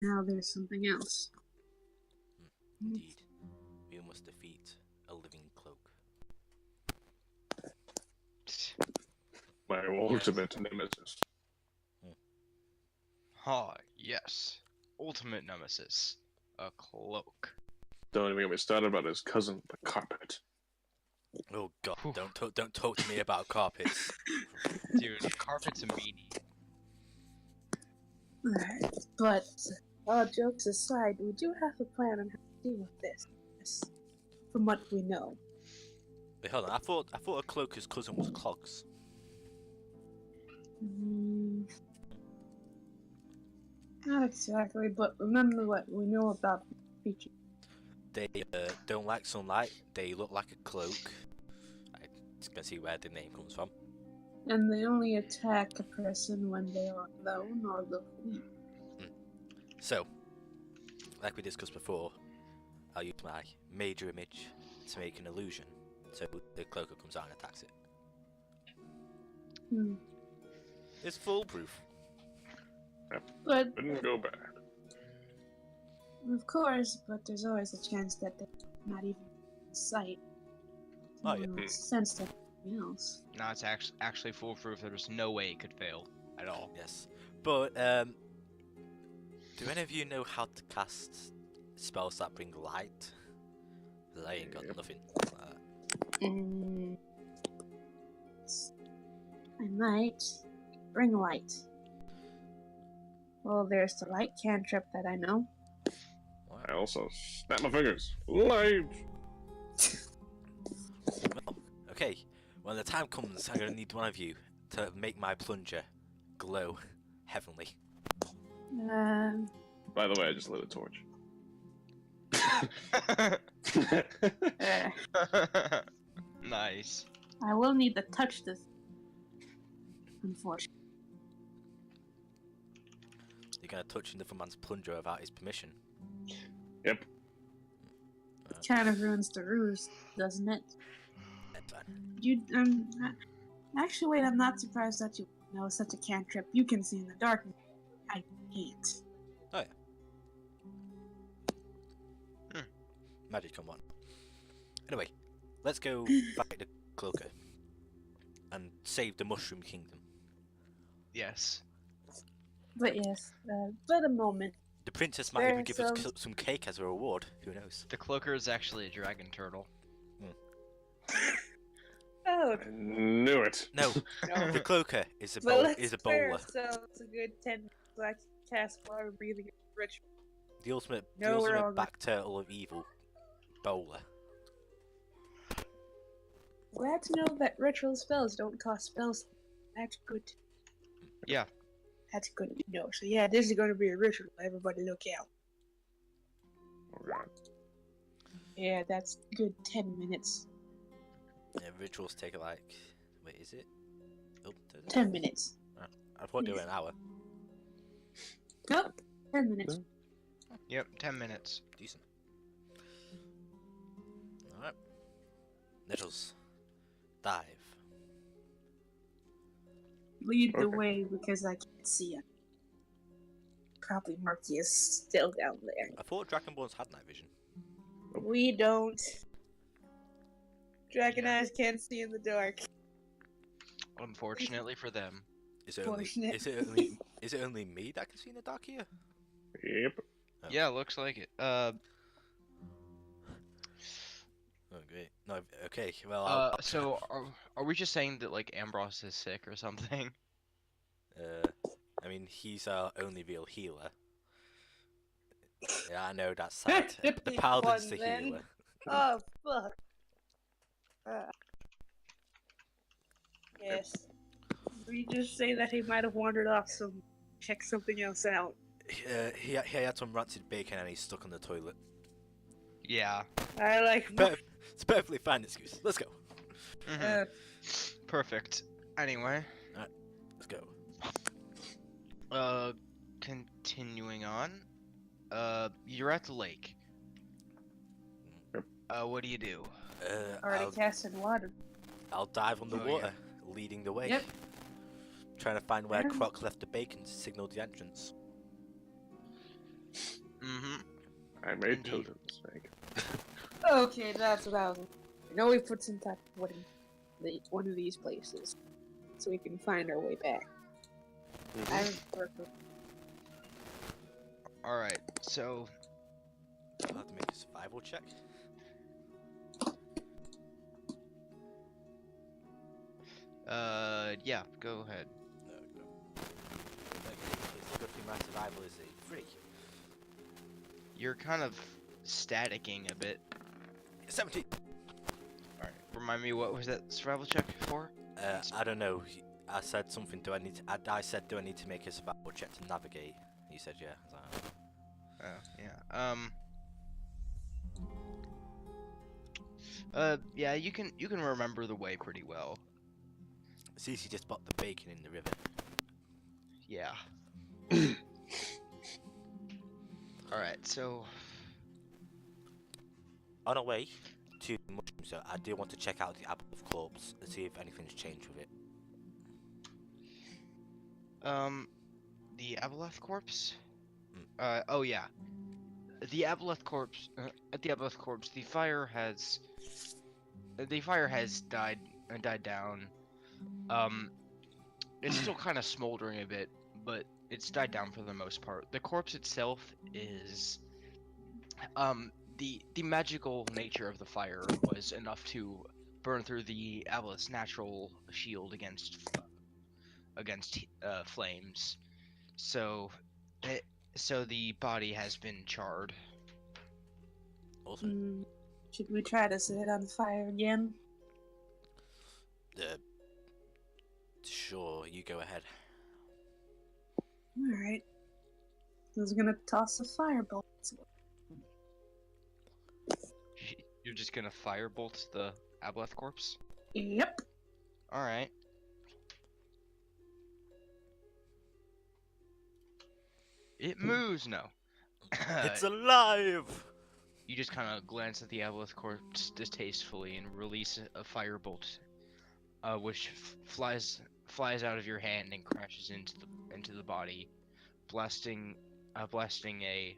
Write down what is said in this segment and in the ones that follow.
Now there's something else. Indeed. We must defeat a living cloak. My ultimate nemesis. Ah, yes. Ultimate nemesis. A cloak. Don't even get me started about his cousin, the carpet. Oh god, Whew. don't talk to me about carpets. Dude, carpet's a meanie. Alright, but all jokes aside, we do have a plan on how to deal with this. Yes, from what we know. Wait, hold on, I thought a cloaker's cousin was clogs. Not exactly, but remember what we know about creatures. They don't like sunlight, they look like a cloak. I just gonna see where the name comes from. And they only attack a person when they are alone or look weak. So, like we discussed before, I'll use my major image to make an illusion, so the cloaker comes out and attacks it. It's foolproof. But, Didn't go bad. of course, but there's always a chance that they're not even in sight. Oh, yeah. Sense that something else. No, it's actually foolproof. There's no way it could fail at all. Yes, but do any of you know how to cast spells that bring light? 'Cause I ain't got nothing. I might bring light. Well, there's the light cantrip that I know. I also snap my fingers. Light! Well, okay, when the time comes, I'm gonna need one of you to make my plunger glow heavenly. By the way, I just lit a torch. Nice. I will need to touch this. Unfortunately. You're gonna touch another man's plunger without his permission. Yep. Kind of ruins the ruse, doesn't it? That's fine. You, actually, wait, I'm not surprised that you know such a cantrip. You can see in the dark. I can't. Oh yeah. Magic, come on. Anyway, let's go fight the cloaker and save the Mushroom Kingdom. Yes. But yes, but a moment. The princess might even give us some cake as a reward. Who knows? The cloaker is actually a dragon turtle. Oh, I knew it. No, no. the cloaker is a But let's is a spare bowler. ourselves a good 10 minutes so I can cast water breathing ritual. The ultimate, No, we're all good. back turtle of evil, bowler. Glad to know that ritual spells don't cost spells. That's good. Yeah. That's good to know. So yeah, this is going to be a ritual. Everybody look out. Oh god. Yeah, that's good 10 minutes. Yeah, rituals take like, wait, is it? Oh, 10 minutes. I thought they were an hour. Nope, 10 minutes. Yep, 10 minutes. Decent. Alright. Nettles. Dive. Lead the Okay. way because I can't see it. Probably Murky is still down there. I thought Dragonborns had night vision. We don't. Dragon eyes can't see in the dark. Unfortunately for them. Is it only Fortunate. is it only me that can see in the dark here? Yep. Oh. Yeah, looks like it. Oh great. No, okay. Well, So are we just saying that like Ambrose is sick or something? I mean, he's our only real healer. Yeah, I know that's sad. The paladin's the One, then. healer. Oh, fuck. Yes. We just say that he might have wandered off, so check something else out. He had some rancid bacon and he's stuck on the toilet. Yeah. I like. It's a perfectly fine excuse. Let's go. Mhm. Perfect. Anyway. Let's go. Continuing on. You're at the lake. What do you do? Already casted water. I'll dive on the Oh, yeah. water, leading the way. Yep. Trying to find where Yeah. Croc left the bacon to signal the entrance. I made Indeed. totems, Meg. Okay, that's what I was. I know we put some type of wood in one of these places, so we can find our way back. I Alright, so I'll have to make a survival check. yeah, go ahead. No, no. It's a good thing my survival is a 3. You're kind of staticking a bit. 17! Alright, remind me, what was that survival check for? I don't know. I said something. Do I need to? I said, do I need to make a survival check to navigate? He said, yeah. I was like, Oh, yeah. Yeah, you can remember the way pretty well. it's easy to spot the bacon in the river. Yeah. Alright, so On our way to the mushroom, so I do want to check out the apple of corpse and see if anything's changed with it. the Aboleth corpse? Oh yeah. The Aboleth corpse, at the Aboleth corpse, the fire has died down. It's still kind of smoldering a bit, but it's died down for the most part. The corpse itself is, the magical nature of the fire was enough to burn through the Aboleth's natural shield against flames. So the body has been charred. Awesome. should we try to set it on fire again? Sure, you go ahead. Alright. I was gonna toss a firebolt. You're just gonna firebolt the Aboleth corpse? Yep. Alright. It moves, no. It's alive! You just kind of glance at the Aboleth corpse distastefully and release a firebolt, which flies out of your hand and crashes into the body, blasting a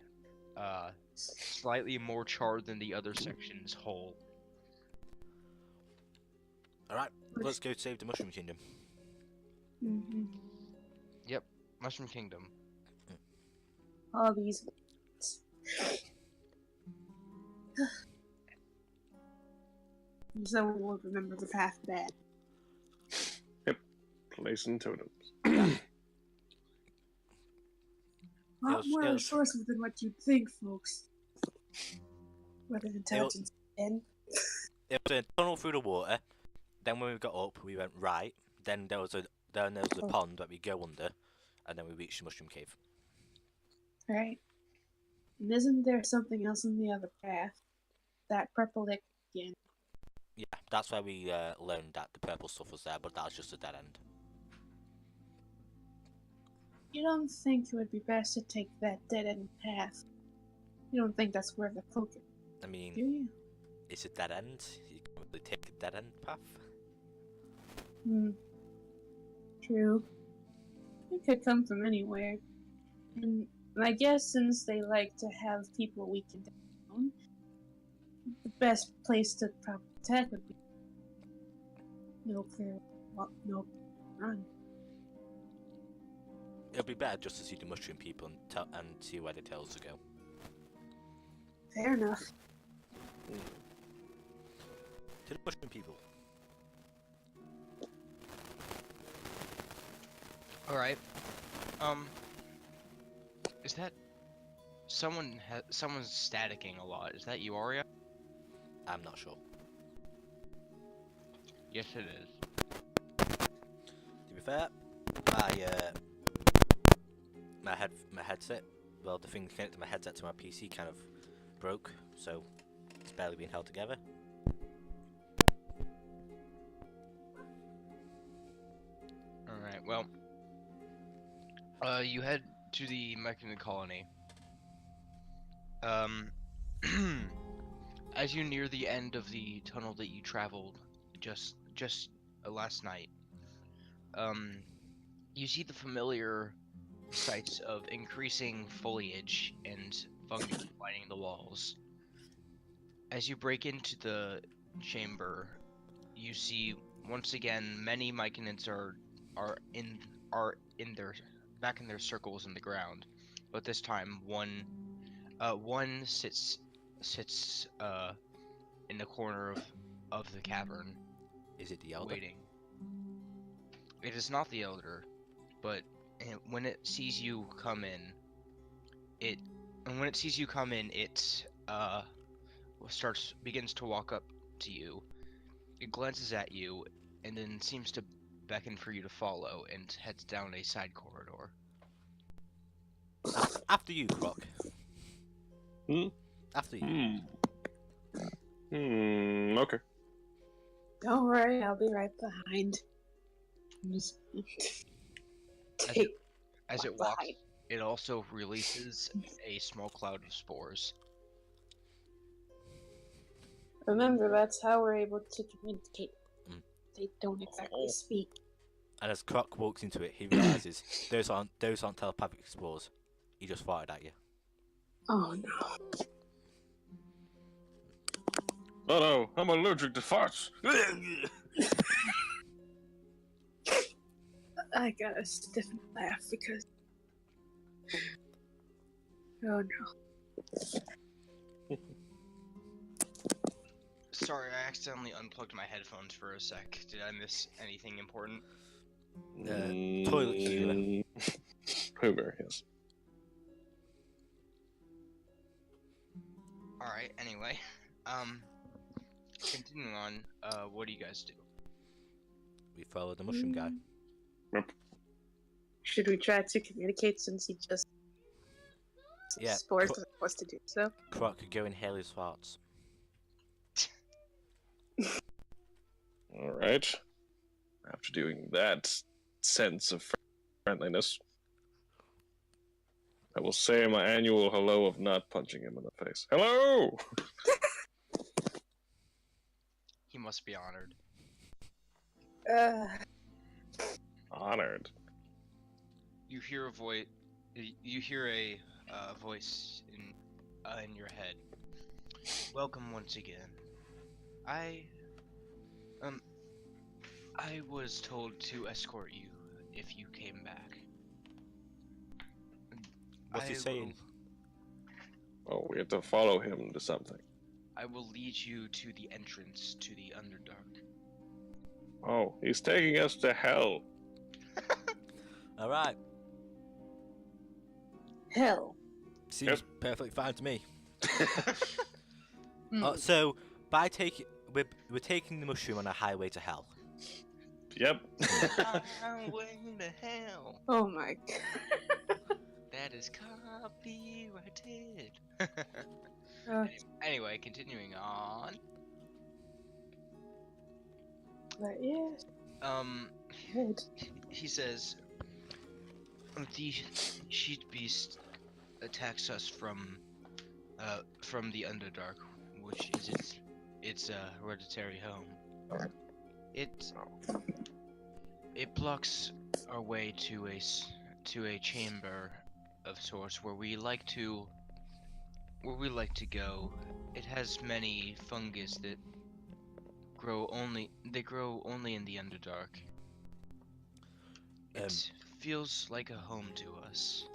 slightly more charred than the other section's hole. Alright, let's go save the Mushroom Kingdom. Mm-hmm. Yep, Mushroom Kingdom. All these. Someone will remember the path back. Placing totems. Lot more resources than what you'd think, folks. Whether intelligence and It was a tunnel through the water. Then when we got up, we went right. Then there was a pond that we go under, and then we reached the mushroom cave. right. And isn't there something else in the other path? That purple lick again. Yeah, that's where we learned that the purple stuff was there, but that was just a dead end. You don't think it would be best to take that dead end path? You don't think that's where the cloaker? I mean, Do you? it's a dead end. You can't really take a dead end path. True. It could come from anywhere. And I guess since they like to have people weakened down, the best place to probably attack would be no run. It'll be better just to see the mushroom people and see where the tails will go. Fair enough. To the mushroom people. Alright. Is that someone's staticking a lot? Is that you, Aria? I'm not sure. Yes, it is. To be fair, my headset, well, the thing connected my headset to my PC kind of broke, so it's barely being held together. Alright, well, you head to the Myconid colony. As you near the end of the tunnel that you traveled just last night, you see the familiar sights of increasing foliage and fungus lining the walls. As you break into the chamber, you see once again many Myconids are in their back in their circles in the ground, but this time one sits in the corner of the cavern. Is it the elder? Waiting. It is not the elder, but when it sees you come in, it begins to walk up to you. It glances at you and then seems to beckon for you to follow and heads down a side corridor. After you, Croc. After you. Okay. Don't worry, I'll be right behind. Just As it walks, it also releases a small cloud of spores. Remember, that's how we're able to communicate. They don't exactly Oh. speak. And as Croc walks into it, he realizes those aren't telepathic spores. He just fired at you. Oh no. Oh no, I'm allergic to farts. I got a stiff laugh because. Oh no. Sorry, I accidentally unplugged my headphones for a sec. Did I miss anything important? Toilet humor. Humor, yes. Alright, anyway. Continuing on, what do you guys do? We follow the mushroom guy. Should we try to communicate since he just Yeah. spores doesn't want us to do so? Croc could go inhale his farts. Alright. After doing that sense of friendliness, I will say my annual hello of not punching him in the face. Hello! He must be honored. Honored. You hear a voice. You hear a voice in your head. Welcome once again. I was told to escort you if you came back. What's he saying? Oh, we have to follow him to something. I will lead you to the entrance to the Underdark. Oh, he's taking us to hell. Alright. Hell. Seems perfectly fine to me. So, by we're taking the mushroom on a highway to hell. Yep. Highway to hell. Oh my god. That is copyrighted. Anyway, continuing on. But yes. Good. He says, the sheet beast attacks us from the Underdark, which is its hereditary home. It blocks our way to a chamber of sorts where we like to go. It has many fungus that grow only in the Underdark. It feels like a home to us.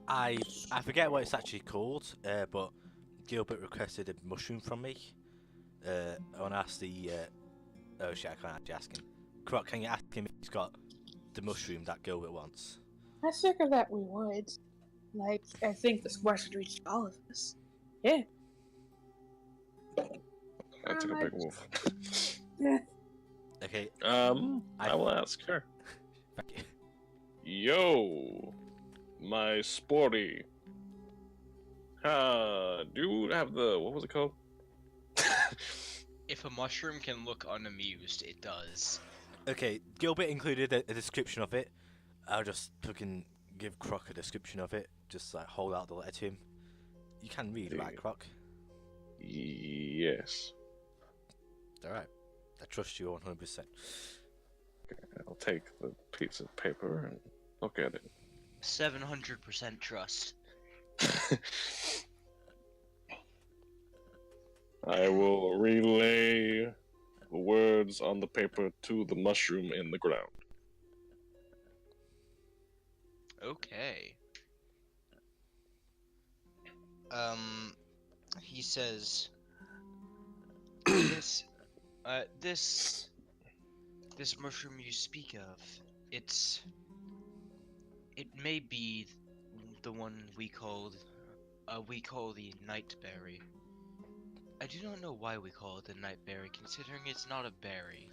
I forget what it's actually called, but Gilbert requested a mushroom from me. I want to ask the oh shit, I can't actually ask him. Croc, can you ask him if he's got the mushroom that Gilbert wants? I figured that we would. Like, I think the spores would reach all of us. Yeah. I took a big wolf. Yeah. Okay. I will ask her. Thank you. Yo, my sporty. Do you have the, what was it called? If a mushroom can look unamused, it does. Okay, Gilbert included a description of it. I'll just fucking give Croc a description of it. Just like hold out the letter to him. You can read, right, Croc? Yes. Alright. I trust you 100%. Okay, I'll take the piece of paper and look at it. 700% trust. I will relay the words on the paper to the mushroom in the ground. Okay. He says, this, this mushroom you speak of, it may be the one we call the nightberry. I do not know why we call it the nightberry, considering it's not a berry.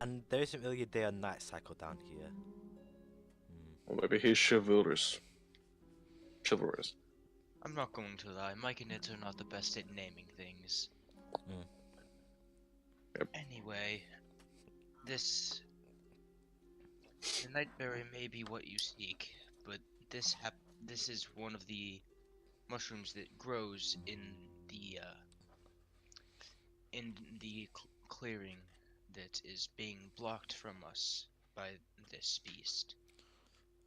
And there isn't really a day or night cycle down here. Or maybe he's chivalrous. Chivalrous. I'm not going to lie, Myconids are not the best at naming things. Yep. Anyway, the nightberry may be what you seek, but this is one of the mushrooms that grows in the clearing that is being blocked from us by this beast.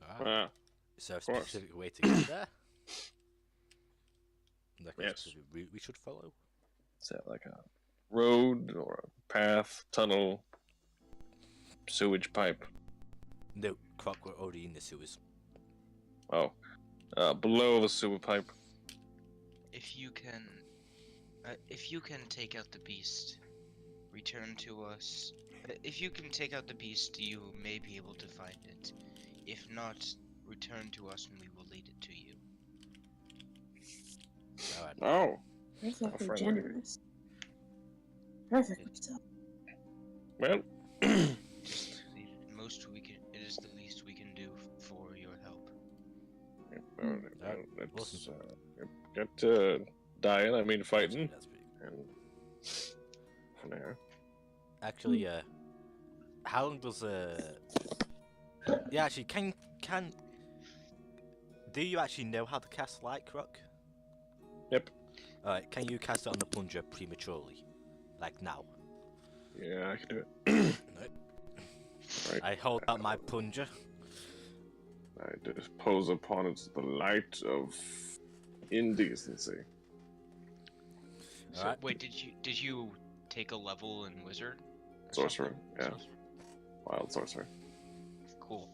Ah, Is there a course. specific way to get there? Like a Yes. specific route we should follow? Is that like a road or a path, tunnel, sewage pipe? No, Croc, we're already in the sewers. Oh, below the sewer pipe. If you can take out the beast, return to us. If you can take out the beast, you may be able to find it. If not, return to us and we will lead it to you. Alright. Oh, Perfectly friendly. generous. Perfectly so. well, It is the least we can do for your help. let's get to dying. I mean, fighting. That's pretty good. And from there. Actually, how long does yeah, actually, can do you actually know how to cast Light, Croc? Yep. Alright, can you cast it on the plunger prematurely? Like now? Yeah, I can do it. Right. I hold out my plunger. I dispose upon it the light of indecency. So, Alright. wait, did you take a level in wizard? or Sorcerer, something? yeah. Sorcerer. Wild sorcerer. Cool.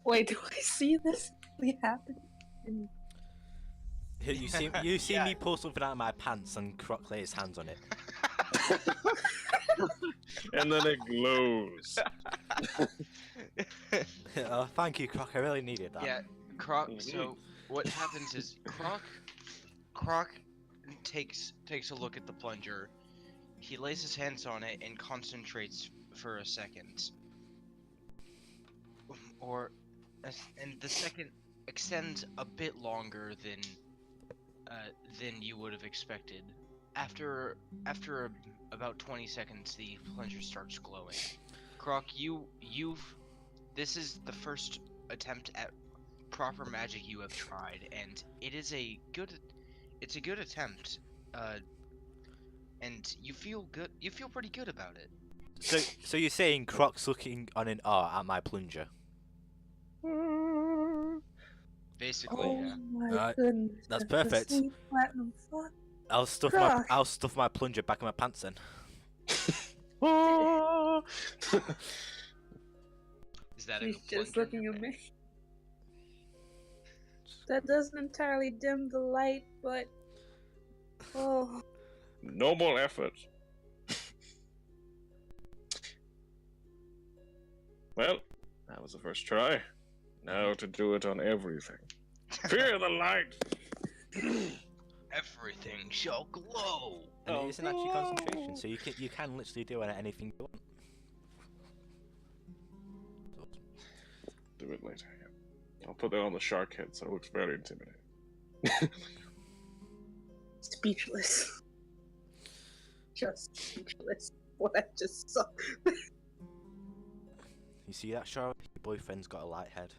Wait, do I see this really happen? You see Yeah. me pull something out of my pants and Croc lay his hands on it. And then it glows. Oh, thank you, Croc. I really needed that. Yeah, Croc. Mhm. So what happens is Croc takes a look at the plunger. He lays his hands on it and concentrates for a second, and the second extends a bit longer than you would have expected. After about 20 seconds, the plunger starts glowing. Croc, this is the first attempt at proper magic you have tried, and it's a good attempt. And you feel good. You feel pretty good about it. So you're saying Croc's looking on in awe at my plunger? Basically, Oh yeah. my Alright, goodness. that's the perfect. sweet platinum fuck. I'll stuff Croc. my plunger back in my pants then. Is that She's a just plunger in looking your at pants? me. That doesn't entirely dim the light, but oh, Noble effort. Well, that was the first try. Now to do it on everything. Fear the light! Everything shall glow. And Oh, it isn't actually concentration, no. so you can literally do anything you want. Do it later. Yeah. I'll put that on the shark head so it looks very intimidating. speechless. Just speechless. What I just saw. You see that, Sharp? Your boyfriend's got a light head.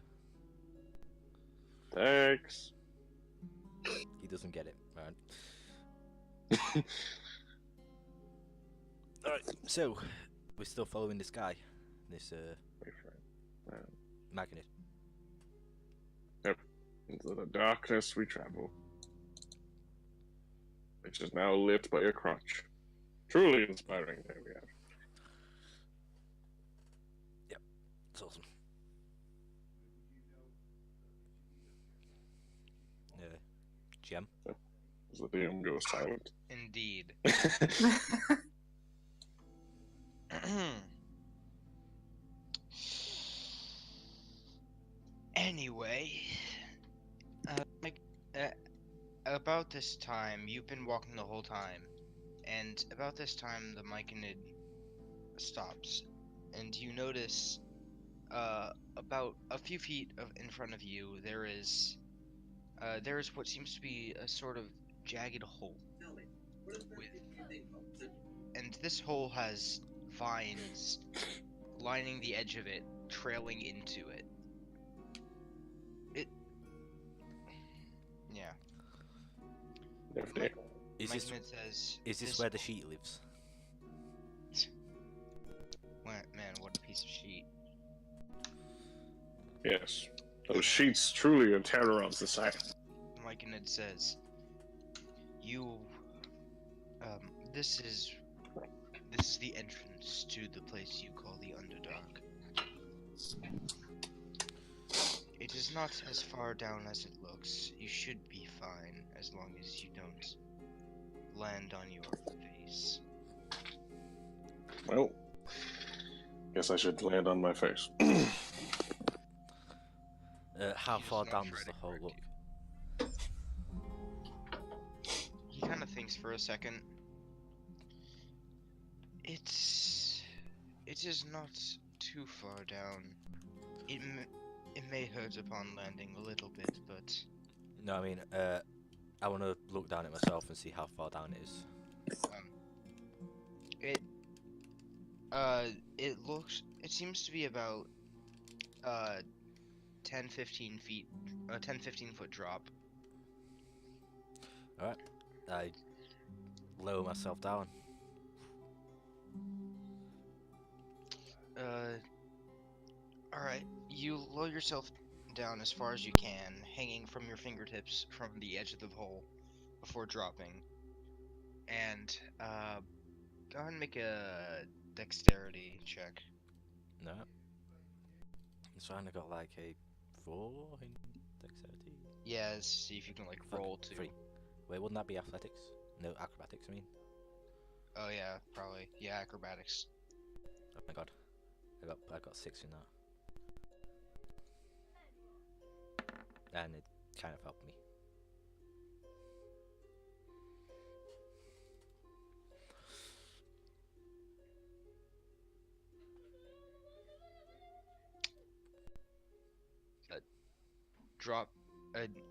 Thanks. He doesn't get it, right? Alright, so we're still following this guy, this Myconid. Into the darkness we travel. which is now lit by a crotch. Truly inspiring day we have. It's awesome. Gem. As the DM goes silent. Indeed. Anyway, about this time, you've been walking the whole time, and about this time, the Myconid stops, and you notice, about a few feet in front of you, there is what seems to be a sort of jagged hole. And this hole has vines lining the edge of it, trailing into it. Yeah. Nifty. Myconid says, Is this where the sheet lives? Man, what a piece of sheet. Yes. Those sheets truly a terror on society. Myconid says, this is the entrance to the place you call the Underdark. It is not as far down as it looks. You should be fine as long as you don't land on your face. Well, guess I should land on my face. How He does far not down try does the to hole correct look? He kind of thinks for a second. It is not too far down. It may hurt upon landing a little bit, but No, I mean, I want to look down at myself and see how far down it is. it seems to be about 10-15 feet, 10-15 foot drop. Alright, I lower myself down. Alright, you lower yourself down as far as you can, hanging from your fingertips from the edge of the hole before dropping. And, go ahead and make a dexterity check. No. So I got like a 4 in dexterity. Yeah, see if you can, like, roll to... 3. Wait, wouldn't that be athletics? No, acrobatics, I mean. Oh yeah, probably. Yeah, acrobatics. Oh my god. I got 6 in that. And it kind of helped me.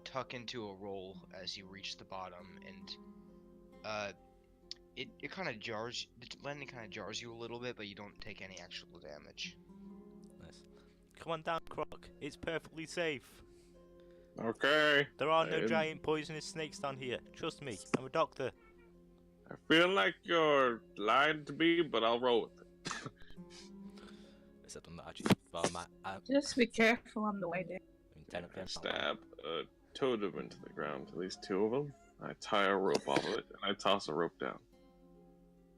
Tuck into a roll as you reach the bottom, and it kind of jars. The landing kind of jars you a little bit, but you don't take any actual damage. Nice. Come on down, Croc. It's perfectly safe. Okay. There are no giant poisonous snakes down here. Trust me, I'm a doctor. I feel like you're lying to me, but I'll roll with it. Except I'm not actually. Well, Just be careful on the way down. I I stab a totem into the ground, at least 2 of them. I tie a rope off of it, and I toss a rope down.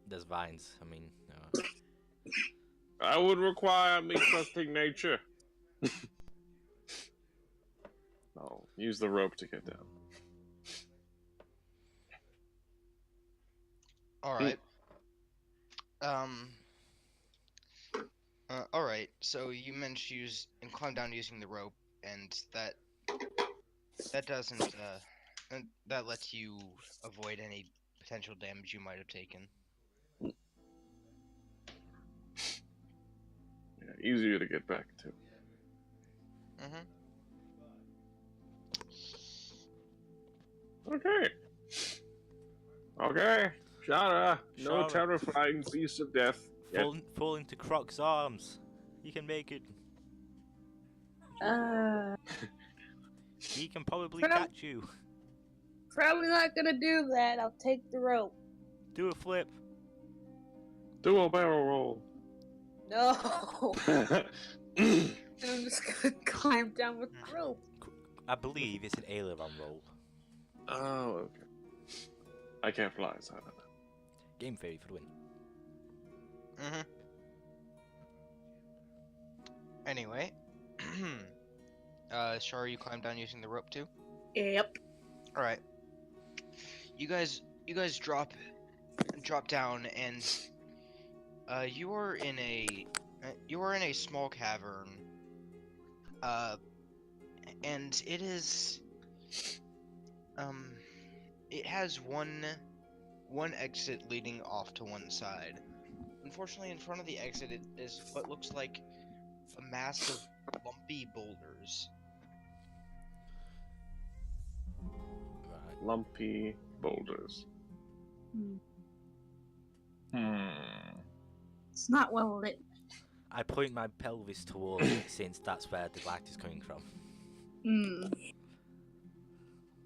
There's vines. I mean, no. I would require me trusting nature. I'll use the rope to get down. Alright. Alright, so you managed to use and climb down using the rope, and that doesn't that lets you avoid any potential damage you might have taken. Yeah, easier to get back to. Okay. Okay. Shara, no Shara. terrifying beast of death. Yet. Fall into Croc's arms. You can make it. He can probably catch you. Probably not gonna do that. I'll take the rope. Do a flip. Do a barrel roll. No. I'm just gonna climb down with the rope. I believe it's an aileron roll. Oh, okay. I can't fly, so I don't know. Game theory for the win. Mm-hmm. Anyway, Shar, you climb down using the rope too? Yep. All right. You guys drop down, and you are in a small cavern. And it is it has one exit leading off to one side. Unfortunately, in front of the exit it is what looks like a mass of lumpy boulders. Right. Lumpy boulders. It's not well lit. I point my pelvis towards it since that's where the light is coming from.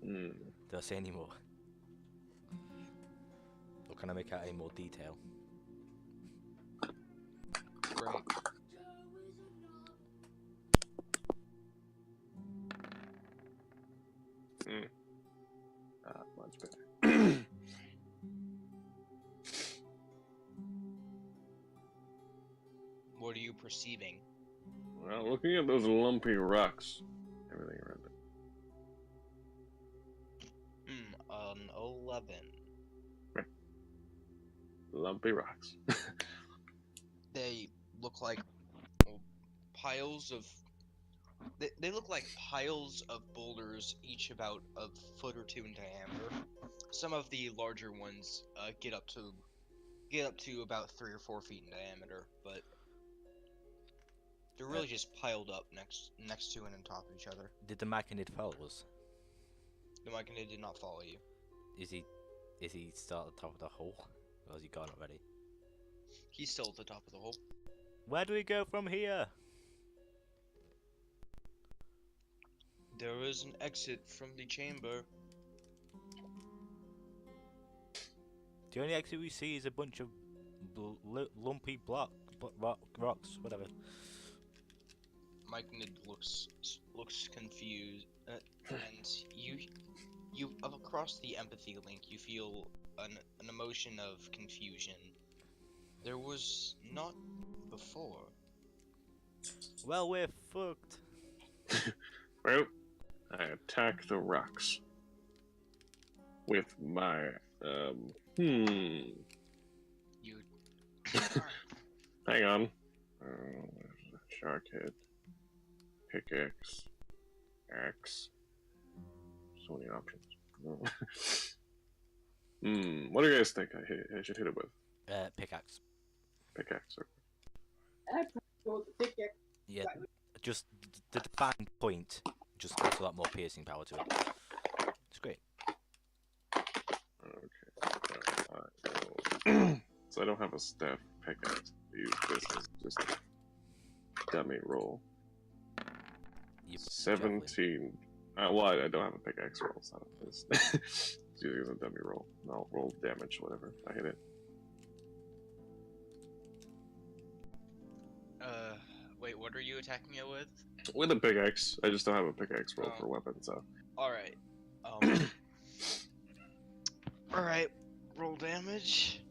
Do I say any more? Or can I make out any more detail? Great. Much better. What are you perceiving? Well, looking at those lumpy rocks, everything around it. An 11. Lumpy rocks. They look like piles of. They look like piles of boulders, each about a foot or two in diameter. Some of the larger ones get up to about 3 or 4 feet in diameter, but they're really just piled up next to and on top of each other. Did the Myconid follow us? The Myconid did not follow you. Is he still at the top of the hole? Or has he gone already? He's still at the top of the hole. Where do we go from here? There is an exit from the chamber. The only exit we see is a bunch of lumpy rocks, whatever. Myconid looks confused, and you across the empathy link, you feel an emotion of confusion. There was not before. Well, we're fucked. Well, I attack the rocks with my You Hang on. Shark head, pickaxe, axe. So many options. What do you guys think I should hit it with? Pickaxe. Pickaxe. I probably go with the pickaxe. Yeah, just the defined point just gives a lot more piercing power to it. It's great. Okay. So I don't have a staff pickaxe to use. This is just a dummy roll. 17. Well, I don't have a pickaxe roll, so it's using as a dummy roll. I'll roll damage, whatever. I hit it. Wait, what are you attacking it with? With a pickaxe. I just don't have a pickaxe roll for weapon, so. Alright. Alright, roll damage.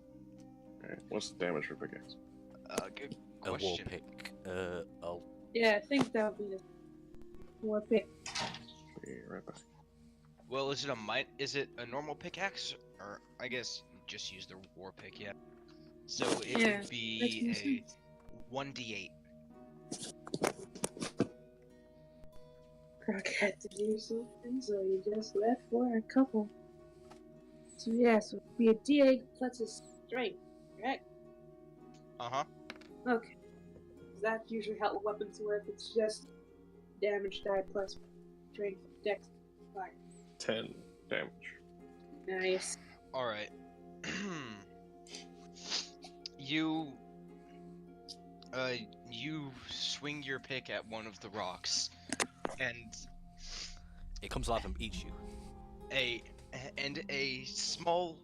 Okay. What's the damage for pickaxe? Good A war question. pick. I'll. Yeah, I think that would be the war pick. Be right back. Well, is it a normal pickaxe, or I guess just use the war pick, yeah. So it Yeah, would be a 1d8. Croc had to do something, so he just left for a couple. So yeah, so it'd be a D8 plus a strength, correct? Uh-huh. Okay. That's usually how weapons work. It's just damage die plus strength, dex, fire. 10 damage. Nice. Alright. You swing your pick at one of the rocks, and It comes alive and eats you. a small,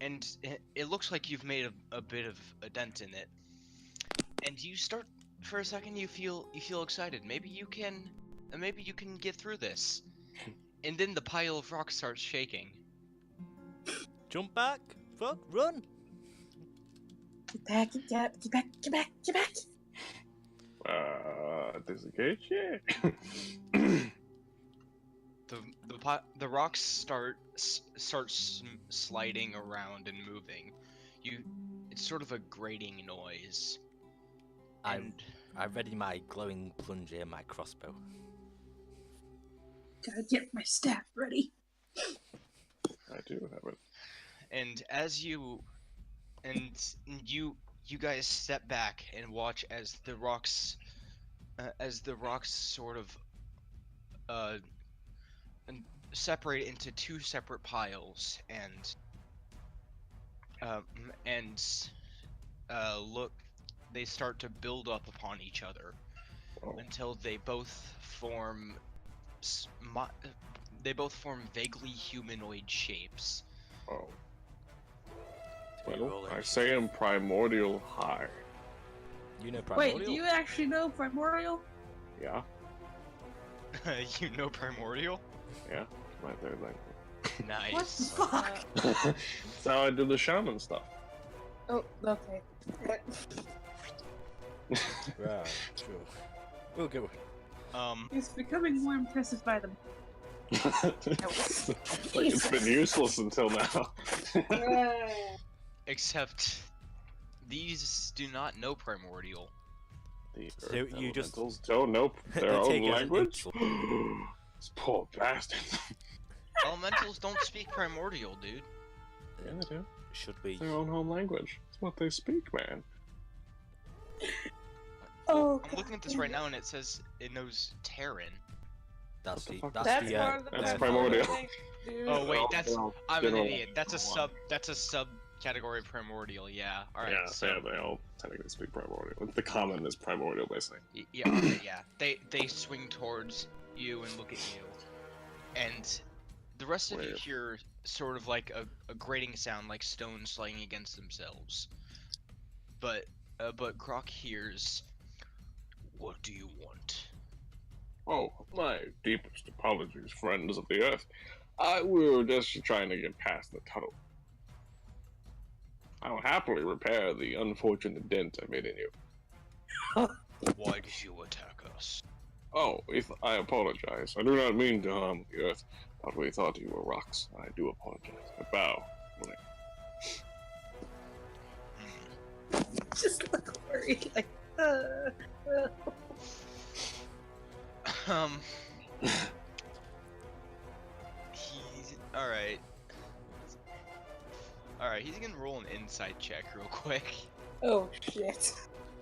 and it looks like you've made a bit of a dent in it, and you start, for a second you feel excited. Maybe you can get through this. And then the pile of rocks starts shaking. Jump back. Fuck. Run. Get back, get back, get back, get back, get back! Disengage? Yeah. The rocks start sliding around and moving. It's sort of a grating noise. I And ready my glowing plunger and my crossbow. Gotta get my staff ready. I do have it. and as you guys step back and watch as the rocks sort of separate into two separate piles and look, they start to build up upon each other Oh. until they both form vaguely humanoid shapes. Oh. Are you Well, rolling? I say I'm primordial high. You know primordial. Wait, do you actually know Primordial? Yeah? You know primordial? Yeah. My third language. Nice. What the fuck? That's how I do the shaman stuff. Oh, okay. Right. Sure. We'll go. He's becoming more impressive by the Like it's been useless until now. Except these do not know primordial. The So Earth you just- Elementals don't know their They own take it as an language? insult. These poor bastards. Elementals don't speak primordial, dude. Yeah, they do. Should we? It's their own home language. It's what they speak, man. Oh, I'm looking at this right now and it says it knows Terran. That's What the the. fuck? That's that's the. part of the that's primordial primordial. thing, dude. Oh wait, Oh, that's well, I'm an general- idiot. That's a subcategory of primordial. Yeah. All right. Yeah, so they all technically speak primordial. The common is primordial, basically. yeah. Okay, yeah. They swing towards you and look at you, and the rest of you Weird. hear sort of like a grating sound, like stones sliding against themselves. But Croc hears, "What do you want?" Oh, my deepest apologies, friends of the Earth. We were just trying to get past the tunnel. I'll happily repair the unfortunate dent I made in you. Why did you attack us? Oh, I apologize. I do not mean to harm the Earth, but we thought you were rocks. I do apologize. I bow. Just look worried, like, He's alright. Alright, he's gonna roll an insight check real quick. Oh shit.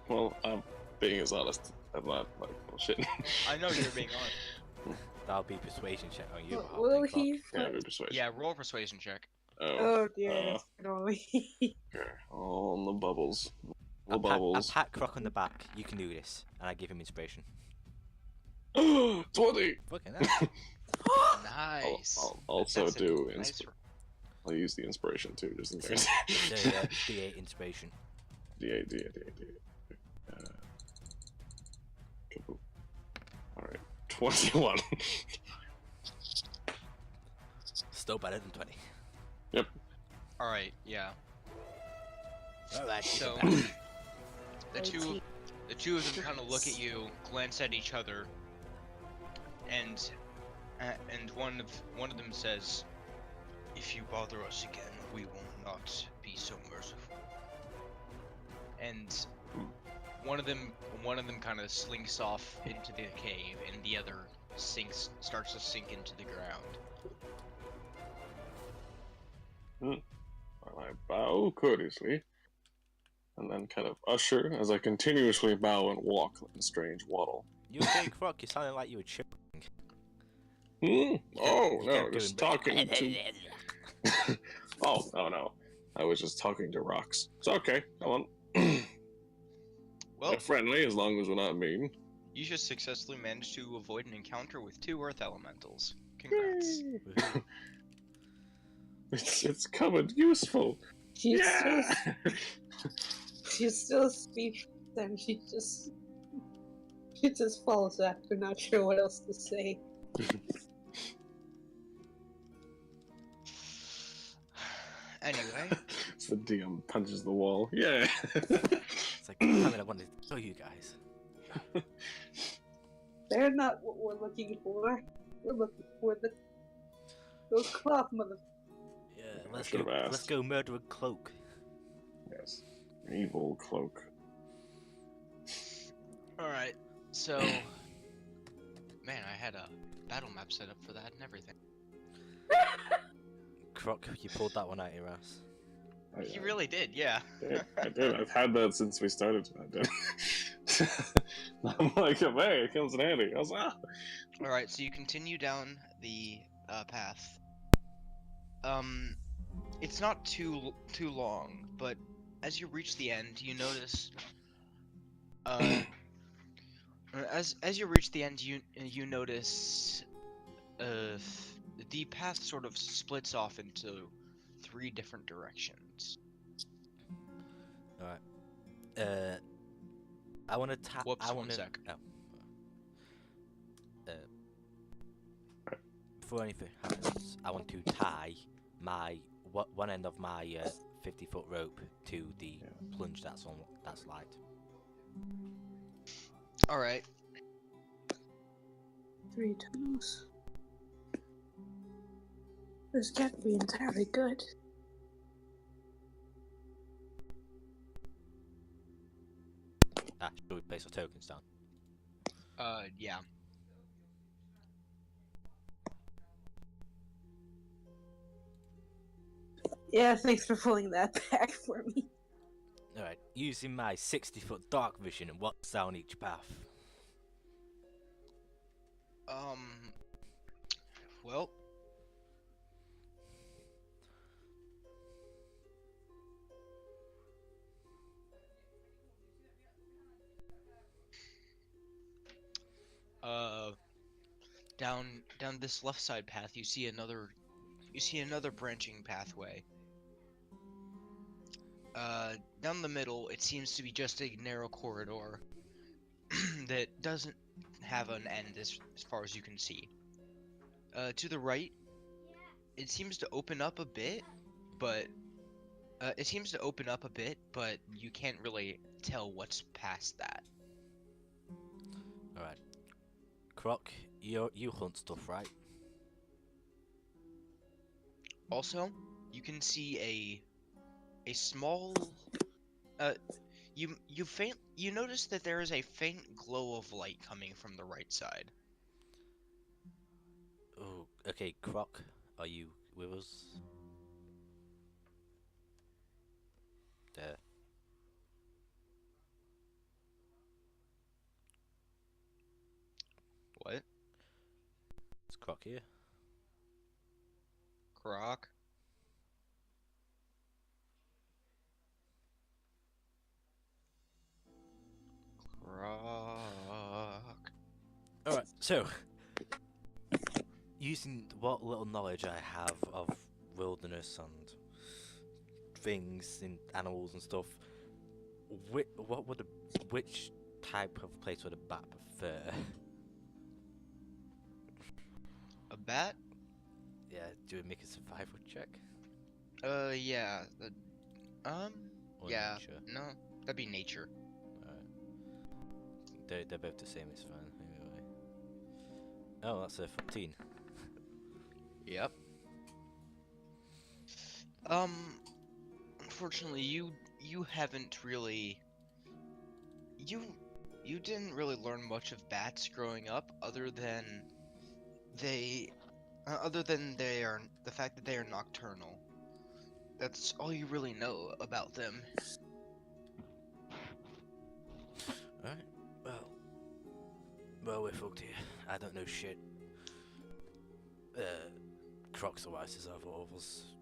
Well, I'm being as honest. I'm not like bullshit. I know you're being honest. That'll be persuasion check on you. I Will think, Croc. he? Yeah, be persuasion. Yeah, roll a persuasion check. Oh dear, that's annoying. Okay. All in the bubbles. The I bubbles. pat Croc on the back. You can do this, and I give him inspiration. 20! Fucking hell. Nice. I'll also That's a do nice I'll use the inspiration too, just in case. It's a D8 inspiration. D8. Kaboom. Alright, 21. Still better than 20. Alright, yeah. Alright. So the two of them kind of look at you, glance at each other, and one of them says, "If you bother us again, we will not be so merciful." And one of them kind of slinks off into the cave, and the other starts to sink into the ground. Well, I bow courteously, and then kind of usher as I continuously bow and walk like a strange waddle. You okay, Croc? You sounded like you were chipping. Oh, You no, kept just doing- talking to... Oh, no. I was just talking to rocks. It's okay, come on. Well, They're friendly as long as we're not mean. you just successfully managed to avoid an encounter with 2 Earth Elementals. Congrats. It's coming useful. She's Yeah! still speechless, and she just falls after, not sure what else to say. Anyway, So the DM punches the wall. Yeah. It's like, damn it, I wanted to kill you guys. They're not what we're looking for. We're looking for those cloth mother. Yeah, I let's should've go. asked. Let's go murder a cloak. Yes. Evil cloak. alright, so... Man, I had a battle map set up for that and everything. Croc, you pulled that one out of your ass. He really did, yeah. I did. I've had that since we started. I did. I'm like, hey, it comes in handy. I was like, ah. Alright, so you continue down the path. It's not too long, but as you reach the end, you notice as you reach the end, you notice the path sort of splits off into 3 different directions. Alright. I want to tap. Whoops, I one want to. sec. Oh. Before anything happens, I want to tie my one end of my 50-foot rope to the plunge that's on that slide. Alright. 3 tunnels. This can't be entirely good. Should we place our tokens down? Yeah. Yeah, thanks for pulling that back for me. Alright, using my 60-foot dark vision and what's down each path. Well... down this left side path, you see another branching pathway. Down the middle, it seems to be just a narrow corridor that doesn't have an end as far as you can see. To the right, it seems to open up a bit, but you can't really tell what's past that. Alright. Croc, you hunt stuff, right? Also, you can see a small you notice that there is a faint glow of light coming from the right side. Oh, okay, Croc, are you with us? There. What? Is Croc here? Croc? Croc. Alright, so using what little knowledge I have of wilderness and things and animals and stuff, which type of place would a bat prefer? A bat? Yeah, do we make a survival check? Yeah. Or Yeah. nature? No, that'd be nature. Alright. They're both the same, it's fine. Anyway. Oh, that's a 14. Yep. Unfortunately, you haven't really... You didn't really learn much of bats growing up, other than the fact that they are nocturnal. That's all you really know about them. Alright, well, we're fucked here. I don't know shit. Croc's the wisest of all of us.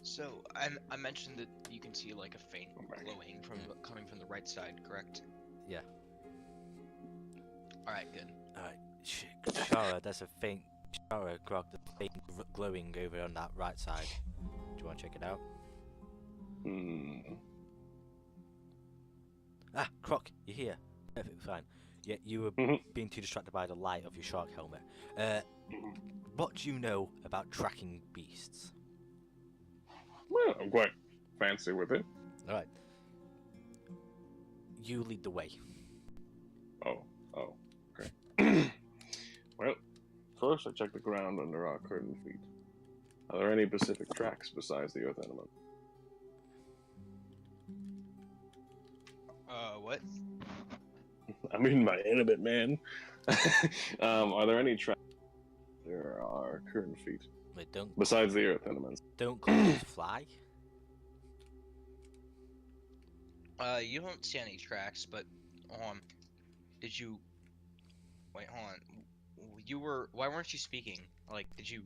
So, I mentioned that you can see like a faint glowing coming from the right side, correct? Yeah. Alright, good. Alright, Shara, there's a faint... Shara, Croc, there's a faint glowing over on that right side. Do you want to check it out? Ah, Croc, you're here. Perfect, fine. Yeah, you were being too distracted by the light of your shark helmet. What do you know about tracking beasts? Well, I'm quite fancy with it. All right. You lead the way. Oh, okay. Well, first I check the ground under our curtain feet. Are there any specific tracks besides the earth element? What? I mean, my intimate man. Are there any tracks under our curtain feet Wait, don't besides the earth elements? cloakers fly? You don't see any tracks, but did you? Wait, hold on. You were. Why weren't you speaking? Like, did you?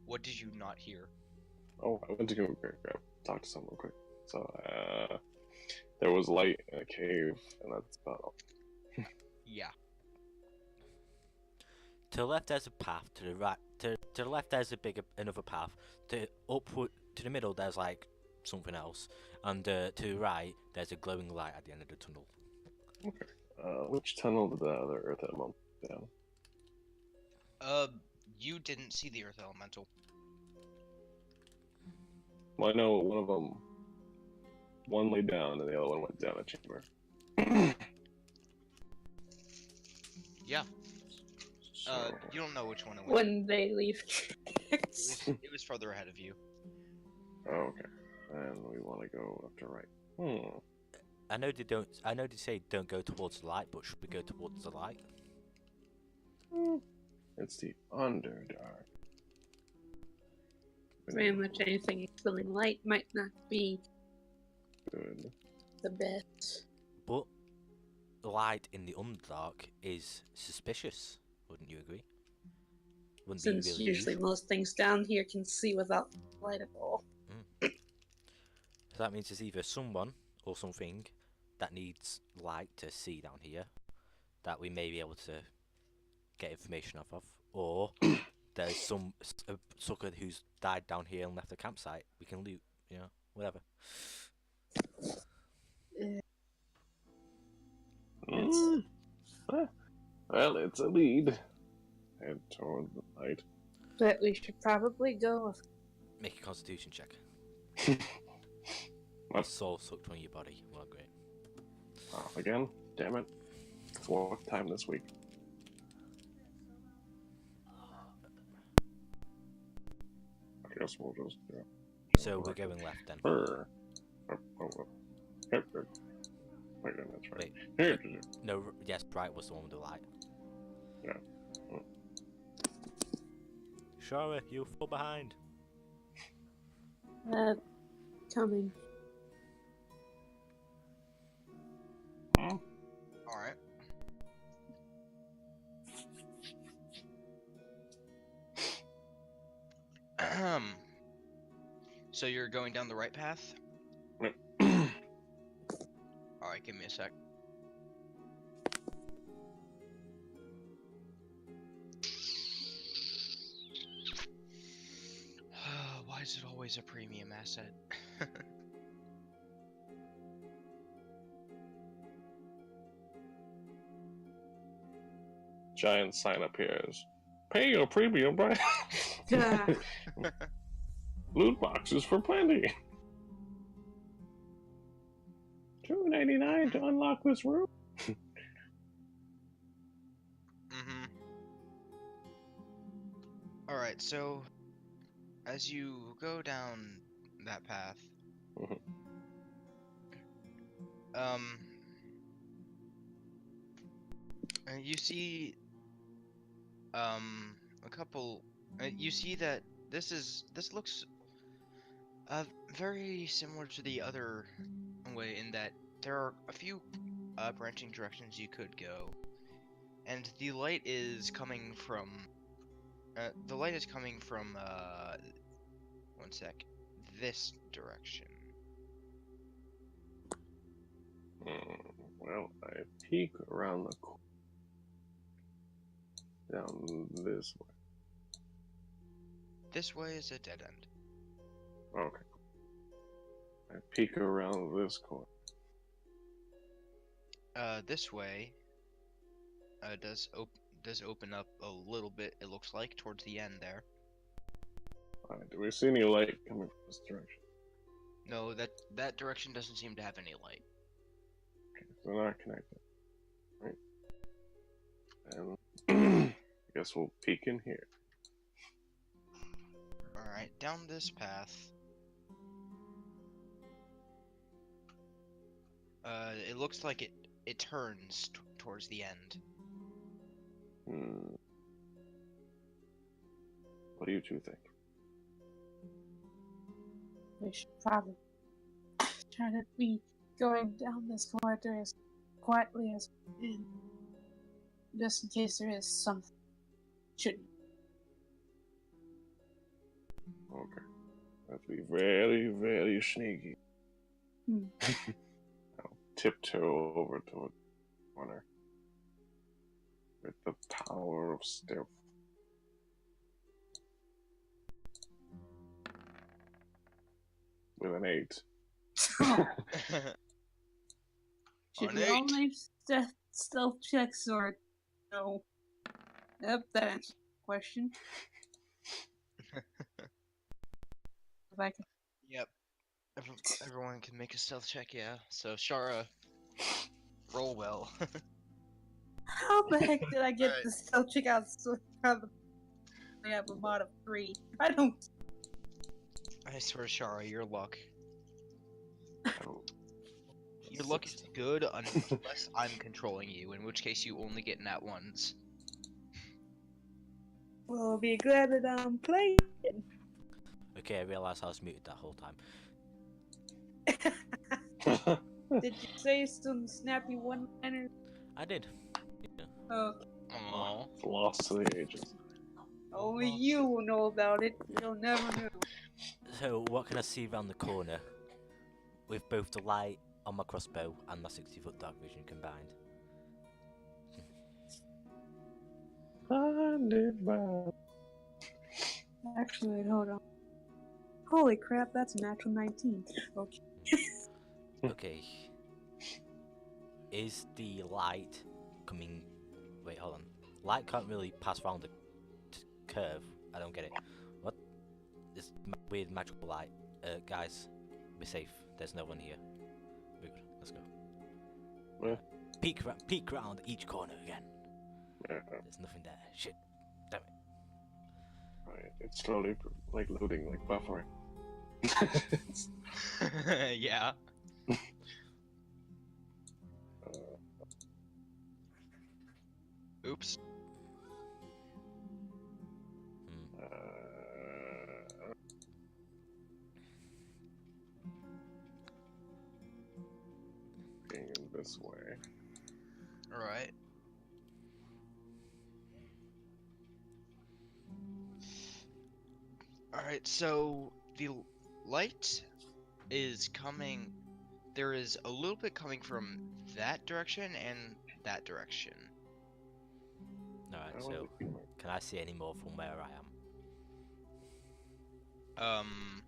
What did you not hear? Oh, I went to go talk to someone real quick. So, there was light in a cave, and that's about all. Yeah. To the left there's a path. To the right, to the left there's another path. To upward, to the middle there's like something else, and to the right there's a glowing light at the end of the tunnel. Okay. Which tunnel did the other earth element down? You didn't see the earth elemental. Well, I know one of them. One lay down, and the other one went down a chamber. Yeah. So, You don't know which one it went. When they leave tracks. It was further ahead of you. oh, okay. And we want to go left or right. I know they don't. I know they say don't go towards the light, but should we go towards the light? It's the Underdark. Very much anything expelling light might not be Good. the best. But light in the Underdark is suspicious. Wouldn't you agree? Wouldn't be Since really usually usual. most things down here can see without light at all. So that means there's either someone or something that needs light to see down here that we may be able to get information off of, or there's some sucker who's died down here and left the campsite. We can loot, whatever. Well, it's a lead. Head toward the light. But we should probably go with Make a Constitution check. What? Soul sucked on your body. Well, great. Oh, again? Damn it. Fourth time this week. I guess we'll just So we're going left then. Wait, that's right. Wait. Here. No, yes, right was the one with the light. Yeah. Shara, you fall behind. coming. Alright. So you're going down the right path? Alright, give me a sec. Why is it always a premium asset? Giant sign appears. Pay your premium price. Loot boxes for plenty. $2.99 to unlock this room. Alright, so as you go down that path, you see a couple you see that this looks very similar to the other way in that there are a few branching directions you could go, and the light is coming from one sec, this direction. Well, I peek around the corner. Down this way. This way is a dead end. Okay. I peek around this corner. This way does open up a little bit, it looks like, towards the end there. Alright, do we see any light coming from this direction? No, that direction doesn't seem to have any light. They're not connected. Right. And I guess we'll peek in here. Alright, down this path. It looks like it turns towards the end. Hmm. What do you two think? We should probably try to be going down this corridor as quietly as we can. Just in case there is something. Shouldn't. Okay. Have to be very, very sneaky. Hmm. I'll tiptoe over to a corner with the power of stealth. With an 8. Should An we all 8. make stealth checks or no? Yep, that answers the question. If I could. Yep. Everyone can make a stealth check, yeah. So Shara, roll well. How the heck did I get Alright. the stealth check out so I have a mod of 3? I don't. I swear, Shara, your luck. Oh, Your luck is good unless I'm controlling you, in which case you only get nat ones. Well, be glad that I'm playing. Okay, I realised I was muted that whole time. Did you say some snappy one-liners? I did. Oh, Aww. It's lost to the ages. only you will know about it. You'll never know. So, what can I see around the corner with both the light on my crossbow and my 60-foot dark vision combined? Blinded by... Actually, hold on. Holy crap, that's a natural 19. Okay. Okay. Is the light coming... Wait, hold on. Light can't really pass around the curve. I don't get it. What? This weird magical light. Guys, be safe. There's no one here. We're good. Let's go. Where? Peek around each corner again. Yeah, There's nothing there. Shit. Damn it. right. It's slowly like loading, like buffering. Yeah. Oops. Being in this way. Alright. Alright, so the light is coming. There is a little bit coming from that direction and that direction. Alright, I so wanna be like- can I see any more from where I am?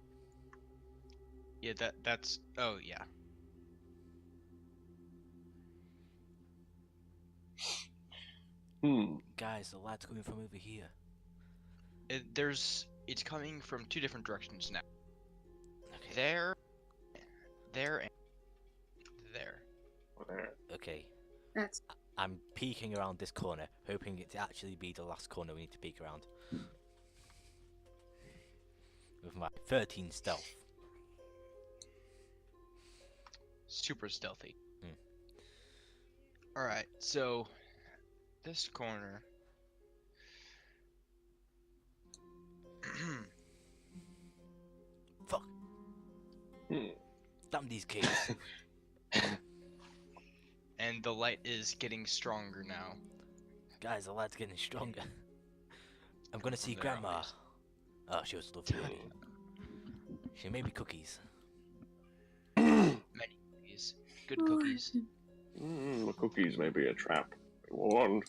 Yeah, that's. Oh, yeah. Guys, the light's coming from over here. It's coming from two different directions now. Okay. There, and there. There. Okay. That's I'm peeking around this corner, hoping it to actually be the last corner we need to peek around. With my 13 stealth. Super stealthy. Alright, so this corner. Fuck. Damn these kids. And the light is getting stronger now. Guys, the light's getting stronger. I'm gonna see There, Grandma. always. Oh, she was lovely lady. She made me cookies. Many cookies. Good cookies. The cookies may be a trap. Be warned.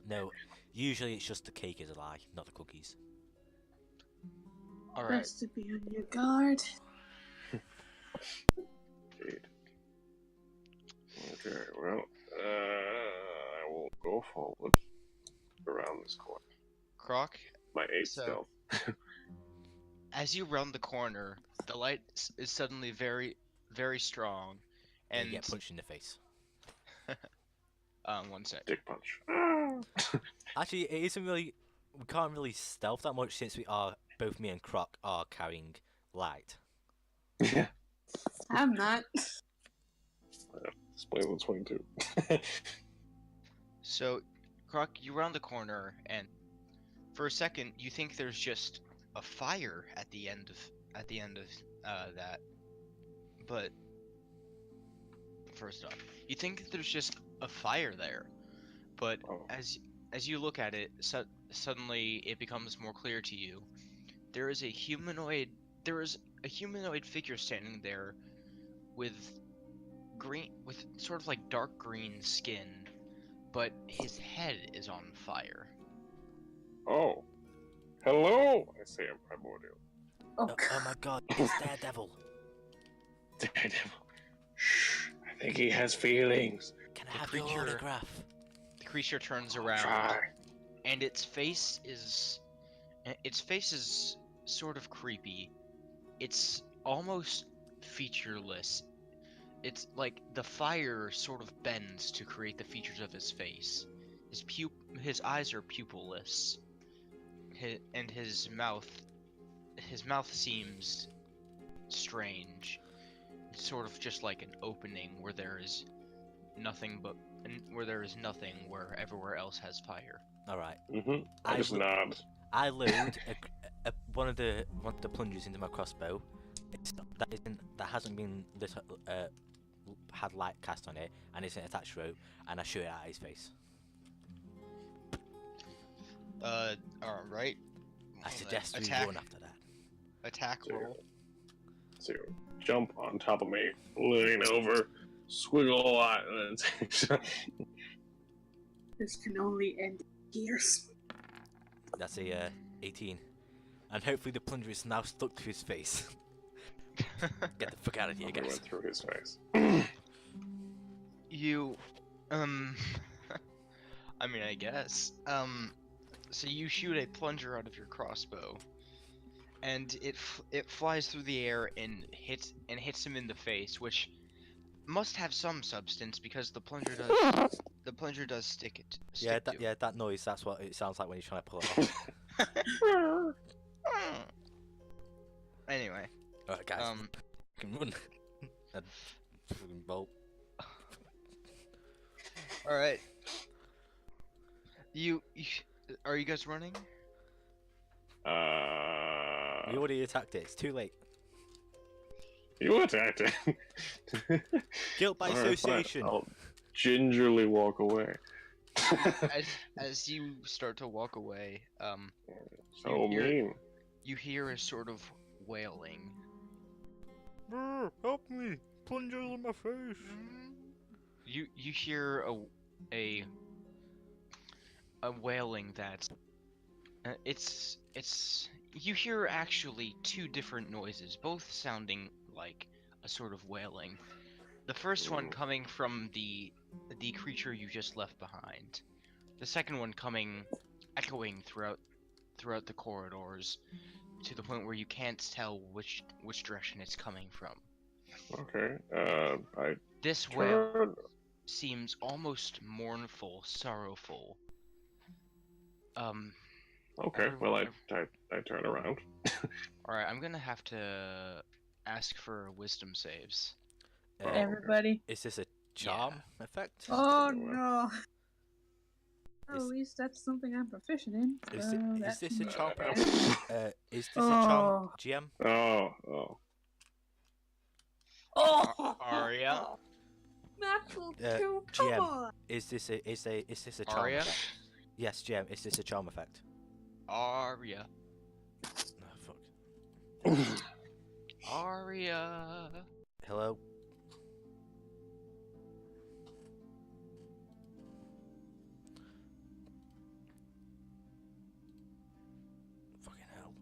No, usually it's just the cake is a lie, not the cookies. Alright. best to be on your guard. Indeed. Okay, well, I will go forward around this corner. Croc, My 8 So- stealth. as you round the corner, the light is suddenly very, very strong, And and you get punched in the face. 1 sec. Dick punch. Actually, it isn't really. We can't really stealth that much since we are both me and Croc are carrying light. Yeah. I'm not. Explains what's 22. So, Croc, you round the corner, and for a second, you think there's just a fire at the end of that. But first off, you think there's just a fire there, but Oh. as you look at it, suddenly it becomes more clear to you. There is a humanoid figure standing there with sort of like dark green skin, but his head is on fire. Oh. Hello, I say in primordial. Oh, Oh my god, it's Daredevil. Daredevil. Shh. I think he has feelings. Can I The have your creature- autograph? The creature turns I'll around, try. and its face is sort of creepy. It's almost featureless. It's like the fire sort of bends to create the features of his face. His eyes are pupilless, and his mouth seems strange. It's sort of just like an opening where there is nothing where everywhere else has fire. All right. Mm-hmm. I just nod. I load one of the plungers into my crossbow. That hasn't been had light cast on it, and it's an attached rope, and I shoot it at his face. Alright. I suggest we run after that. Attack roll. So jump on top of me, lean over, swiggle a lot, and then take. this can only end years. That's a 18, and hopefully the plunger is now stuck to his face. Get the fuck out of here, It guys. went through his face. You, I mean, I guess. So you shoot a plunger out of your crossbow, and it flies through the air and hits him in the face, which must have some substance because the plunger does stick Yeah, to. that noise. That's what it sounds like when you're trying to pull it off. Anyway, Alright, guys, can run. And fucking bolt. all right. Are you guys running? You already attacked it. It's too late. You attacked it. Guilt by Alright, fine. association. I'll gingerly walk away. As you start to walk away, So you hear- mean. you hear a sort of wailing. Help me! Plungers on my face. You hear a wailing that it's you hear actually two different noises, both sounding like a sort of wailing. The first one coming from the creature you just left behind. The second one echoing throughout the corridors to the point where you can't tell which direction it's coming from. Okay. I This wail turn. seems almost mournful, sorrowful. Okay. Well, I turn around. Alright, I'm gonna have to ask for wisdom saves. Everybody. Is this a charm effect? Oh Anyway. no. At Is- least that's something I'm proficient in. Is so this a that's- charm? Is this a Oh. charm, GM? Oh. Oh! Aria? Natural two, come GM. on! Is this a charm Aria? effect? Yes, GM. Is this a charm effect? Aria. Oh, fuck. Aria. Hello. Fucking hell.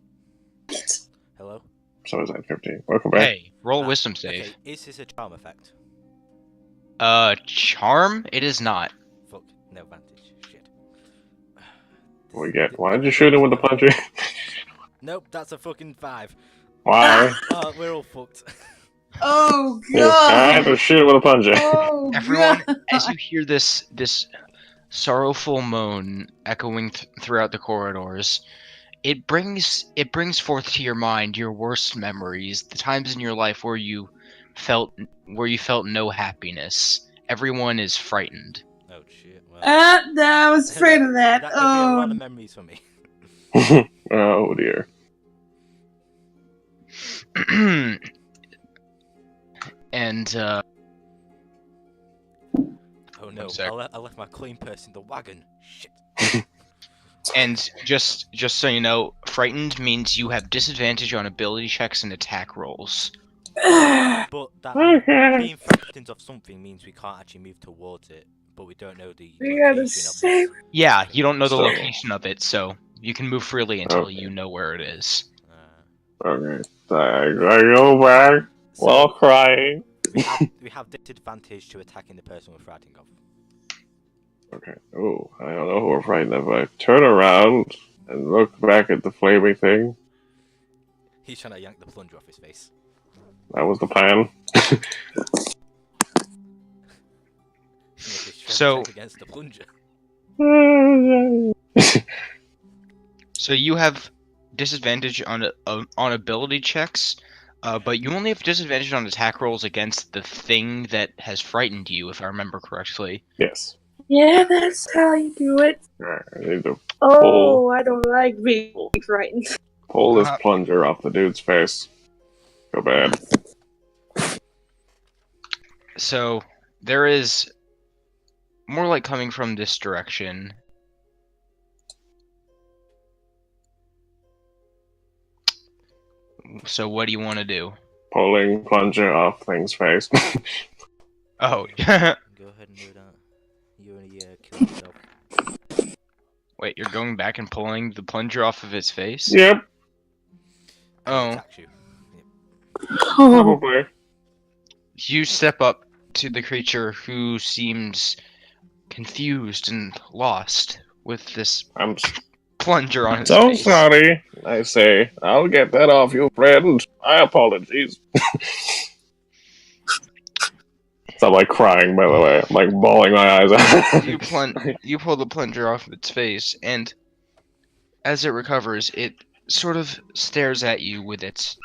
Hello. So is that 15? Welcome back. Hey, roll Ah, wisdom save. Okay, is this a charm effect? Charm? It is not. Fuck, no advantage. Shit. What we get? Why did you shoot him with the plunger? Nope, that's a fucking 5. Why? Oh, we're all fucked. Oh You had god! to shoot with a plunger. Oh Everyone, god! as you hear this sorrowful moan echoing throughout the corridors, it brings forth to your mind your worst memories, the times in your life where you felt no happiness. Everyone is frightened. Oh shit. Well, No, I was afraid of that. that could be a lot Oh, of memories for me. Oh dear. And Oh no, sec. I left my clean purse in the wagon. Shit. And just so you know, frightened means you have disadvantage on ability checks and attack rolls. But that Okay. being frightened of something means we can't actually move towards it, but we don't know the we got the location of same. this. Yeah, you don't know the So- location of it, so you can move freely until Okay. you know where it is. Okay. I go back while So crying. we have disadvantage to attacking the person we're frightened of. Okay. Oh, I don't know who we're frightened of. I turn around and look back at the flaming thing. He's trying to yank the plunger off his face. That was the plan. Make a strength So- check against the plunger. So you have disadvantage on ability checks, but you only have disadvantage on attack rolls against the thing that has frightened you, if I remember correctly. Yes. Yeah, that's how you do it. Alright, I need to Oh, I don't like being frightened. pull this Uh-huh. plunger off the dude's face. Go bad. So there is more light coming from this direction. So what do you want to do? Pulling plunger off thing's face. Oh, Go ahead and do that. You only kill yourself. wait, you're going back and pulling the plunger off of its face? Yep, And it Oh. attacks you. Oh, probably. You step up to the creature who seems confused and lost with this I'm plunger on his so face. sorry. I say, I'll get that off you, friend. My apologies. So I'm like crying, by the way. I'm like bawling my eyes out. You pull the plunger off its face, and as it recovers, it sort of stares at you with its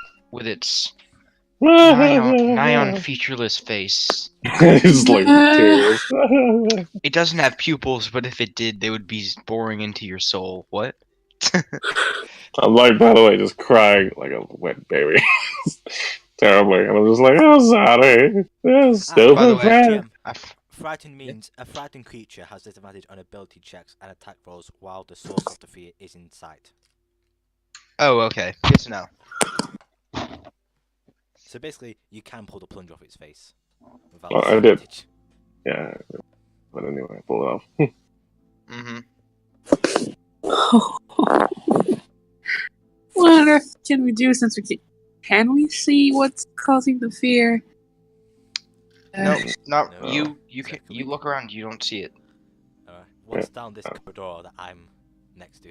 nigh on featureless face. It's like tears. It doesn't have pupils, but if it did, they would be boring into your soul. What? I'm like, by the way, just crying like a wet baby. Terribly. And I'm just like, oh, sorry. This By the stupid way, friend. Frightened means a frightened creature has disadvantage on ability checks and attack rolls while the source of the fear is in sight. Oh, okay. Good to know. So basically, you can pull the plunger off its face. Without Oh, I did. disadvantage. Yeah. But anyway, pull it off. Mm-hmm. what on earth can we do since can we see what's causing the fear? No, not No. you. You So can. can You we- look around. You don't see it. Alright, what's down this corridor that I'm next to?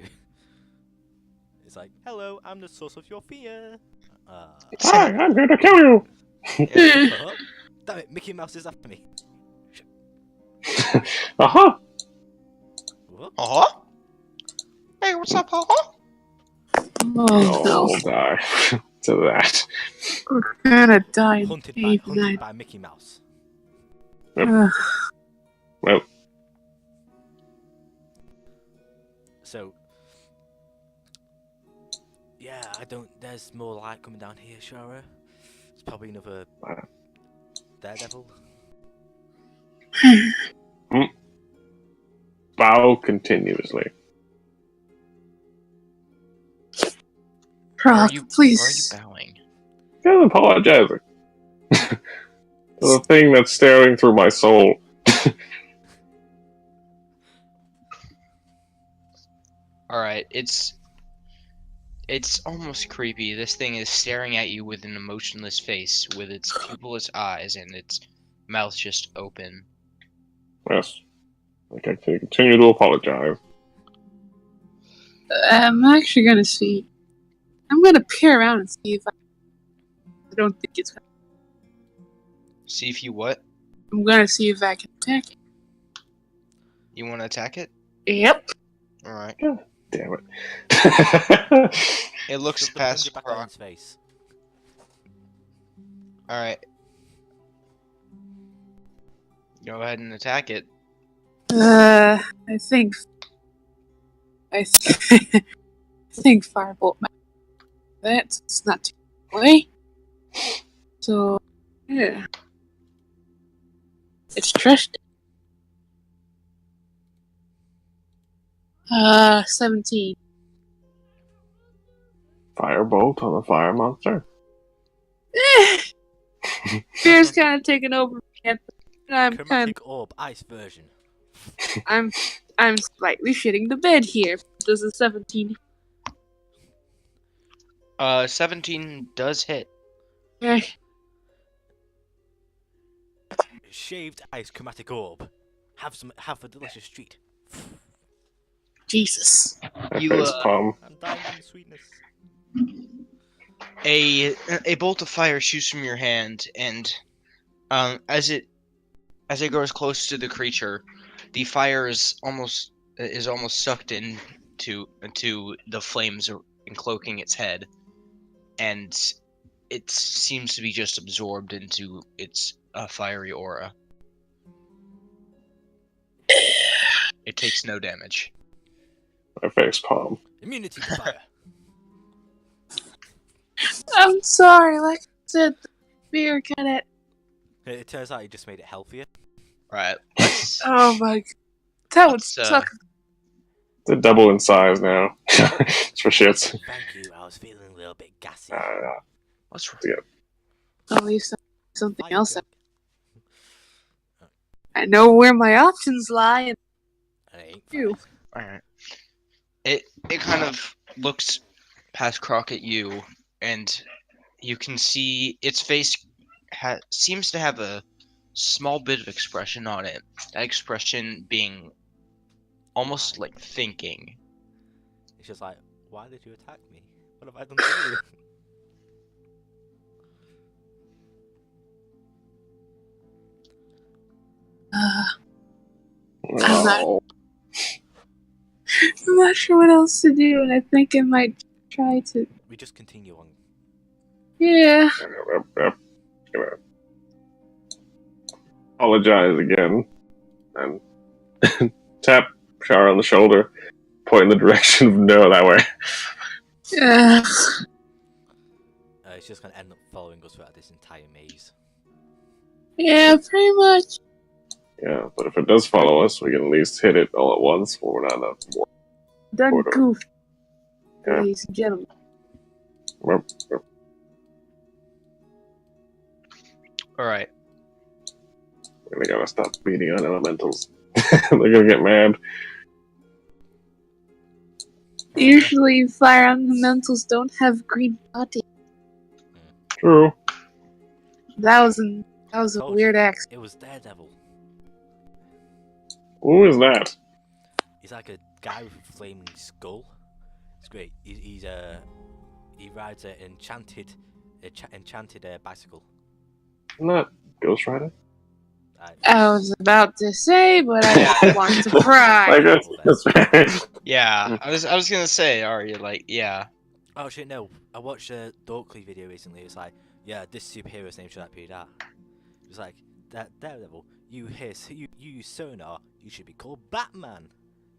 It's like, hello, I'm the source of your fear. Hi, I'm here to kill you. Damn it, Mickey Mouse is after me. Uh-huh. What? Uh-huh. Hey, what's up, uh-huh? Oh no, I'll die to that. we're gonna die in Hunted by cave night. Mickey Mouse. Ugh. Well, So, yeah, I don't. There's more light coming down here, Shara. It's probably another daredevil. bow continuously. Why are Proc, you please. bowing? I'm apologizing. The thing that's staring through my soul. Alright, it's almost creepy. This thing is staring at you with an emotionless face, with its pupilless eyes and its mouth just open. Yes. I can continue to apologize. I'm actually gonna see I'm gonna peer around and see if I don't think it's. See if you what? I'm gonna see if I can attack it. You want to attack it? Yep. All right. Damn it. It looks Shove the past plunger back on Croc. its face. All right. Go ahead and attack it. I think. I think Firebolt might. That's not too far away. So, yeah. It's trusted. 17. Firebolt on the fire monster. Fear's kind of taken over me. Chromatic orb, ice version. I'm slightly shitting the bed here. Does a 17? 17 does hit. Eh, Shaved ice chromatic orb. Have a delicious treat. Jesus. You, Face palm. I'm dying from the sweetness. A bolt of fire shoots from your hand, and as it grows close to the creature, the fire is almost sucked into the flames encloaking its head, and it seems to be just absorbed into its fiery aura. It takes no damage. My face palm. Immunity to fire. I'm sorry, like I said, the fear kind of. It turns out you just made it healthier. Right. Oh my god. That would Let's, suck. They're double in size now. Just for shits. Thank you. I was feeling a little bit gassy. Let's I'll leave something Fire else. drink. I know where my options lie. And I ain't you. fine. Alright. It kind of looks past Croc at you, and you can see its face seems to have a small bit of expression on it. That expression being almost like thinking. It's just like, why did you attack me? What have I done to you? No. I'm not sure what else to do, and I think I might try to. We just continue on. Yeah. Yep. Apologize again. And tap Char on the shoulder, point in the direction of no that way. Yeah. It's just gonna end up following us throughout this entire maze. Yeah, pretty much. Yeah, but if it does follow us, we can at least hit it all at once while we're not in a war. Done Order. goof, Yeah. ladies and gentlemen. Yep. Alright. We gotta stop beating on elementals. They're gonna get mad. Usually, fire elementals don't have green body. True. That was a Told weird you. accent. It was Daredevil. Who is that? He's like a guy with a flaming skull. It's great. He rides an enchanted bicycle. Isn't that Ghost Rider? I was about to say, but I don't want to cry. Like, that's right. Yeah, I was gonna say, are you like, yeah. Oh shit, no. I watched a Dorkly video recently. It's like, yeah, this superhero's name should not be that. It's like, Daredevil, you use sonar, you should be called Batman.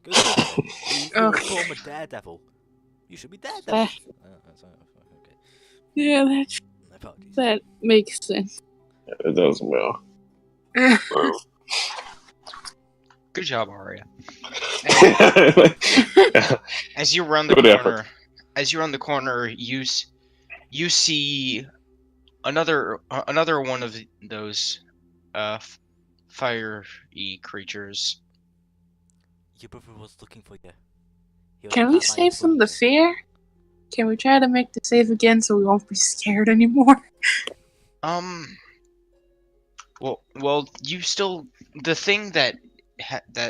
Ghost Rider, you're a former Daredevil. You should be Daredevil. Okay. Yeah, Apologies. that makes sense. It does well. Good job, Aria. Yeah. As you run the corner, you see another one of those fiery creatures. Your brother was looking for you. He was Can we attacked by save a some of the flamer. fear? Can we try to make the save again so we won't be scared anymore? Well, you still the thing that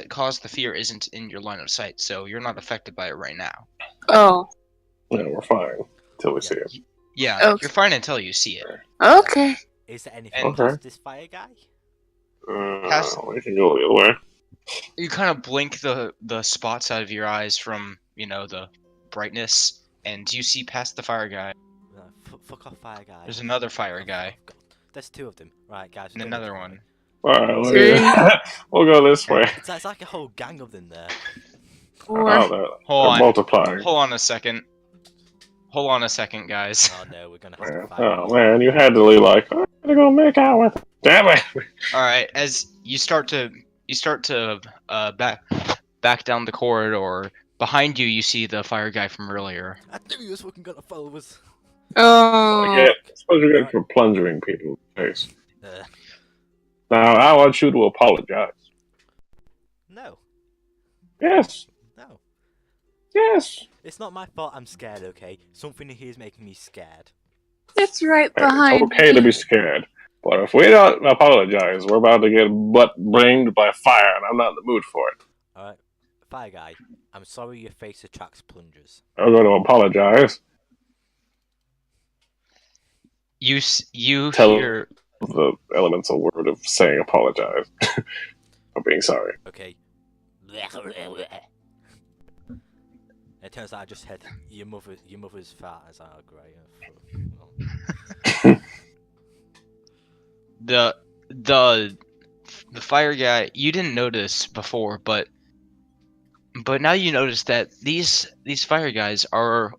caused the fear isn't in your line of sight, so you're not affected by it right now. Oh. Yeah, we're fine. till we see it. Yeah, Okay. you're fine until you see it. Okay. Is there anything And- past this fire guy? We can go the other way. You kind of blink the spots out of your eyes from, the brightness, and you see past the fire guy. Fuck off, fire guy. There's another fire Oh, guy, God. There's two of them. Right, guys. and we're going another this one. way. Alright, See? we'll go this way. It's like a whole gang of them there. Or Oh, they're Hold on. multiplying. Hold on a second. Hold on a second, guys. Oh no, we're gonna have Man. to fight. Oh man, you had to be like, I'm gonna go make out with. Damn it! All right, as you start to back down the corridor. Behind you, you see the fire guy from earlier. I knew he was fucking gonna follow us. I suppose you're good for plunging people in the face. Now I want you to apologize. No, Yes, no. yes. It's not my fault I'm scared, okay? Something here is making me scared. It's right Hey, behind it's okay to be scared, but if we don't apologize, we're about to get butt brained by fire, and I'm not in the mood for it. Alright, fire guy, I'm sorry your face attracts plungers. I'm going to apologize. You Tell- hear The elemental word of saying apologize or being sorry. Okay. It turns out I just had your mother's fat as our grey. the fire guy. You didn't notice before, but now you notice that these fire guys are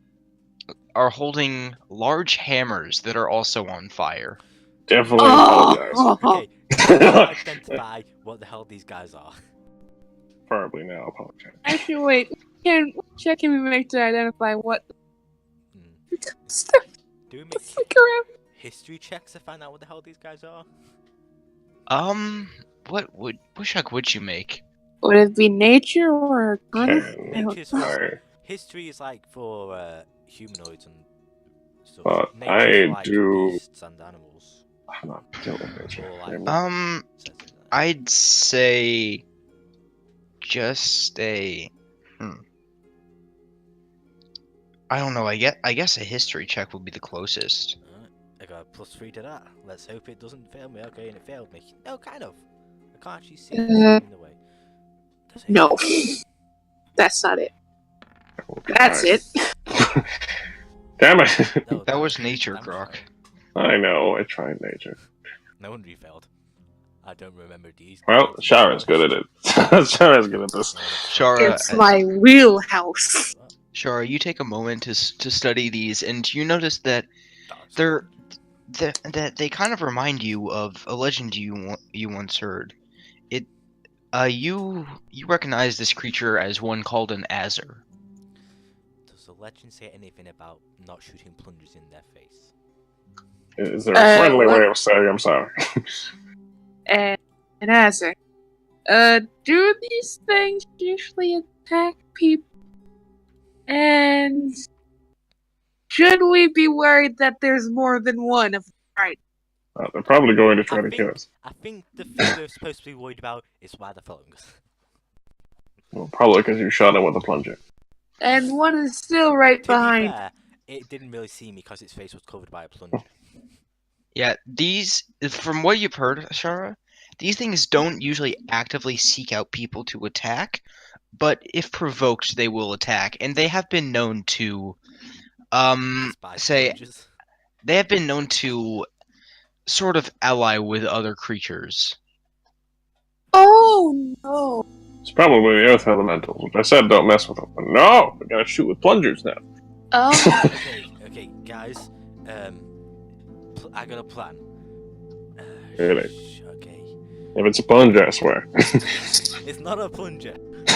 holding large hammers that are also on fire. Definitely apologize. Okay, identify what the hell these guys are. Preferably now apologize. Actually, wait. Check and make to identify what. Hmm. Do we make Look around. history checks to find out what the hell these guys are? What would you make? Would it be nature or Nature's for, Alright. history is like for humanoids and stuff. But Nature's I for, like, do- beasts and animals. I'm not dealing with nature. Or like, anymore. says it there. I'd say just a. I don't know. I guess a history check would be the closest. Alright, I got a +3 to that. Let's hope it doesn't fail me. Okay, and it failed me. No, kind of. I can't actually see it in the way. Does it? No. That's not it. That's it. Damn it! No, That was nature, damn Grok. it. I know, I tried nature. No wonder you failed. I don't remember these. Well, Shara's good at it. Shara's good at this. Shara, It's my wheelhouse. Shara, you take a moment to study these, and you notice that that they kind of remind you of a legend you once heard. You recognize this creature as one called an Azur. Does the legend say anything about not shooting plungers in their face? Is there a friendly what? way of saying I'm sorry? And an answer. Do these things usually attack people? And should we be worried that there's more than one of them? Right. They're probably going to try I to kill us. think the thing we're supposed to be worried about is why they're following us. Well, probably because you shot it with a plunger. And one is still right To be behind. fair, it didn't really see me because its face was covered by a plunger. Yeah, these, from what you've heard, Shara, these things don't usually actively seek out people to attack, but if provoked, they will attack, and they have been known to, Despise say, plungers. they have been known to sort of ally with other creatures. Oh no. It's probably the earth elementals, which I said don't mess with them. But no! We gotta shoot with plungers now. Oh. Okay, guys. I got a plan. Really? Okay. If it's a plunger, I swear. It's not a plunger.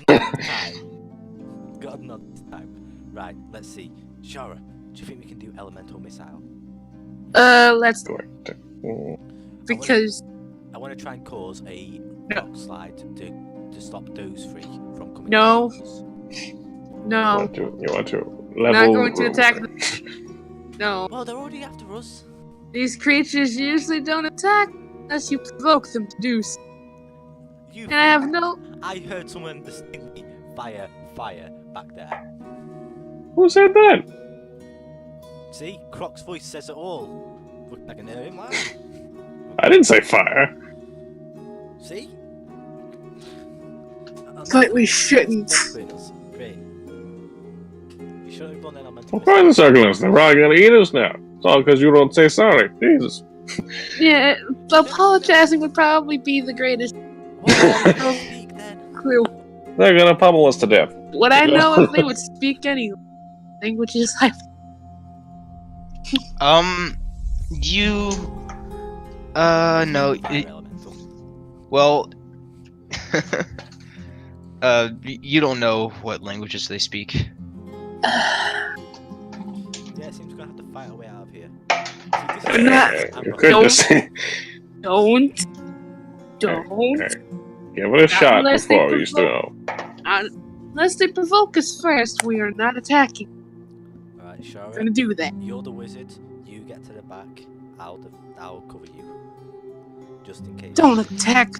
Not this time. God, not this time. Right, let's see. Shara, do you think we can do elemental missile? Let's Mm. because I want to try and cause a No. rock slide to stop those three from coming. No. towards us. no, You want to level not going to room. attack no. Well, they're already after us. These creatures usually don't attack unless you provoke them to do so. You. And I have no. I heard someone distinctly fire back there. Who said that? See, Croc's voice says it all. Look, I can hear him. Wow. I didn't say fire. See? But we shouldn't. Great. You shouldn't have done elemental. Well, fine, the circles. They're probably gonna eat us now. It's all because you don't say sorry. Jesus. Yeah, apologizing would probably be the greatest Well, speak then. clue. They're gonna pummel us to death. Would I know if they would speak any languages? You. No. Fire elemental. Well. You don't know what languages they speak. Yeah, it seems we're gonna have to fight our way out of here. See, We're not- You could just say, Don't. hey, give it a shot Unless they before you still. Unless they provoke us first, we are not attacking. Alright, We're Shara, gonna do that. you're the wizard. You get to the back. I'll cover you. Just in case. Don't attack.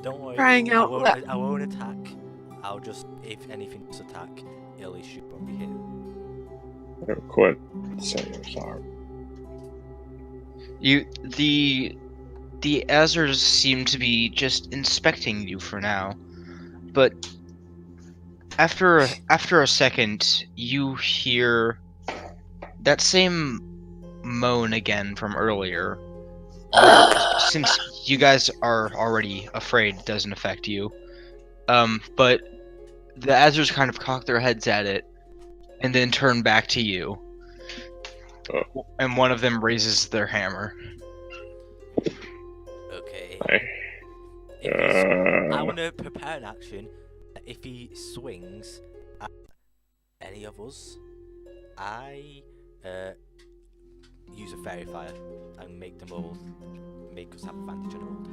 Don't worry. Crying out loud. I won't attack. I'll just, if anything does attack, it'll issue when we hit. Quit saying you're sorry. The Azers seem to be just inspecting you for now, but after a second, you hear that same moan again from earlier. Since you guys are already afraid, it doesn't affect you. But the Azers kind of cock their heads at it, and then turn back to you. And one of them raises their hammer. Okay. Hey. I want to prepare an action. If he swings at any of us, I use a fairy fire and make us have advantage on the roll.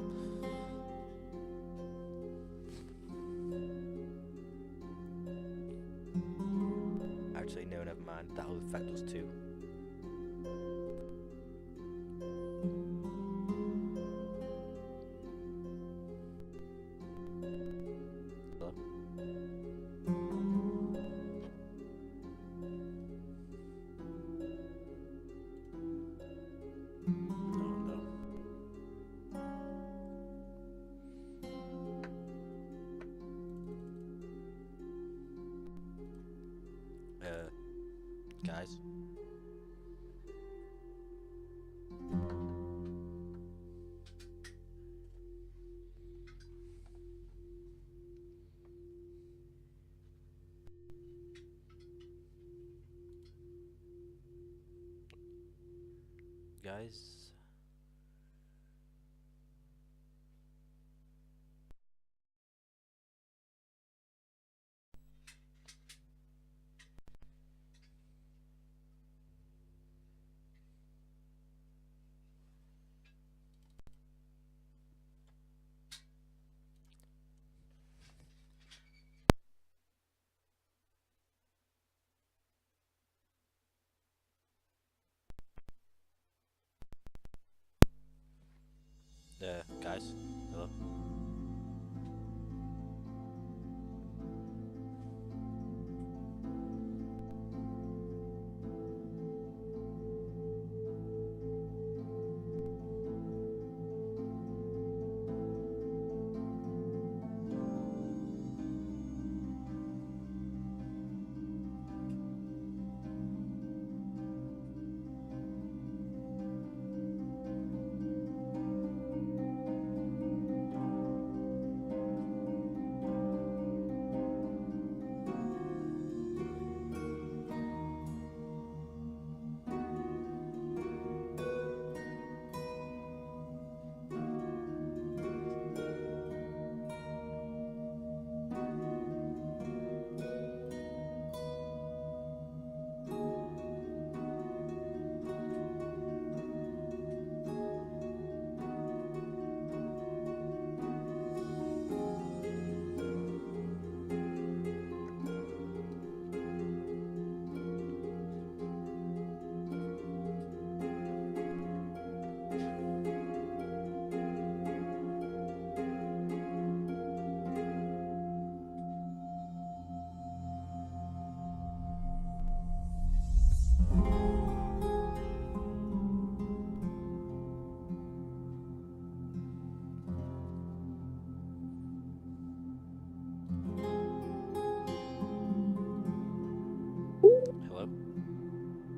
Actually, no, never mind. That'll affect us too. Hello? Oh no. Guys. Guys.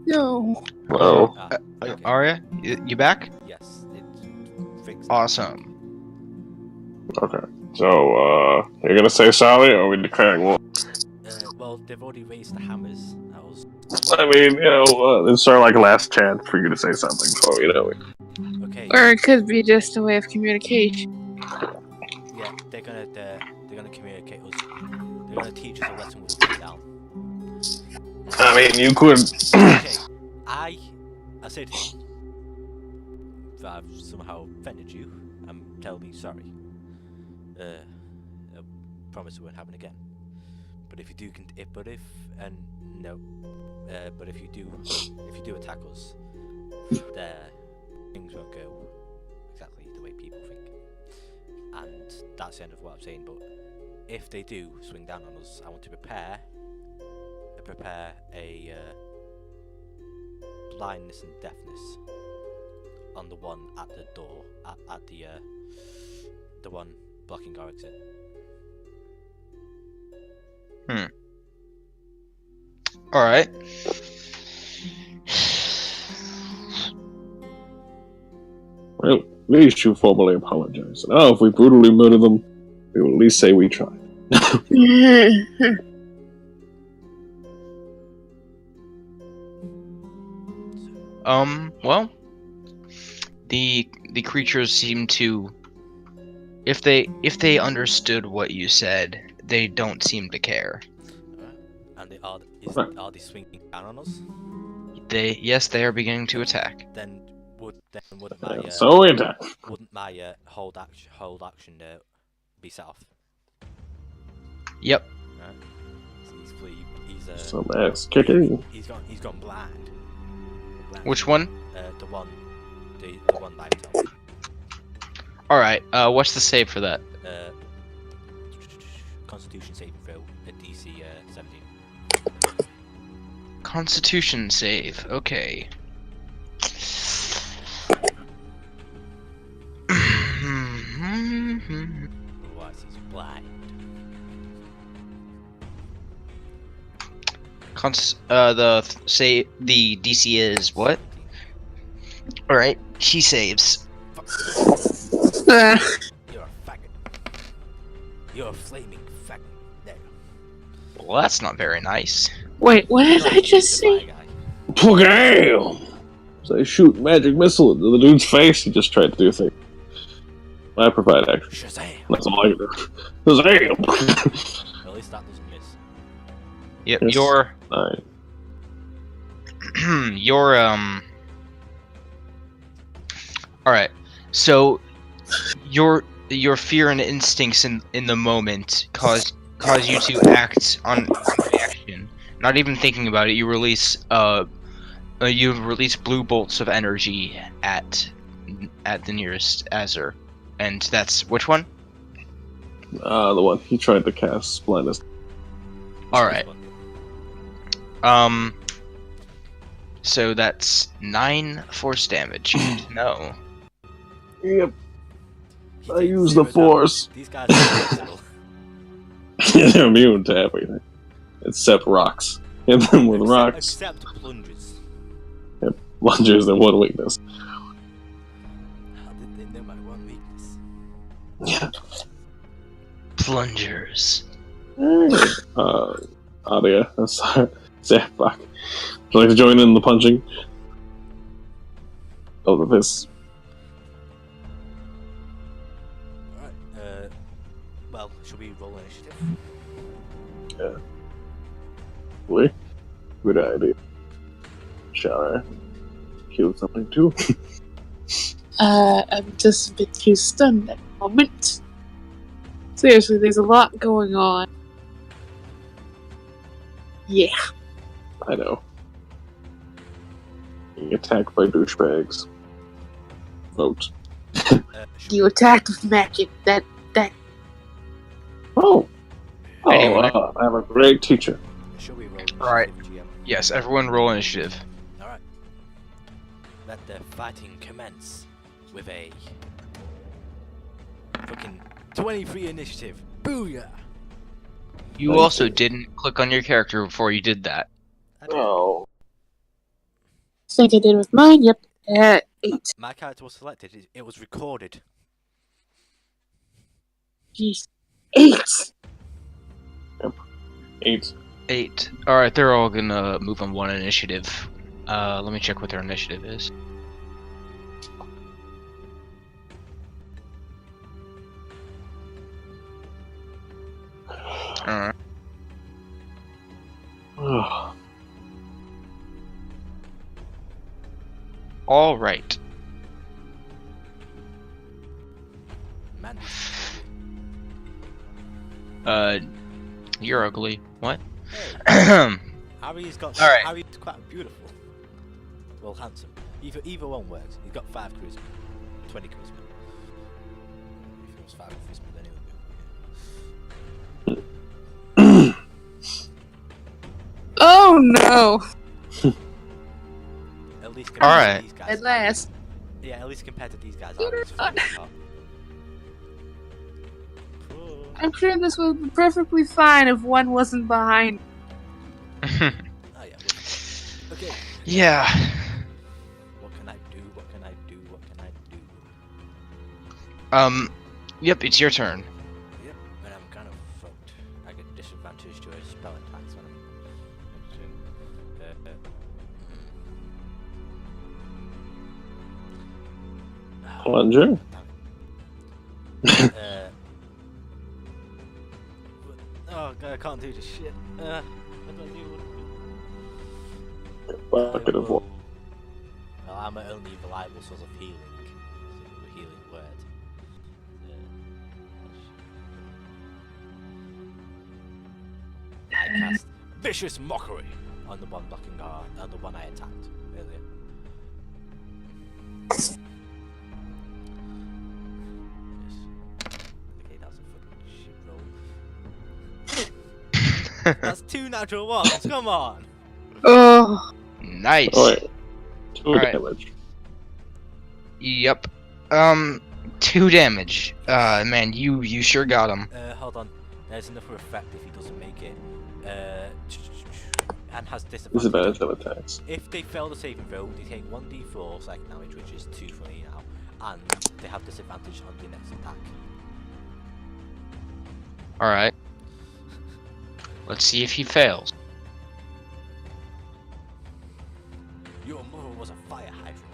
No. Hello. Okay. Arya, you back? Yes, it fixed. Awesome. Okay. So, you're gonna say sorry, or are we declaring war? Well, they've already raised the hammers. That was I mean, it's sort of like a last chance for you to say something, so, okay. Or it could be just a way of communication. Yeah, they're gonna communicate us. They're gonna teach us a lesson with a gun down. I mean, you could. Okay, I say to you, if I've somehow offended you, I'm terribly sorry. I promise it won't happen again. But if you do, but if you do attack us, things won't go exactly the way people think. And that's the end of what I'm saying. But if they do swing down on us, I want to prepare a blindness and deafness on the one at the door, at the one blocking our exit. All right. Well, at least you formally apologize. Now, if we brutally murder them, we will at least say we tried. Well, the creatures seem to, if they understood what you said, they don't seem to care. And are they swinging down on us? Yes, they are beginning to attack. Then wouldn't my So we attack. wouldn't my hold action be set off? Yep. Right. So he's Some ass kicking. he's gone blind. Which one? The one by himself. All right. What's the save for that? Constitution saving throw at DC 17. Constitution save. Okay. Otherwise he's blind. The DC is what? All right. She saves. You're a faggot. You're a flaming faggot. There. Well, that's not very nice. Wait, what did I just say? Damn! So they shoot magic missile into the dude's face. He just tried to do a thing. I provide action. Shazam! That's all I can do. Shazam! At least that doesn't miss. Yep. Yes. Alright. All right. So your fear and instincts in the moment cause you to act on reaction. Not even thinking about it, you release blue bolts of energy at the nearest Azure, and that's which one? The one he tried to cast blindness. All right. So that's 9 force damage. No. Yep. I use the force. These guys are invincible. They're immune to everything. Except rocks. Hit them with rocks. Except plungers. Yep. Plungers their one weakness. How did they know my one weakness? Yeah. Plungers. Adia. I'm sorry. Fuck. Would you like to join in the punching? Of the fists. Alright, well, should we roll initiative? Yeah. Really? Good idea. Shall I kill something too? I'm just a bit too stunned at the moment. Seriously, there's a lot going on. Yeah. I know. Being attacked by douchebags. Vote. You attacked with magic. That. Oh! Anyway. I have a great teacher. Should we roll Alright. initiative, GM? Yes, everyone roll initiative. Alright. Let the fighting commence with a fucking 23 initiative. Booyah! You Thank also you. didn't click on your character before you did that. I did. Oh. Think I did with mine. Yep. 8. My character was selected. It was recorded. Jeez. 8. 8. 8. Alright, they're all gonna move on 1 initiative. Let me check what their initiative is. Alright. Alright. Man. You're ugly. What? Hey, Harry's got. Alright. Harry's quite beautiful. Well, handsome. Either one works. He's got 5 charisma, 20 charisma. If it was 5 charisma, then it would be. Oh no! At least compared Alright. to these guys. At last. Yeah, at least compared to these guys. You're Harry's fun. fine. Cool. I'm sure this would be perfectly fine if one wasn't behind. Oh yeah. Okay. Yeah. What can I do? What can I do? What can I do? Yep, it's your turn. Yep, and I'm kind of fucked. I get disadvantage to a spell attacks when I'm Plunger. Oh god, I can't do this shit. I don't do Bucket of water. Well, I'm my only reliable source of healing. So a healing word. I cast Vicious Mockery on the one blocking on the one I attacked earlier. Okay, that's a fucking shit roll. That's 2 natural ones, come on! Oh. Nice. Oh, wait. 2 Alright. damage. Yep. 2 damage. Man, you sure got him. Hold on. There's another effect if he doesn't make it. And has Disadvantage of attacks. If they fail the saving throw, they take 1d4 psychic damage, which is 2 for me now, and they have disadvantage on the next attack. Alright. Let's see if he fails. Your mother was a fire hydrant.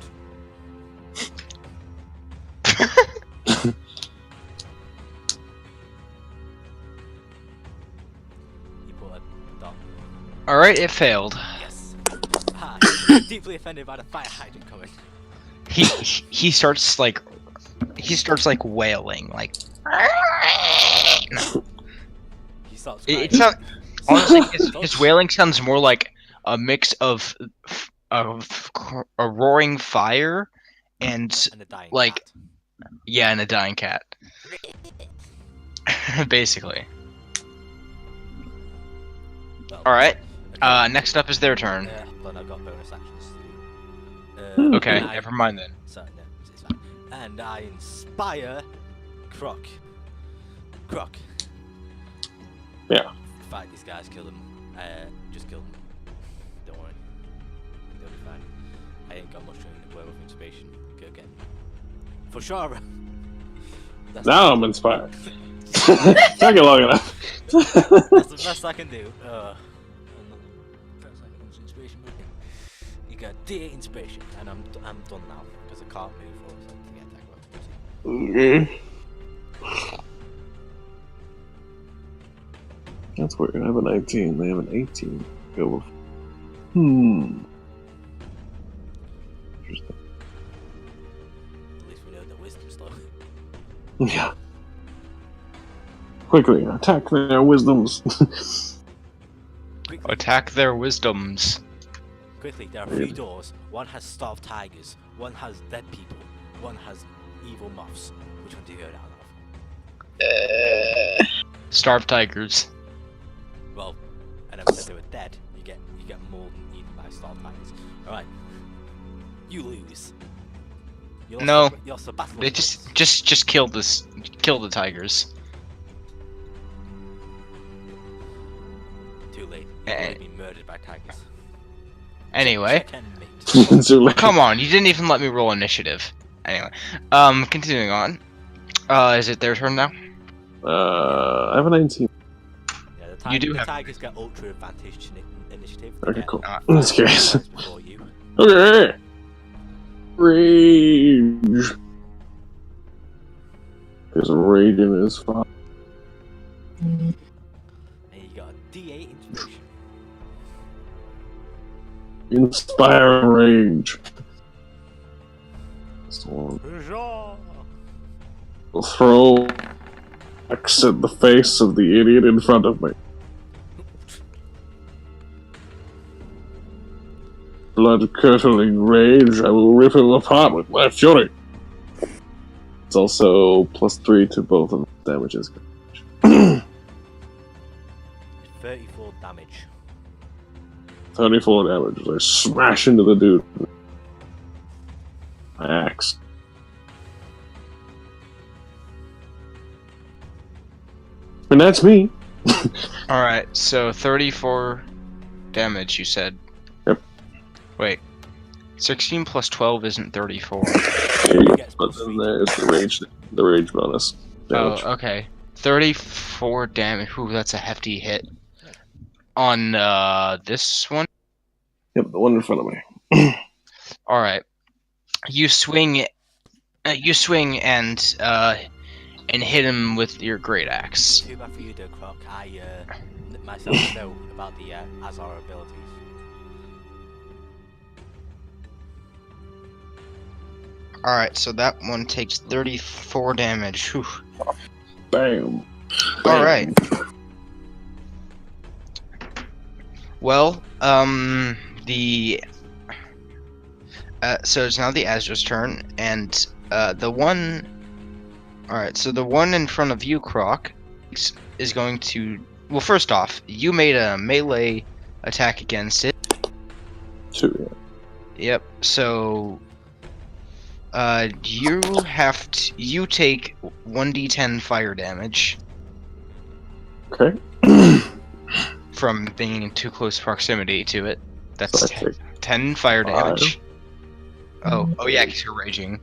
He put a dot. Alright, it failed. Yes. Ah, deeply offended by the fire hydrant coming. He starts like wailing like. He starts crying. It's not honestly his wailing sounds more like a mix of a roaring fire and And a dying like cat. yeah, and a dying cat. Basically. Well, Alright. okay. Next up is their turn. But I've got bonus actions to do. Okay, and I- never mind then. So, no, it's fine. And I inspire Croc. Croc. Yeah. Fight these guys, kill them. Just kill them. Don't worry. They'll be fine. I ain't got much in the werewolf inspiration. Go get them. For sure. That's Now I'm inspired. Took it long enough. That's the best I can do. Inspiration moving. You got D8 inspiration, and I'm done now because I can't move or something to get attack opportunity. That's weird. I have a 19. They have an 18. Go with. Interesting. At least we know the wisdom stuff. Yeah. Quickly attack their wisdoms. Quickly, Attack their wisdoms. quickly, there are 3 doors. One has starved tigers, one has dead people, one has evil moths. Which one do you go down of? Starved tigers. Well, I never said they were dead. You get more than eaten by starved tigers. Alright. You lose. You lost No. you lost the battle. They of the just kill the tigers. Too late. You've Eh. already been murdered by tigers. Anyway, Zulek. come on, you didn't even let me roll initiative. Anyway, continuing on. Is it their turn now? I have a 19. Yeah, You do the have- Tigers get ultra advantage initiative. Okay, They cool. get That's curious. turns before you. Okay. Rage. There's a rage in his father. And you got a D8 inspiration. Inspiring rage. So I'll throw axe at the face of the idiot in front of me. Blood-curdling rage, I will rip him apart with my fury. It's also +3 to both of the damages. 34 damage. 34 damage as I smash into the dude. My axe. And that's me. Alright, so 34 damage, you said. Yep. Wait. 16 plus 12 isn't 34. But then there's the rage bonus. Damage. Oh, okay. 34 damage. Ooh, that's a hefty hit. On, this one? Yep, the one in front of me. Alright. You swing and hit him with your great axe. Too bad for you, though, Croc. I myself know about the Azar abilities. Alright, so that one takes 34 damage. Whew. Bam. Alright. Well, so it's now the Azra's turn, and the one... Alright, so the one in front of you, Croc, is going to... Well, first off, you made a melee attack against it. 2, yeah. Yep, so... you have to... You take 1d10 fire damage Okay. from being in too close proximity to it. That's So I take 10 fire 5. damage. Oh yeah, because you're raging.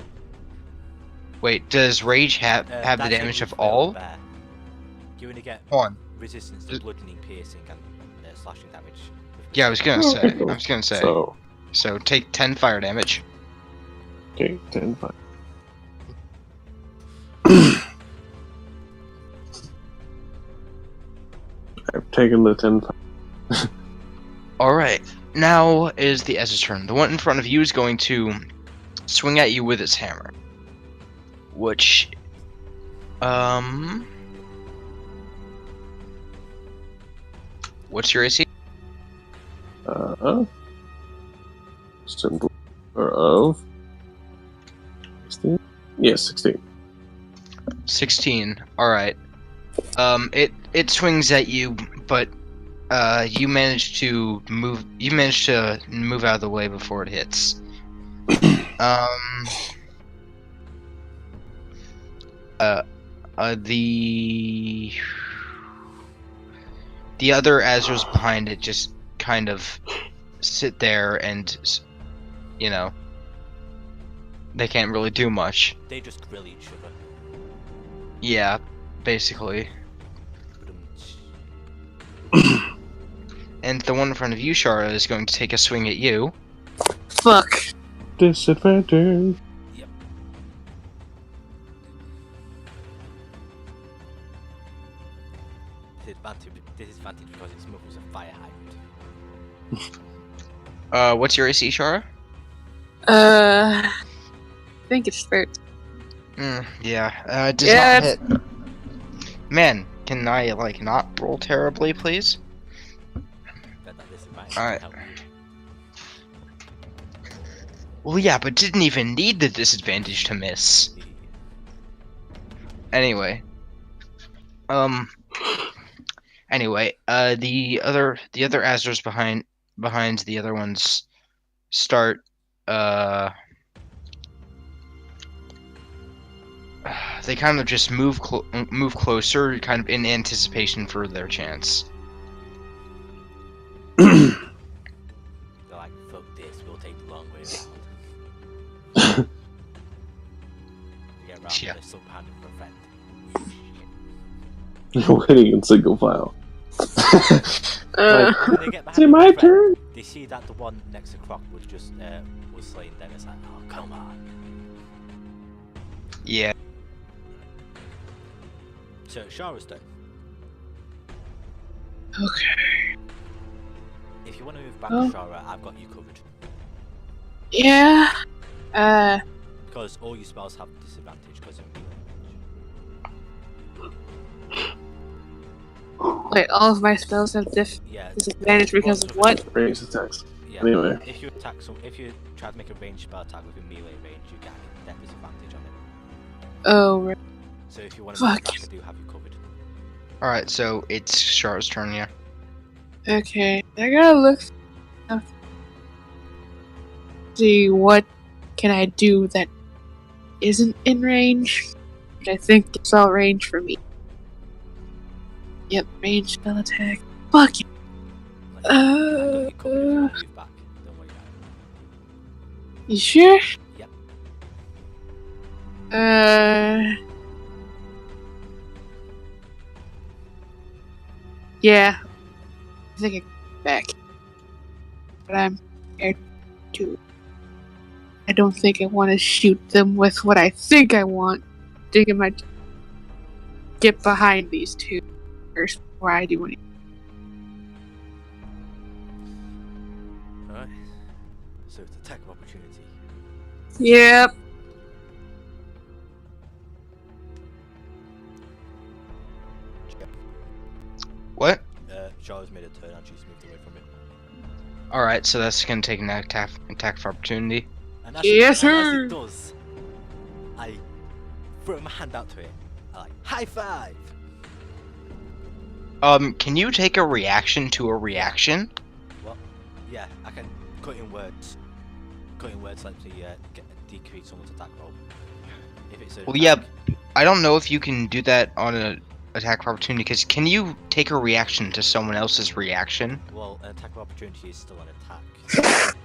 Wait, does rage have the That's if damage you of fail all? there. You only get Hold on. resistance to bludgeoning, piercing, and slashing damage. Yeah, I was gonna Okay, say. cool. I was gonna say. So, So take 10 fire damage. okay, 10, 5. I've taken the 10, 5. Alright, now is the Ezra's turn. The one in front of you is going to swing at you with its hammer. Which, what's your AC? Simple of 16? Yes, 16. 16. Alright. It swings at you, but you manage to move out of the way before it hits. The other Azra's behind it just kind of sit there and, you know, they can't really do much. They just grill each other. Yeah, basically. And the one in front of you, Shara, is going to take a swing at you. Fuck. Disadvantage. Yep. Disadvantage because its move was a fire hydrant. What's your AC, Shara? I think it's fair. Yeah, it does Yeah, not hit. Man, can I, like, not roll terribly, please? Bet that disadvantage Alright. can help you. Well, yeah, but didn't even need the disadvantage to miss. Anyway. Anyway, the other Azra's behind the other ones start, they kind of just move closer, kind of in anticipation for their chance. They're like around Yeah. with a sub behind him for a friend. You're waiting in single file. When they get Is behind it him my for a friend, turn? they see that the one next to Croc was just was slain. Then it's like, oh come on. Yeah. So Shara's turn. Okay. If you want to move back, Oh. Shara, I've got you covered. Yeah. Because all your spells have disadvantage because of melee. Wait, all of my spells have Yeah. disadvantage because of what? Range attacks. Yeah. Anyway. If you try to make a ranged spell attack with a melee range, you get that disadvantage on it. Oh, right. So if you want to move Fuck. back, I do have you covered. Alright, so it's Char's turn, yeah. Okay. I gotta look. See what can I do that isn't in range. Which I think it's all range for me. Yep, range spell attack. Fuck it. Like, I got you covered if you want to move back. Don't worry about it. You sure? Yep. Yeah. I think I can go back. But I'm scared to. I don't think I want to shoot them with what I think I want. I think I might get behind these two first before I do anything. Alright. So it's attack of opportunity. Yep. What? Shara's made a turn and she's moved away from it. Alright, so that's gonna take an attack of opportunity. And as Yes, and as sir. it does, I throw my hand out to it. I like, high five! Can you take a reaction to a reaction? What? Yeah, I can cut in words. Cut in words lets me decrease someone's attack roll. If it's a Well, yeah, I don't know if you can do that on an attack of opportunity, because can you take a reaction to someone else's reaction? Well, an attack of opportunity is still an attack.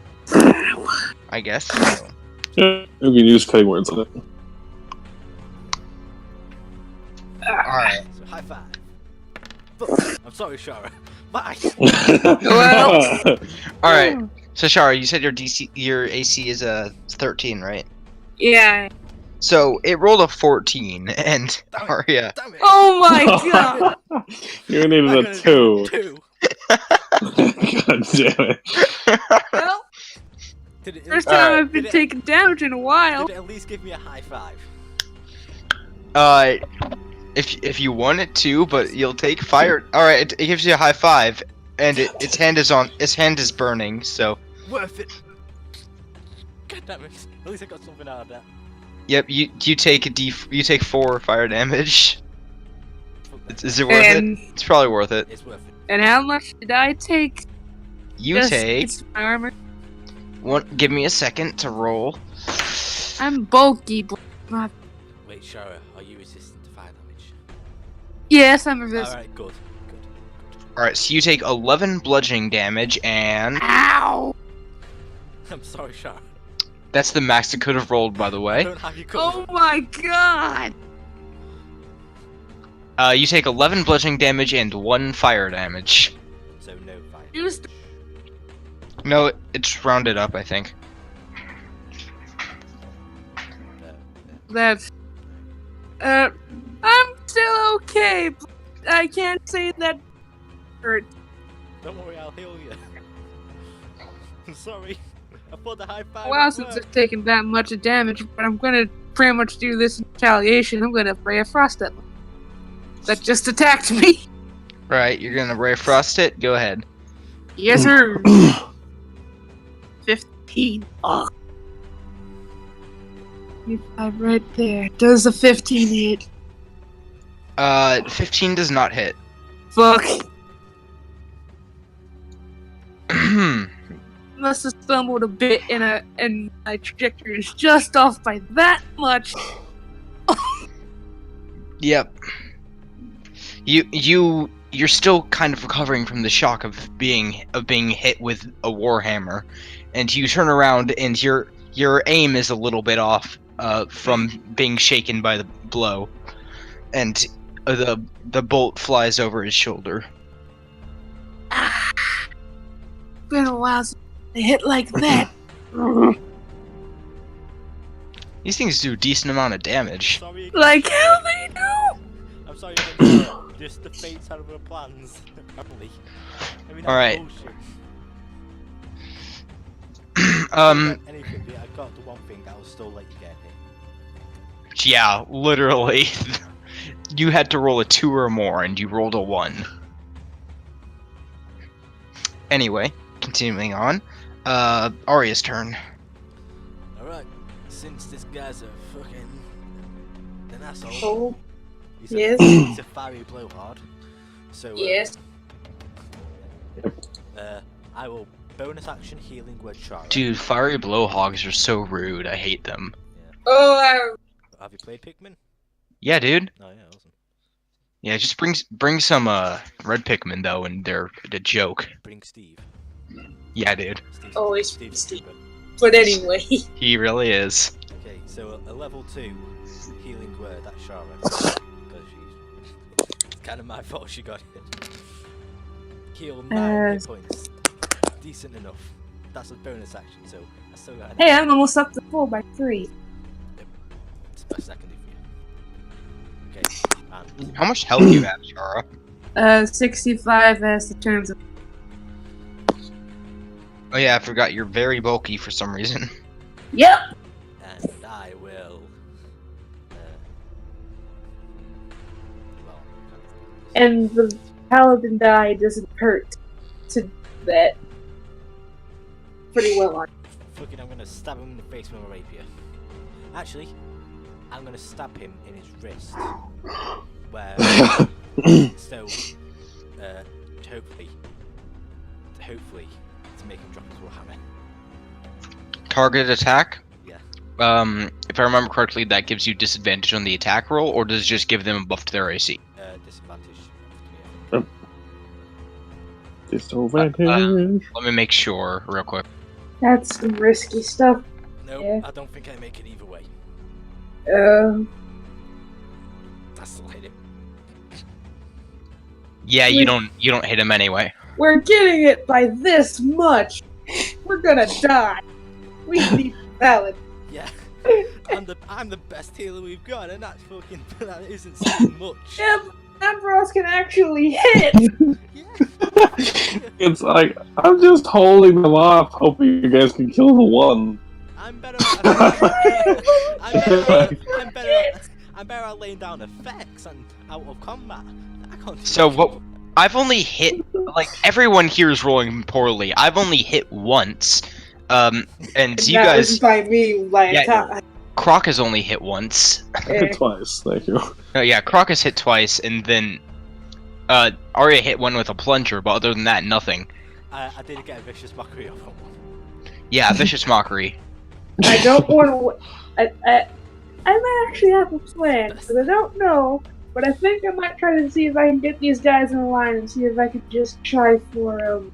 I guess so. Yeah, you can use cutting words on it. Alright. So high five. I'm sorry, Shara. Bye. Well. Alright. So Shara, you said your AC is a 13, right? Yeah. So it rolled a 14, and Damn it. Arya. Damn it. Oh my god. You needed I'm a gonna 2. do 2. God damn it. Well, Did it, first Alright. time I've been taking damage in a while. did it at least give me a high five? If you want it to, but you'll take fire. Alright, it gives you a high five, and its hand is burning, so. Worth it. God damn it. At least I got something out of that. Yep, you take you take 4 fire damage. Fuck that. Is it worth it? And It's probably worth it. It's worth it. and how much did I take? You Just take against my armor. give me a second to roll. I'm bulky, but not. Wait, Shara, are you resistant to fire damage? Yes, I'm resistant. Alright, good. Good. Alright, so you take 11 bludgeoning damage, and Ow! I'm sorry, Shara. that's the max it could have rolled, by the I way. don't have you covered. Oh my god! You take 11 bludgeoning damage and 1 fire damage. So no fire. Used- No, it's rounded up, I think. That's. I'm still okay, but I can't say that hurt. Don't worry, I'll heal you. I'm sorry. I thought the high five Wow, would since work. I've taken that much damage, but I'm gonna pretty much do this in retaliation. I'm gonna spray a frost at them. That just attacked me. Right, you're gonna Ray Frost it? Go ahead. Yes, sir. 15. Oh. 25 right there. Does the 15 hit? 15 does not hit. Fuck. Must have stumbled a bit and my trajectory is just off by that much. Yep. You're still kind of recovering from the shock of being hit with a warhammer, and you turn around and your aim is a little bit off, from being shaken by the blow, and the bolt flies over his shoulder. Been a while since they hit like that. These things do a decent amount of damage. Sorry, Like hell they do! I'm sorry, again, just the fates out of our plans. Apparently. I mean, that's Alright. bullshit. Anything, but I got the one thing that will still let you get hit. Yeah, literally. You had to roll a 2 or more, and you rolled a 1. Anyway, continuing on. Arya's turn. Alright, since this guy's a fucking an asshole. Oh, He's yes. He's a fiery blowhard. So yes. I will bonus action healing word Chara. Dude, fiery blowhogs are so rude. I hate them. Oh, Have you played Pikmin? Yeah, dude. Oh yeah, awesome. Yeah, just bring some red Pikmin though, and they're a joke. Bring Steve. Yeah, dude. Steve's, Always Steve's Steve. stupid. but anyway. He really is. Okay, so a level 2 healing word, that's Shara. Because it's kind of my fault she got it. Heal 9 hit points. Decent enough. That's a bonus action, so I still got Hey, I'm almost up to full by 3. It's the best I can do for you. Okay, and How much health do you have, Chara? 65 as the terms of. Oh yeah, I forgot you're very bulky for some reason. Yep! and I will. Well, And the paladin die doesn't hurt to do that. Pretty well on. fucking, I'm gonna stab him in the face with a rapier. Actually, I'm gonna stab him in his wrist. Where, so, hopefully, to make him drop his warhammer. Targeted attack? Yeah. If I remember correctly, that gives you disadvantage on the attack roll, or does it just give them a buff to their AC? Disadvantage. Disadvantage. Let me make sure, real quick. That's some risky stuff. Nope, Yeah. I don't think I make it either way. I still hit him. Yeah, you don't hit him anyway. We're getting it by this much. We're gonna die. We need valid. Yeah. I'm the best healer we've got, and that isn't saying much. Yeah, Ambrose can actually hit. Yeah. It's like, I'm just holding them off, hoping you guys can kill the one. I'm better at laying down effects and out of combat. I can't do So that. what? I've only hit, like, everyone here is rolling poorly. I've only hit once. And you That was guys, by me, like, Yeah. Croc has only hit once. Twice, thank you. Oh yeah, Croc has hit twice, and then Arya hit one with a plunger, but other than that, nothing. I did get a vicious mockery off on one. Yeah, vicious mockery. I don't want to. I might actually have a plan, but I don't know. But I think I might try to see if I can get these guys in line and see if I could just try for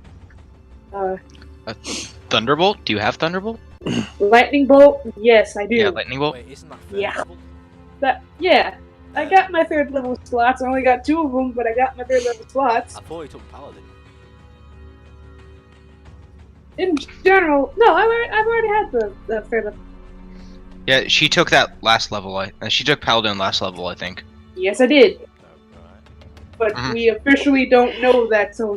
Thunderbolt? Do you have Thunderbolt? lightning bolt. Yes, I do. Yeah, lightning bolt. Wait, isn't that third Yeah. level? Yeah. I got my 3rd level slots. I only got 2 of them, but I got my 3rd level slots. I thought he took paladin. In general, no, I've already had the 3rd level. Yeah, she took that last level. She took Paladin last level, I think. Yes, I did. Alright. But Mhm. we officially don't know that, so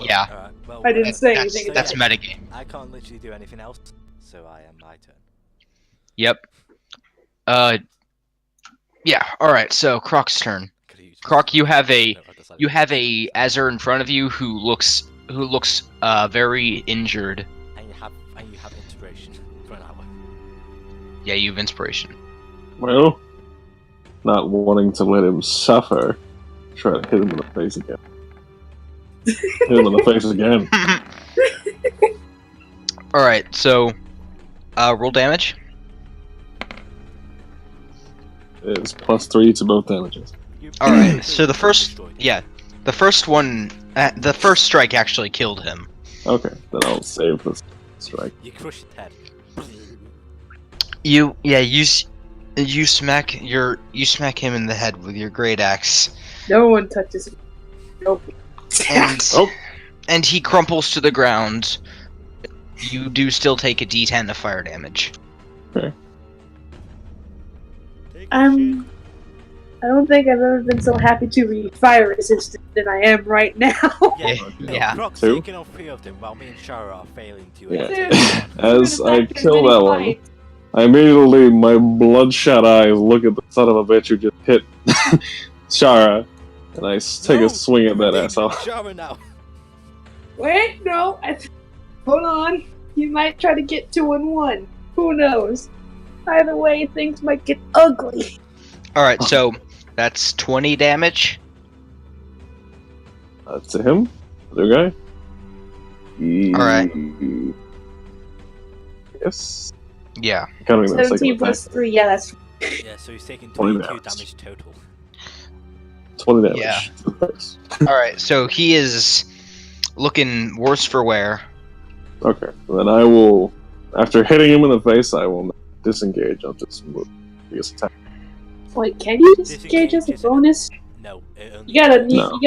Yeah, Alright, well, I didn't say that's, anything. that's about it. metagame. I can't literally do anything else, so I am my turn. Yep. Yeah. All right. So Croc's turn. Could've used Croc, you have a No, I decided- a Azure in front of you who looks very injured. And you have inspiration for an hour. Yeah, you have inspiration. Well, not wanting to let him suffer, try to hit him in the face again. Hit him in the face again. All right. So, roll damage. It's +3 to both damages. All right. So the first one, the first strike actually killed him. Okay, then I'll save this strike. You crushed his head. You smack him in the head with your great axe, No one touches me. Nope. and Oh, and he crumples to the ground. You do still take a D10 of fire damage. I don't think I've ever been so happy to be fire resistant than I am right now. Yeah. Croc's Two. taking on 3 of them while me and Shara are failing to Yeah. take As I kill Many that one, fights. I immediately, my bloodshot eyes look at the son of a bitch who just hit Shara, and I take a swing at that asshole. Shara now. Wait, no. Hold on. You might try to get 2 in 1. Who knows? Either way, things might get ugly. Alright, so that's 20 damage. To him? Other guy? Alright. Yes. Yeah. Counting that 17 second plus attack. 3, yeah, that's... Yeah, so he's taking 20 22 damage. damage total. 20 damage. Yeah. To the face. Alright, so he is looking worse for wear. Okay. Then I will, after hitting him in the face, I will disengage on this move. Biggest attack. Wait, can you disengage as a bonus? No, it only You gotta... No.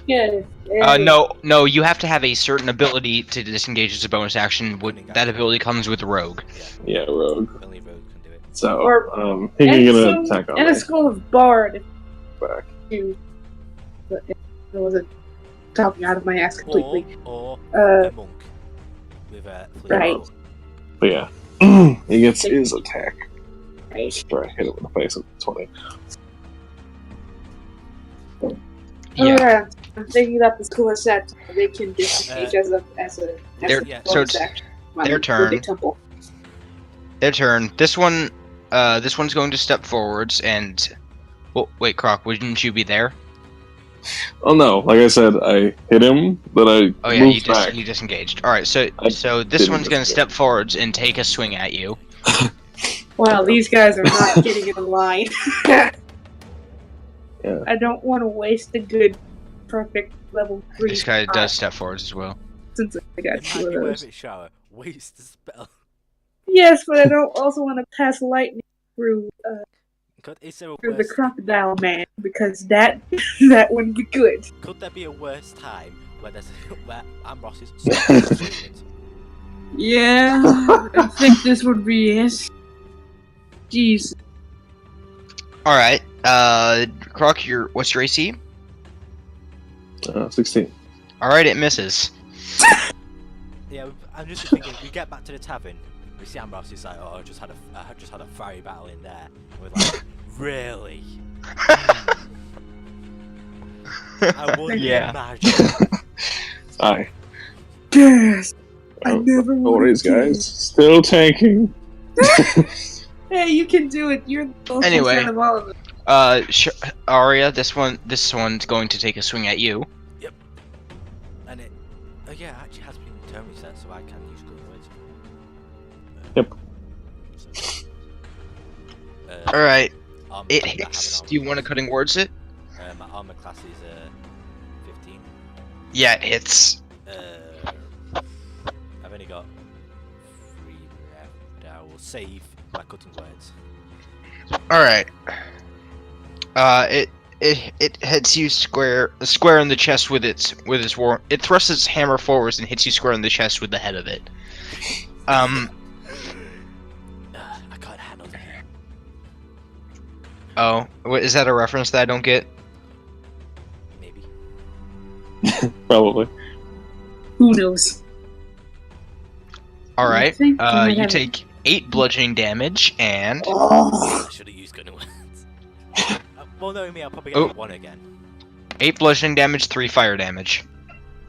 You gotta... No, you have to have a certain ability to disengage as a bonus action. That ability comes with Rogue. Yeah, rogue. Only Rogue can do it. So, Or- he can and get an some- attack on And me. a Skull of Bard, Back. too. But it wasn't talking out of my ass completely. Or Uh, a monk with a flea right. bolt. But yeah, he gets his attack. right. After I hit him in the face at 20. Yeah. Alright, I'm thinking about this cooler set. They can disengage as a Their- so bonus it's action. their With turn. a temple. Their turn. This one's going to step forwards and. Well, wait, Croc, wouldn't you be there? Oh no, like I said, I hit him, but I Oh yeah, moved back. you disengaged. All right, so I this didn't one's going to disengage. step forwards and take a swing at you. Wow, these guys are not getting in line. Yeah. I don't want to waste a good, perfect level 3. This guy does step forwards as well. Since I got It 2 might of be worth those. it, Shara. Waste the spell. Yes, but I don't also want to pass lightning through Could, is there a through the worse, crocodile man because that wouldn't be good. could there be a worse time where there's where Ambrose is Yeah, I think this would be it. Jeez. All right, Croc, what's your AC? 16. All right, it misses. Yeah, I'm just thinking. We get back to the tavern. We see Ambrose is like, "Oh, I just had a fiery battle in there." And we're like, "Really?" I wouldn't Yeah. imagine. Aye. Yes. I Oh, never no would. worries, guys. Still tanking. Hey, you can do it. You're the most Anyway. concerned of all of them. Arya, this one's going to take a swing at you. And it, oh yeah, it actually has been determined set, so I can use good words. Yep. All right, Armor it class, I have an hits. armor Do you want to class. cutting words it? My armor class is 15. Yeah, it hits. I've only got 3 left. I will save my cutting words. All right. It hits you square in the chest with its war. It thrusts its hammer forwards and hits you square in the chest with the head of it. I can't handle the heat. Oh, is that a reference that I don't get? Maybe. Probably. Who knows? All I right. think I might You have it. take 8 bludgeoning damage and Oh. I should have used gunning words. Well, knowing me, I'll probably Oh. get 1 again. 8 bludgeoning damage, 3 fire damage.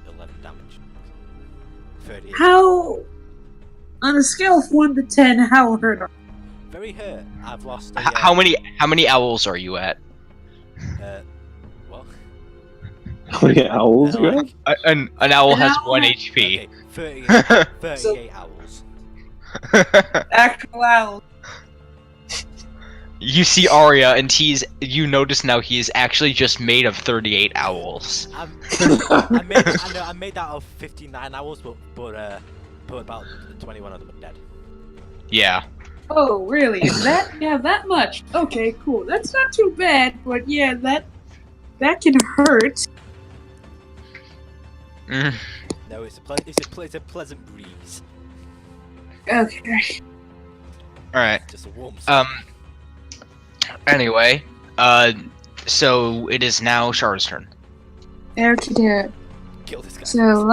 11 damage. 38. How? On a scale of 1 to 10, how hurt are Very hurt. I've lost. How many owls are you at? Well. How many owls you have? An owl An has owl 1 has- HP. Okay, 38 So- owls. actual owls? You see Arya, and you notice now he is actually just made of 38 owls. I made that of 59 owls, but about 21 of them are dead. Yeah. Oh, really? Is that? Yeah, that much. Okay, cool. That's not too bad, but yeah, that can hurt. Mm. No, it's a pleasant breeze. Okay. Alright. Just a warm. Anyway, so it is now Char's turn. Okay. Kill this guy. So,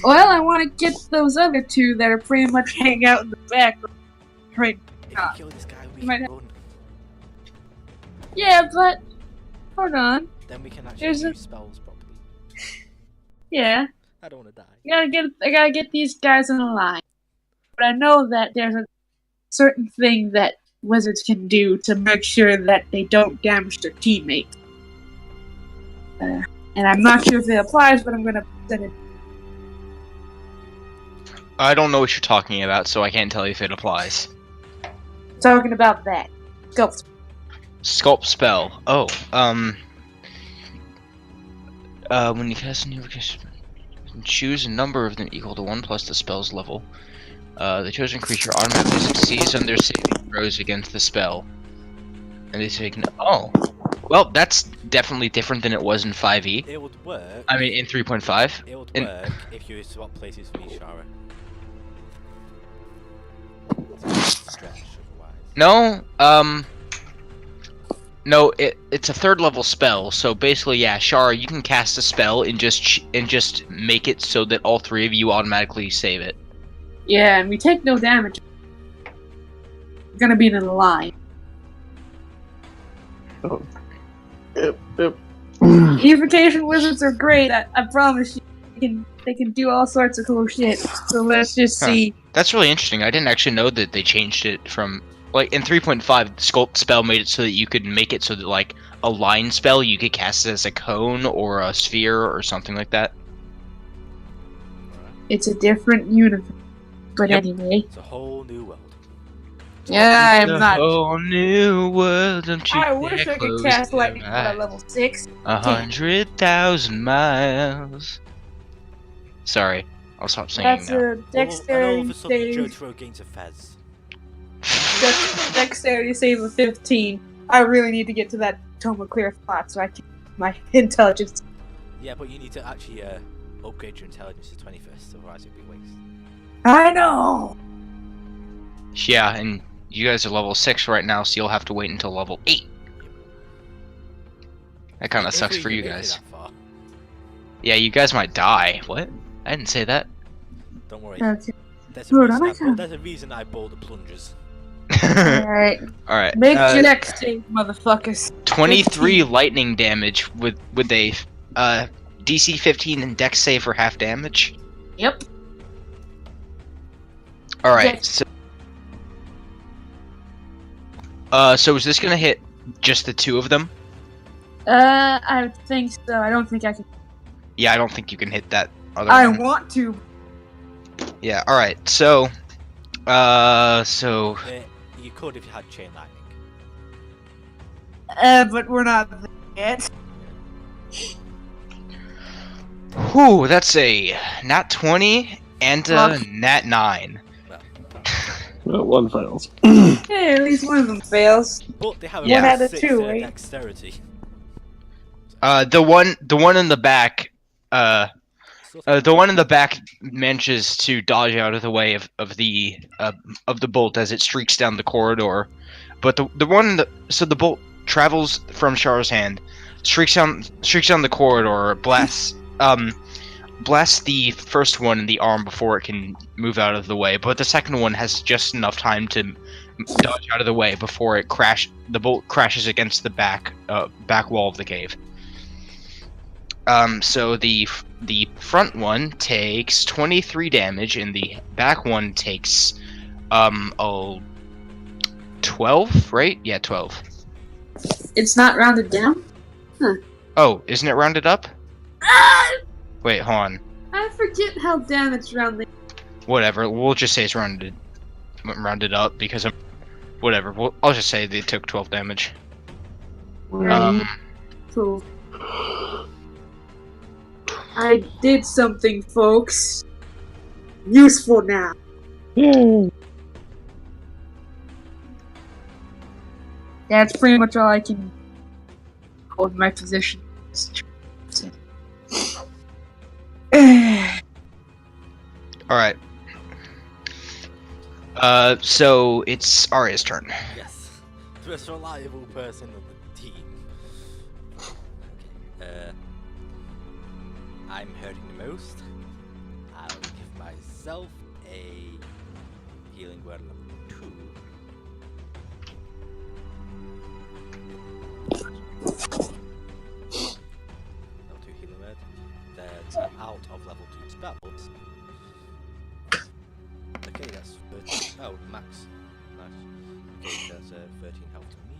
well, I want to get those other two that are pretty much hanging out in the back. Right. If we kill this guy, we Might can have- run. Yeah, but hold on. Then we can actually There's use spells properly. Yeah, I don't want to die. I gotta get these guys in a line. But I know that there's a certain thing that wizards can do to make sure that they don't damage their teammates. And I'm not sure if it applies, but I'm gonna send it. I don't know what you're talking about, so I can't tell you if it applies. Talking about that. Sculpt. Sculpt spell. Oh, when you cast a new choose a number of them equal to 1 plus the spell's level. The chosen creature automatically succeeds on their saving throws against the spell. And they take oh. Well, that's definitely different than it was in 5e. It would work. I mean, in 3.5. It would in- work if you swap places with me, Shara. Stretch, otherwise. No, it's a 3rd level spell, so basically, yeah, Shara, you can cast a spell and just make it so that all 3 of you automatically save it. Yeah, and we take no damage. We're gonna be in a line. Oh. Yep. Unification wizards are great. I promise you. They can do all sorts of cool shit. So let's just see. That's really interesting. I didn't actually know that they changed it from like in 3.5. Sculpt spell made it so that you could make it so that like a line spell you could cast it as a cone or a sphere or something like that. It's a different universe. But Yep. anyway. It's a whole new world. Yeah, I'm not. Oh, new world, don't you I wish I could cast lightning at level 6. 100,000 miles. Sorry, I'll stop singing That's now. a And all of dexterity a sudden, save. Jotaro gains a fez. Dexterity save of 15. I really need to get to that tome of clear thought so I can my intelligence. Yeah, but you need to actually upgrade your intelligence to 21st, otherwise it'd be a waste. I know. Yeah, and you guys are level 6 right now, so you'll have to wait until level 8. That kind of If sucks we for you make it guys. that far, Yeah, you guys might die. What? I didn't say that. don't worry. Okay. There's Hold a, on, reason there's a reason I bought the plungers. Alright. Alright. Make your dex save, motherfuckers. 23 lightning damage with a DC 15 and dex save for half damage. Yep. Alright, Dex. so is this gonna hit just the 2 of them? I think so. I don't think I can. Yeah, I don't think you can hit that other I one. want to. Yeah, alright, so You could if you had chain lightning. But we're not there yet. whew, that's a nat 20 and a Fuck. nat 9. Well, one fails. Hey, at least one of them fails. But they have a Yeah. One out of 6 two, right? dexterity. The one in the back the one in the back manages to dodge out of the way of the bolt as it streaks down the corridor, but the one in the bolt travels from Char's hand, streaks down the corridor, blasts the first one in the arm before it can move out of the way, but the second one has just enough time to dodge out of the way before the bolt crashes against the back wall of the cave. So the front one takes 23 damage, and the back one takes 12, right? Yeah, 12. It's not rounded down? Oh, isn't it rounded up? Ah! Wait, hold on. I forget how down it's rounded. Whatever. We'll just say it's rounded up because whatever. I'll just say they took 12 damage. Cool. I did something, folks. Useful now. Yay! That's pretty much all I can hold my position. Alright. So it's Arya's turn. Yes. The most reliable person on the team. Okay. I'm hurting the most. I'll give myself a healing word number 2. Level 2 healing word. Then I'm out of level 2 spells. Okay, that's 13. Oh, max. Nice. Okay, that's 13 health to me.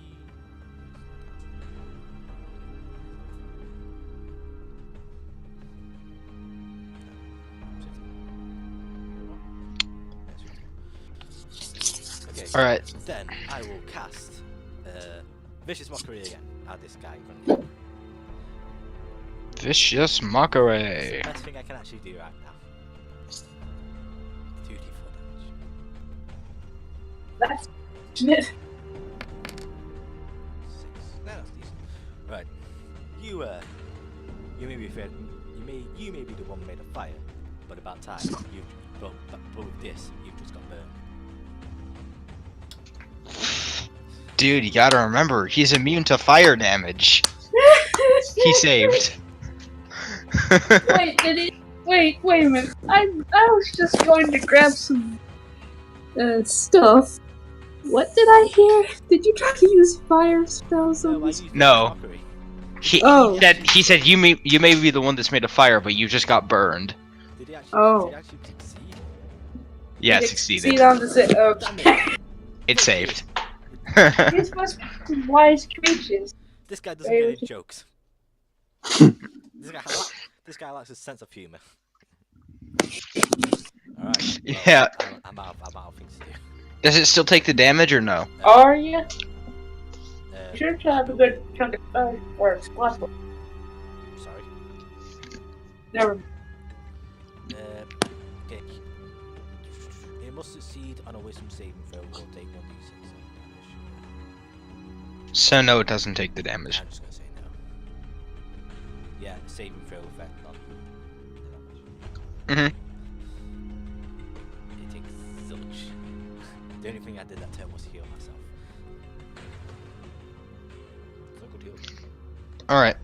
Okay. Alright. Then I will cast Vicious Mockery again at this guy. In front of me. Vicious It's Mockery. the best thing I can actually do right now. 2d4 damage. That's it. 6. No, that's decent. Right. You may be afraid. You may be the one made of fire, but about time. But with this, you've just got burned. Dude, you gotta remember, he's immune to fire damage. He saved. Wait, did he? Wait a minute. I was just going to grab some stuff. What did I hear? Did you try to use fire spells on No, I this? used No. Mockery. Oh. He said you may be the one that's made of fire, but you just got burned. Did he actually, Oh. did he actually succeed? Yeah, Did it succeeded. succeed on the okay. It saved. These must be some wise creatures. This guy doesn't get any jokes. This guy lacks a sense of humor. Alright. Well, Yeah. I'm out of things to do. Does it still take the damage or no? Are you? Uh, Sure to have a good chunk of works. Possible. Sorry. Never. Okay. It must succeed on a wisdom saving throw or take 1d6 damage. So no, it doesn't take the damage. I'm just gonna say no. Yeah, saving throw effect, not the damage. It takes zilch. The only thing I did that turn was heal myself. So good heal. Alright.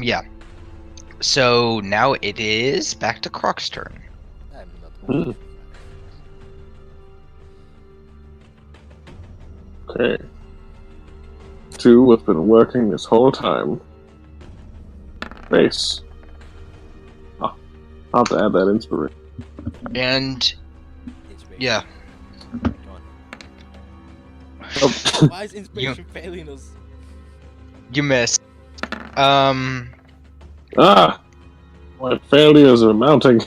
Yeah. So now it is back to Croc's turn. I'm not the one. Okay. 2 has been working this whole time. Base. Oh, I'll have to add that inspiration. And Inspiration. yeah. Go Oh, on. Why is inspiration failing us? You missed. ah! My failures are mounting.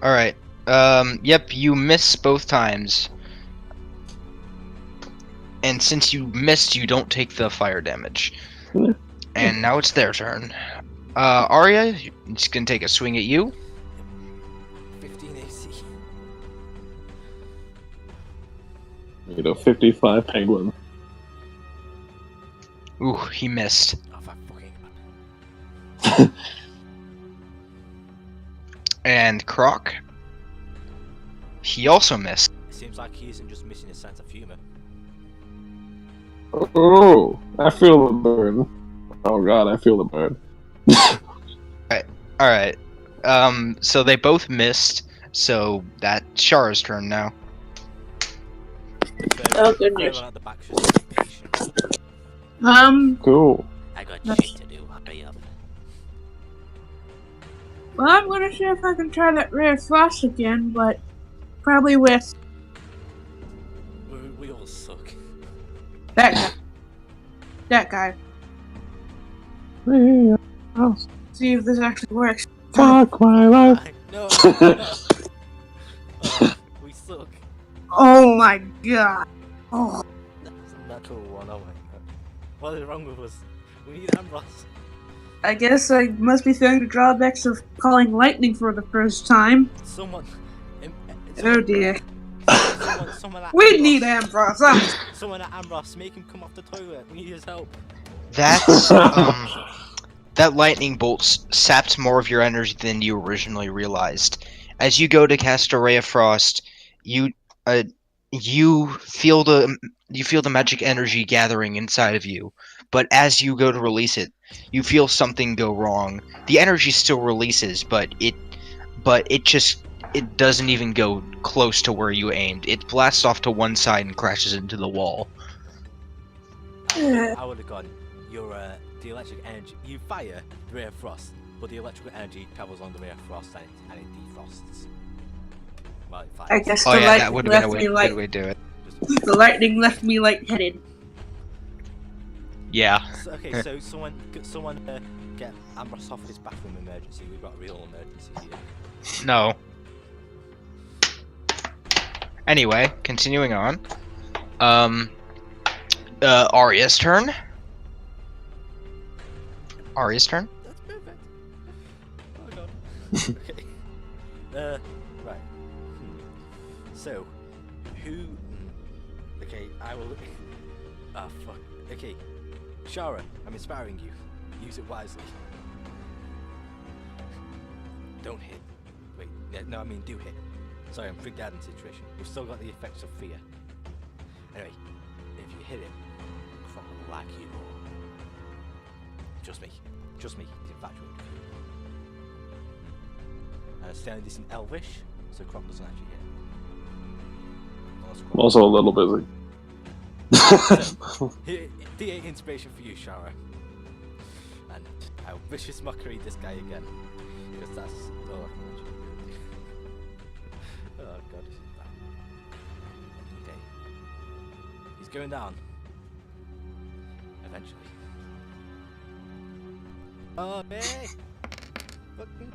Alright. Yep, you miss both times. And since you missed, you don't take the fire damage. Yeah. And now it's their turn. Arya, it's gonna take a swing at you. 15 AC. Need a 55 penguin. Ooh, he missed. Oh, fuck, fucking. And Croc, he also missed. It seems like he isn't just missing his sense of humor. Oh, I feel the burn. Oh god, I feel the burn. Alright. So they both missed, so that's Shara's turn now. Oh, goodness. Everyone at the back should be patient. Cool. I got No. shit to do. Hurry up. Well, I'm gonna see if I can try that rare frost again, but probably with We all suck. that guy. That guy. Yeah. Oh, See if this actually works. fuck my life. No. We suck. Oh my god. Oh. That's a natural one. Oh my god. What is wrong with us? We need Ambrose. I guess I must be feeling the drawbacks of calling lightning for the first time. Someone. Oh dear. Someone at We Ambrose. need Ambrose. Someone at Ambrose, make him come off the toilet. We need his help. That's that lightning bolt sapped more of your energy than you originally realized. As you go to cast a ray of frost, you feel the magic energy gathering inside of you. But as you go to release it, you feel something go wrong. The energy still releases, but it doesn't even go close to where you aimed. It blasts off to one side and crashes into the wall. I would have gone. The electric energy. You fire the ray of frost, but the electrical energy travels along the ray of frost and it defrosts. Well, it fires. I guess Oh the yeah, that lightning would have been left a me good way to do it. the lightning left me lightheaded. Yeah. Okay, so someone get Ambrose off his bathroom emergency. We've got a real emergency here. No. Anyway, continuing on. Arya's turn. Arya's turn. That's perfect. Oh god. Okay. Right. So, who? Okay, I will. Ah, fuck. Okay, Shara, I'm inspiring you. Use it wisely. Don't hit. Wait, yeah, no, I mean do hit. Sorry, I'm freaked out in the situation. You've still got the effects of fear. Anyway, if you hit it, Croc will like you more. Trust me. Trust me, he's infatuated. And standing this in Elvish, so Croc doesn't actually hit. I'm also a little busy. So, D8 inspiration for you, Shara. And I'll vicious mockery this guy again. Because that's. Oh god. Okay. He's going down. Eventually. Oh, hey! Fucking.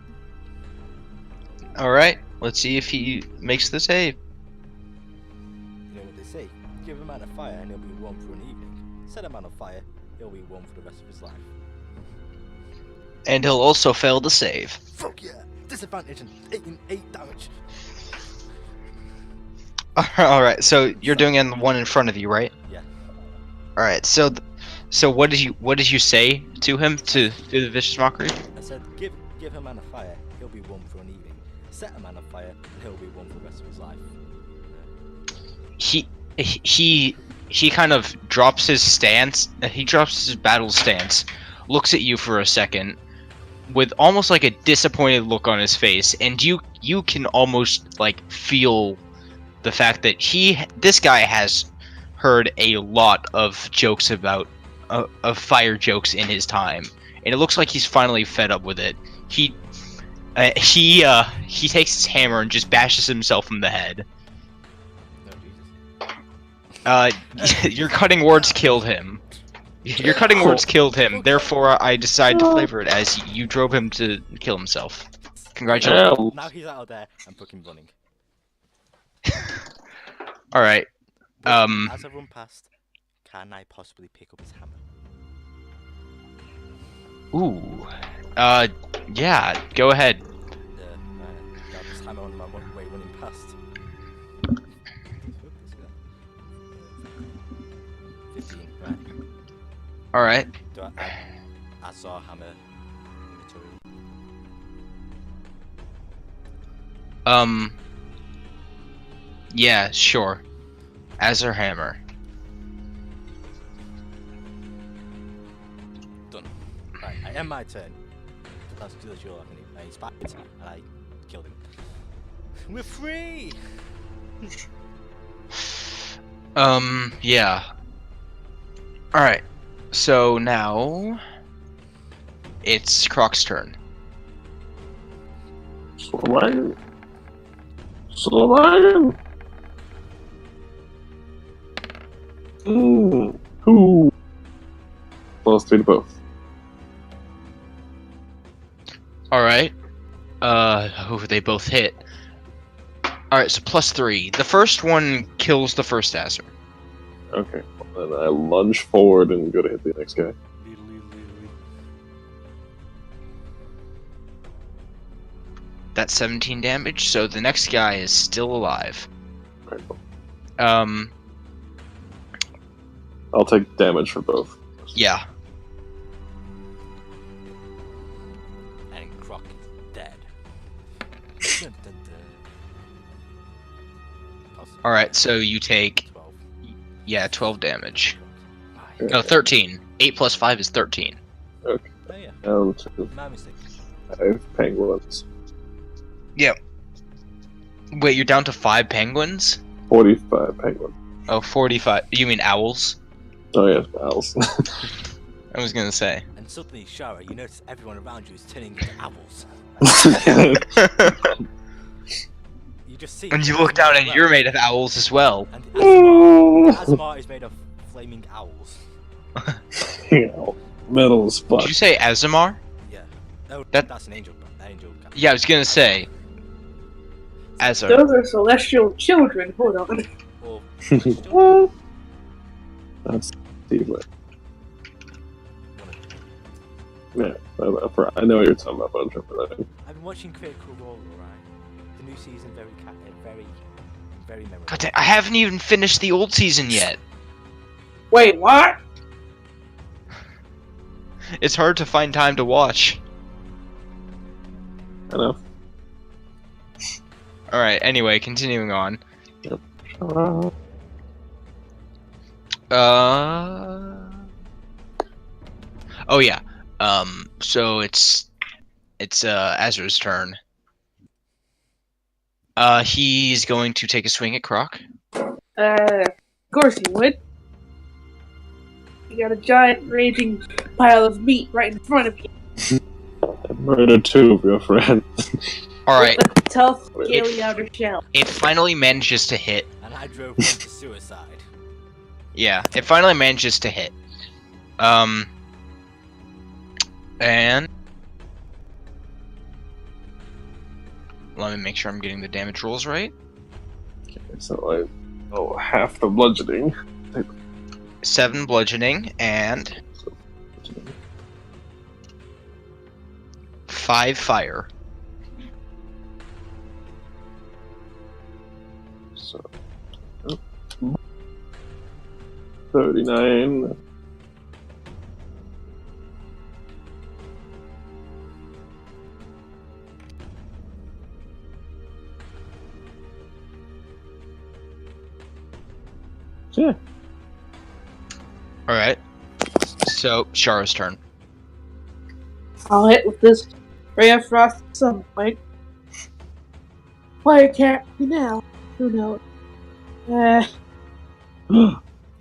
Alright, let's see if he makes the save. You know what they say? Give a man a fire and he'll be warm for an evening. Set a man on fire, he'll be warm for the rest of his life. And he'll also fail to save. Fuck yeah! Disadvantage and taking 8 damage. Alright, so you're doing it on the one in front of you, right? Yeah. Alright, so what did you say to him to do the vicious mockery? I said, give a man a fire, he'll be warm for an evening. Set a man on fire, and he'll be warm for the rest of his life. He kind of drops his stance. He drops his battle stance, looks at you for a second, with almost like a disappointed look on his face, and you can almost like feel the fact that this guy has heard a lot of jokes about of fire jokes in his time, and it looks like he's finally fed up with it. He takes his hammer and just bashes himself in the head. Your cutting words killed him. Your cutting words killed him. Therefore, I decided to flavor it as you drove him to kill himself. Congratulations. Now he's out of there and fucking running. All right. As I run past, can I possibly pick up his hammer? Ooh. Yeah. Go ahead. Got this hammer on my way running past. 15, right. All right. Do I saw a hammer inventory. Yeah, sure. Azure hammer. Done. Right, I end my turn. That's your luck. I inspired and I killed him. We're free! Yeah. Alright. So now it's Croc's turn. Slamming. Ooh. +2 to both. Alright. They both hit. Alright, so +3. The first one kills the first Azure. Okay. Then I lunge forward and go to hit the next guy. That's 17 damage. So the next guy is still alive. Okay, cool. I'll take damage for both. Yeah. And Croc is dead. Dun, dun, dun. All right. So you take 12. 12 damage. Okay. No, 13. 8 plus 5 is 13. Okay. Oh yeah, Down to my mistake. 5 penguins. Wait, you're down to 5 penguins? 45 penguins. Oh, 45. You mean owls? Oh yes, owls. I was gonna say. And suddenly, Shara, you notice everyone around you is turning into owls. You just see. And you look down and you're made of owls as well. And Asmar is made of flaming owls. Metal as fuck. Did you say Azamar? Yeah. Oh, That- that's an angel. Angel. Yeah, I was gonna say. Azar. Those are celestial children. Hold on. Or That's Steve. Yeah, I know what you're talking about, but I'm trying to I've been watching Critical Role, right? The new season, very memorable. God damn, I haven't even finished the old season yet. Wait, what? It's hard to find time to watch. I know. Alright, anyway, continuing on. Uh, Oh yeah. So it's Azra's turn. He's going to take a swing at Croc. Of course you would. You got a giant raging pile of meat right in front of you. I murdered 2 of your friends. Alright, With a tough, scaly outer shell. it finally manages to hit. And I drove one to suicide. Yeah, it finally manages to hit. And let me make sure I'm getting the damage rolls right. So half the bludgeoning. 7 bludgeoning and 5 fire. So 39. Yeah. Alright. So, Shara's turn. I'll hit with this ray of frost at some point. Why can't we now? Who knows?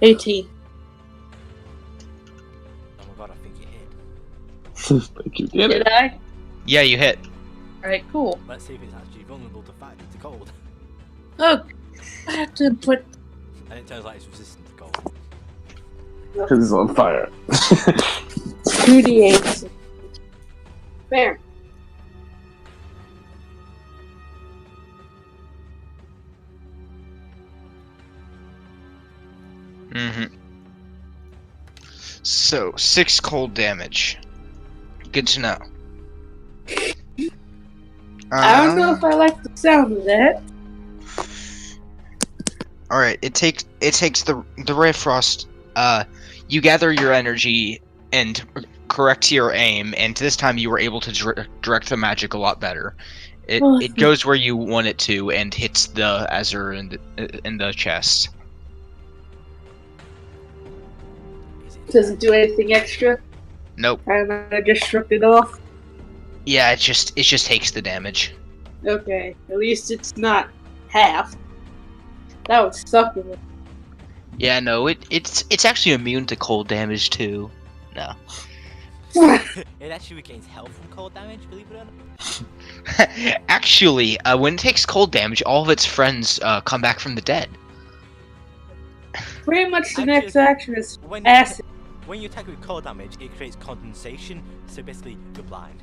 18. Oh my god, I think you hit. Think you did Did it. I? Yeah, you hit. Alright, cool. Let's see if it's actually vulnerable to fire to cold. Look, I have to put And it turns out it's resistant to cold. Because it's on fire. 2d8. There. So, 6 cold damage. Good to know. I don't know if I like the sound of that. Alright, it takes the ray of frost. You gather your energy and correct your aim, and this time you were able to direct the magic a lot better. It goes where you want it to and hits the Azur in the chest. Doesn't do anything extra. Nope. And I just shrugged it off. Yeah, it just takes the damage. Okay, at least it's not half. That would suck. If it. Yeah, no, it's actually immune to cold damage too. No. It actually regains health from cold damage, believe it or not. Actually, when it takes cold damage, all of its friends come back from the dead. Pretty much the Actually, next action is When acid. when you attack with cold damage, it creates condensation, so basically you're blind.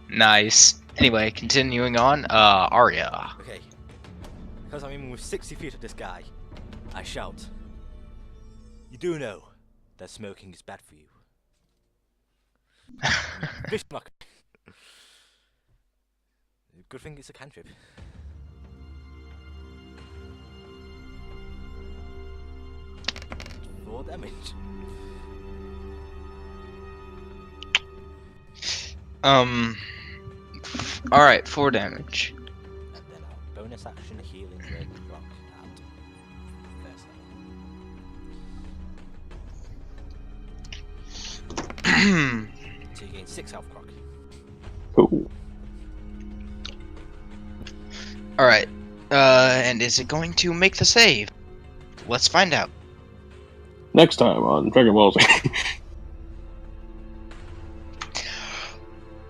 Nice. Anyway, continuing on, Arya. Okay. Because I'm aiming with 60 feet at this guy, I shout. You do know that smoking is bad for you. Fishmonger. Good thing it's a cantrip. More damage. Alright, 4 damage. And then our bonus action healing word rock at first level. So you gain 6 health, Croc. Cool. Alright, and is it going to make the save? Let's find out. Next time on Dragon Ball Z.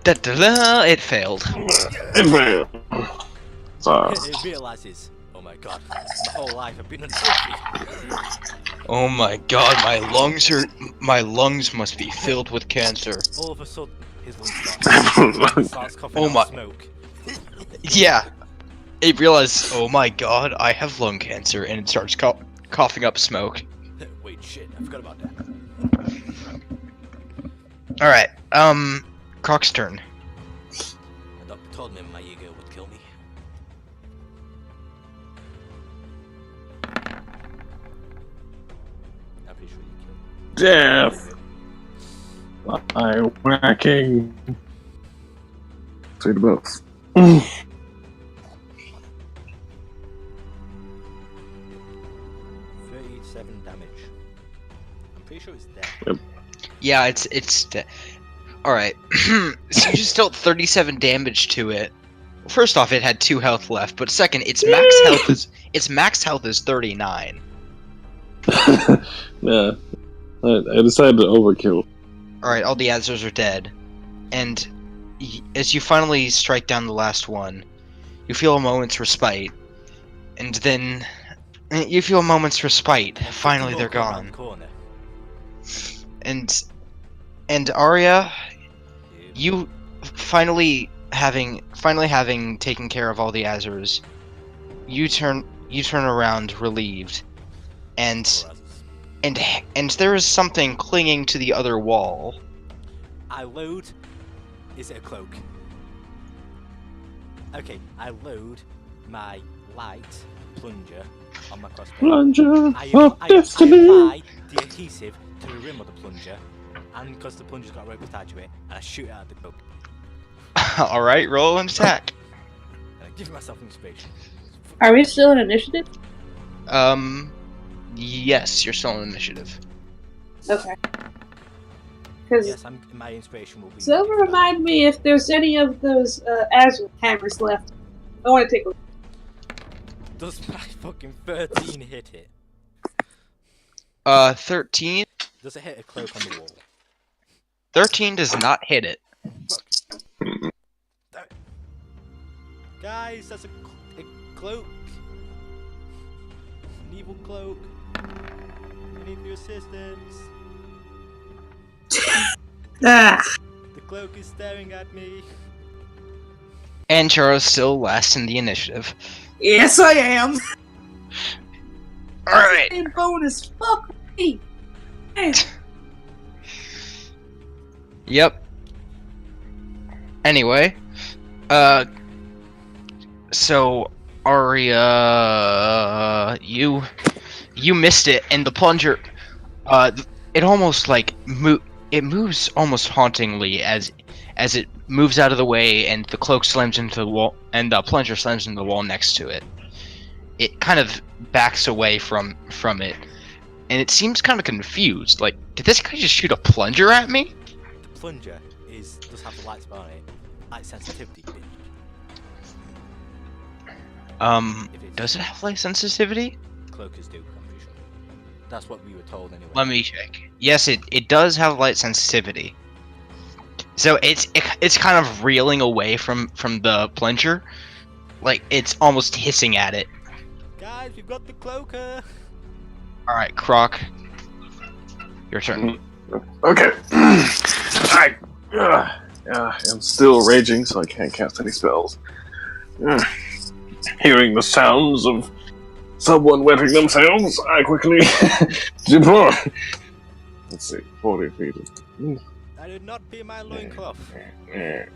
Da-da-da, it failed. It failed. Sorry. It realizes, oh my god, my whole life I've been on trophy. Oh my god, my lungs must be filled with cancer. All of a sudden, his lungs starts coughing Oh out my- smoke. Yeah, it realized, oh my god, I have lung cancer, and it starts coughing up smoke. Wait, shit, I forgot about that. Alright, Croc's turn. The doctor told me my ego would kill me. I'm pretty sure you killed me. Death. I'm whacking. Say the both. 37 damage. I'm pretty sure it's dead. Yeah, it's alright. So you just dealt 37 damage to it. First off, it had 2 health left, but second, its max health is 39. Yeah. I decided to overkill. Alright, all the Azers are dead. And as you finally strike down the last one, you feel a moment's respite. And then you feel a moment's respite. Finally they're gone. Corner. And Arya, you finally having taken care of all the Azers, you turn around relieved, and there is something clinging to the other wall. I load. Is it a cloak? Okay, I load my light plunger on my crossbow. Plunger I of destiny. apply the adhesive to the rim of the plunger, and because the plunger's got a rope attached to it, and I shoot it at the cloak. Alright, roll an attack. And I give myself inspiration. Are we still in initiative? Yes, you're still in initiative. Okay. Because Yes, my inspiration will be. Silver, remind me if there's any of those Azure hammers left. I want to take a look. Does my fucking 13 hit it? 13? Does it hit a cloak on the wall? 13 does not hit it. Guys, that's a cloak. An evil cloak. I need your assistance. Ah. The cloak is staring at me. And Chara's still last in the initiative. Yes, I am. Alright. And bonus, fuck me. Hey. Yep. Anyway, so Arya, you missed it, and the plunger, it almost like it moves almost hauntingly as it moves out of the way, and the cloak slams into the wall, and the plunger slams into the wall next to it. It kind of backs away from it, and it seems kind of confused. Like, did this guy just shoot a plunger at me? The plunger does have the lights on it. Light sensitivity. Does it have light sensitivity? Cloakers do, I'm pretty sure. That's what we were told anyway. Let me check. Yes, it does have light sensitivity. So it's kind of reeling away from the plunger, like it's almost hissing at it. Guys, we've got the cloaker. All right, Croc, your turn. Okay. I'm still raging, so I can't cast any spells. Hearing the sounds of someone wetting themselves, I quickly deploy. Let's see, 40 feet. I did not pee my loincloth. Yeah.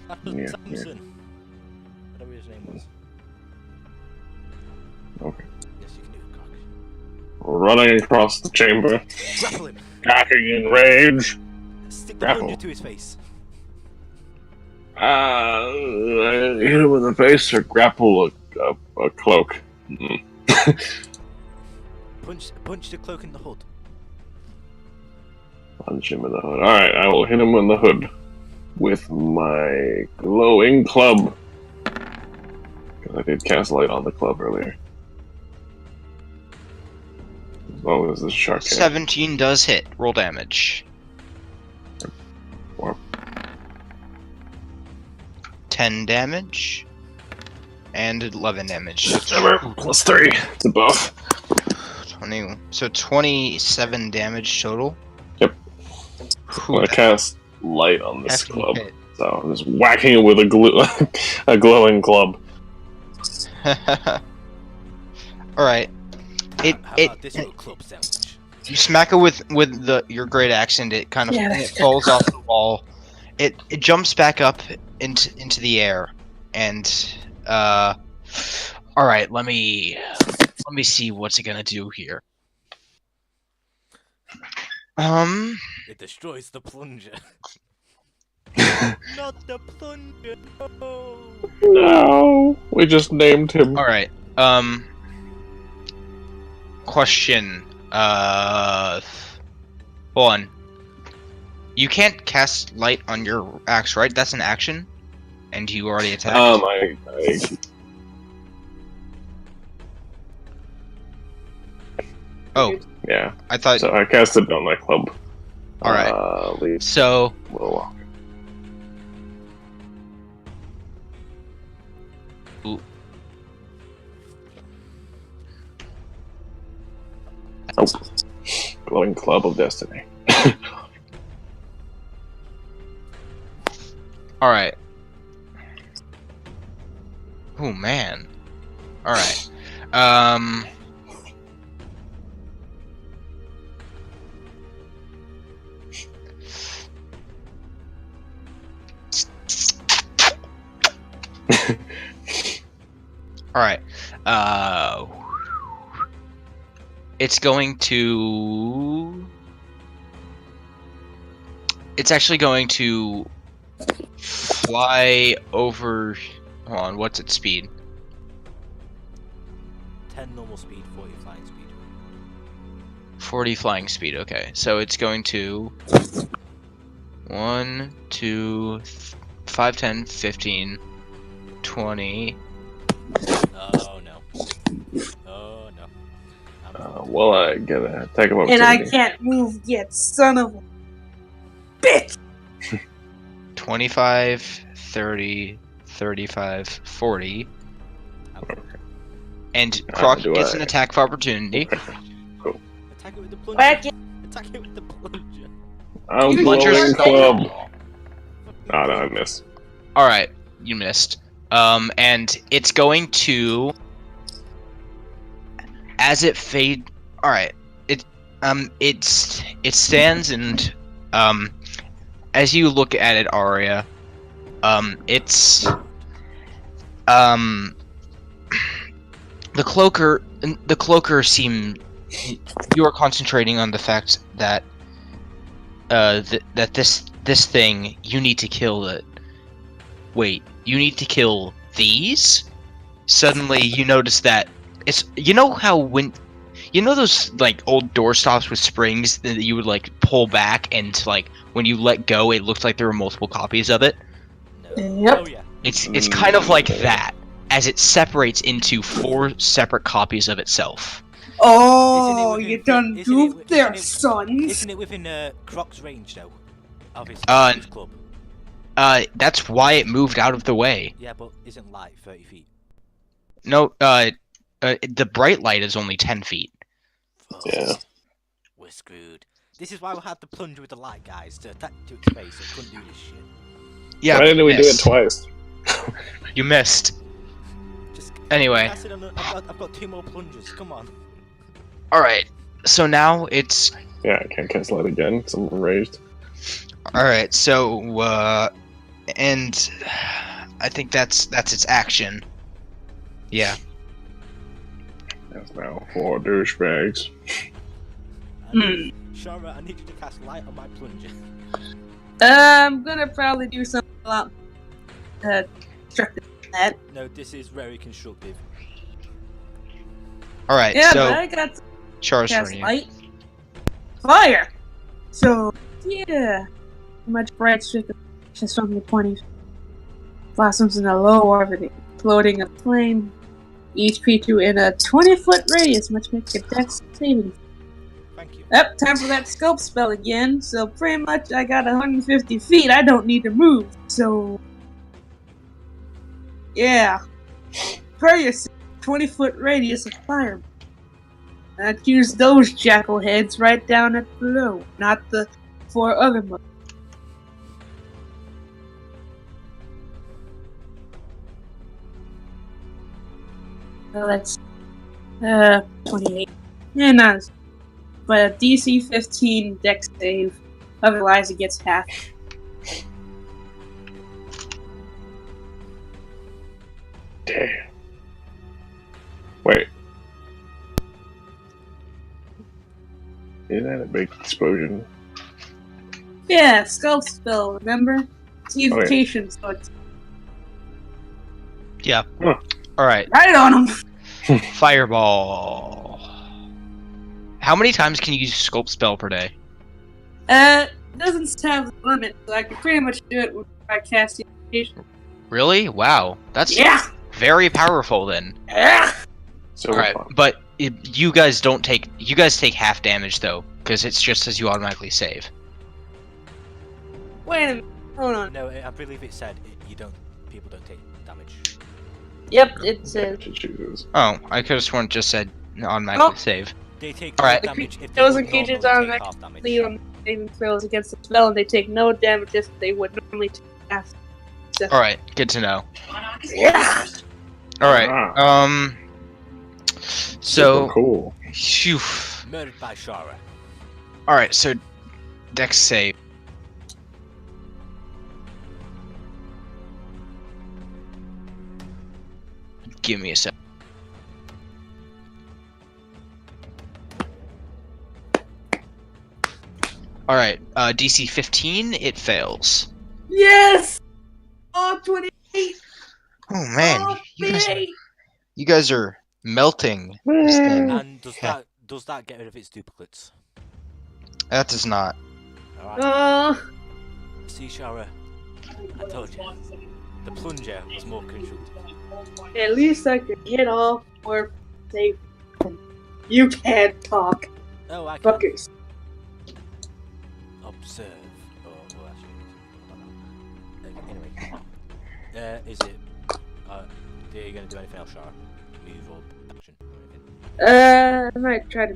That was Samson. flames. Okay. Yes, you can do it, Croc. Running across the chamber, Grapple him! attacking in rage. Stick the Grapple. plunger to his face. Hit him in the face or grapple a cloak. Mm. Punch the cloak in the hood. Punch him in the hood. Alright, I will hit him in the hood with my glowing club. Because I did cast light on the club earlier. As long as this shark hit. 17 does hit. Roll damage. Four. 10 damage. And 11 damage. Plus 3 to both. 20. So 27 damage total. Yep. Whew, I cast light on this hefty club. hit. So I'm just whacking it with a glowing club. Alright. How about this little club sandwich? You smack it with your great axe, and it kind of Yeah, it falls off the wall. It jumps back up into the air, and all right, let me see what's it gonna do here. It destroys the plunger. Not the plunger. No. No, we just named him. All right. Question. One. You can't cast light on your axe, right? That's an action, and you already attacked. Oh, Yeah. I thought. So I cast it on my club. All right. Leave So a little walk. Ooh. Oh. Glowing club of destiny. all right. Oh man. All right. All right. It's going to. It's actually going to fly over. Hold on. What's its speed? 10 normal speed, 40 flying speed. 40 flying speed. Okay. So it's going to 1, 2, 5, 10, 15, 20. Oh no. Oh no. Well, I get a attack of And I opportunity. can't move yet, son of a bitch! 25, 30, 35, 40. And Croc do gets I- an attack of opportunity. Attack it with the plunger. Whack it. Attack it with the plunger. I'm Plunger's glowing club. Oh, no, I missed. Alright, you missed. And it's going to, as it fade. Alright, it stands, and as you look at it, Arya, it's the cloaker seem. You are concentrating on the fact that that this thing, you need to kill it. Wait, you need to kill these? Suddenly you notice that it's, you know how when you know those like old door stops with springs that you would like pull back, and like when you let go it looked like there were multiple copies of it? No. Yep. Oh yeah. It's kind of like that, as it separates into 4 separate copies of itself. Oh, Isn't it you within- done isn't it goofed wi- there, isn't it- sons! Isn't it within Croc's range though? Of his club. That's why it moved out of the way. Yeah, but isn't light 30 feet? No, the bright light is only 10 feet. Oh, Yeah. we're screwed. This is why we had the plunger with the light, guys, to attack to its face, so it couldn't do this shit. Yeah, Why didn't we do it missed. twice? You missed. Just Anyway. cast it on I've got 2 more plungers. Come on. Alright, so now it's... Yeah, I can't cast light again. I'm enraged. Alright, so, and I think that's its action. Yeah. That's now 4 douchebags. Shara, I need you to cast light on my plunger. I'm gonna probably do something a lot constructive than that. No, this is very constructive. Alright, Yeah, so but I got to Char's cast turn you. light. Fire! So, yeah. Much bright streak of just from the 20 blossoms in a low orbit, floating a flame. Each creature in a 20-foot radius must make a dex saving. Thank you. Yep, time for that scope spell again. So pretty much I got 150 feet. I don't need to move. So, yeah. Per your 20-foot radius of fire. I'd use those jackal heads right down at below, not the 4 other ones. So that's 28. Yeah, not as, but a DC 15 dex save. Otherwise, it gets half. Damn. Wait. Isn't that a big explosion? Yeah, skull spell. Remember? It's evocation, so it's Yeah. Huh. Alright, right on him. Fireball. How many times can you use Scope Spell per day? Doesn't have a limit, so I can pretty much do it when I cast evocation. Really? Wow. That's Yeah. very powerful then. Yeah. So Alright, but you guys don't take. You guys take half damage though, because it's just as you automatically save. Wait a minute. Hold on. No, I believe it said people don't take damage. Yep, it says. Jesus. Oh, I could have sworn it just said automatically Oh. save. They take Alright. damage if they Those would creatures normally are take half damage. actually on saving throws against the spell, and they take no damage if they would normally take half. So, Alright, good to know. yeah. Alright, Ah. so Super cool. phew. Murdered by Shara. Alright, so Dex save. Give me a sec. Alright, DC 15, it fails. Yes. Oh, 28. Oh man, Oh, you guys are melting this thing. And does that get rid of its duplicates? That does not. Alright. See, Shara, I told you. The plunger was more constructive. At least I could get off or save. You can't talk, Oh, I can fuckers. observe. Oh, actually, anyway. Is it? Are you going to do anything else, Shara? Move or action or anything? I might try to.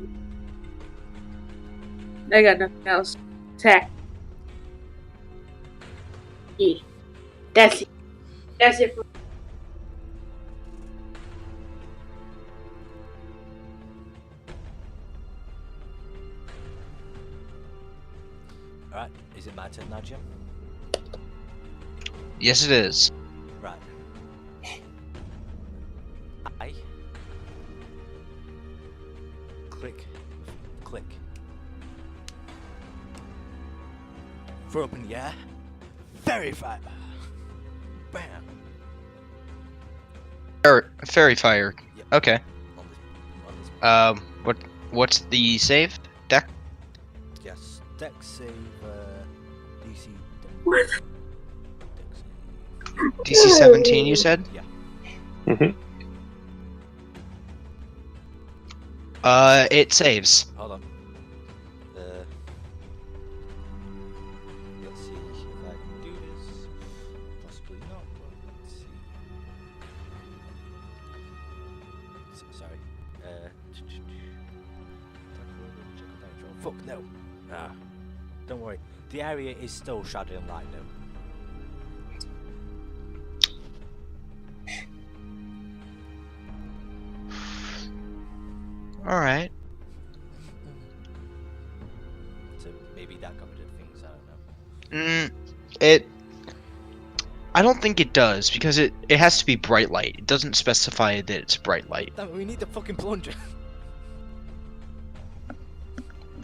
I got nothing else. Attack. Yeah. That's it. That's it. Alright, is it my turn now, Jim? Yes, it is. Right. I click. Throw up in the air. Fairy fire. Bam. Fairy fire. Yep. Okay. On this What's the save? Deck? Yes. Dex save. DC. What? Dex save. DC 17, you said? Yeah. Mhm. It saves. Hold on. Let's see if I can do this. Possibly not, but let's see. Sorry. Fuck no. Don't worry. The area is still shadowed in light though. Alright. So maybe that got rid of things, I don't know. I don't think it does, because it has to be bright light. It doesn't specify that it's bright light. Damn it, we need the fucking plunger.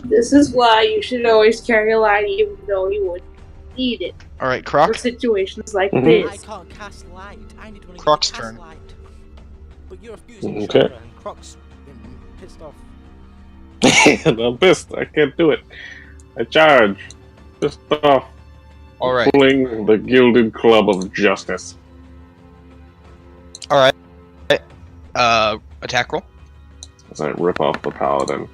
This is why you should always carry a light even though you wouldn't need it. Alright, For Croc? situations like Mhm. I this. can't cast light. I need one of Croc's you to cast turn. light. But you're refusing Okay. Shara, and Croc's pissed off. And I'm pissed. I can't do it. I charge. Pissed off. Alright. Fling the Gilded Club of Justice. Alright. Attack roll? As I rip off the paladin.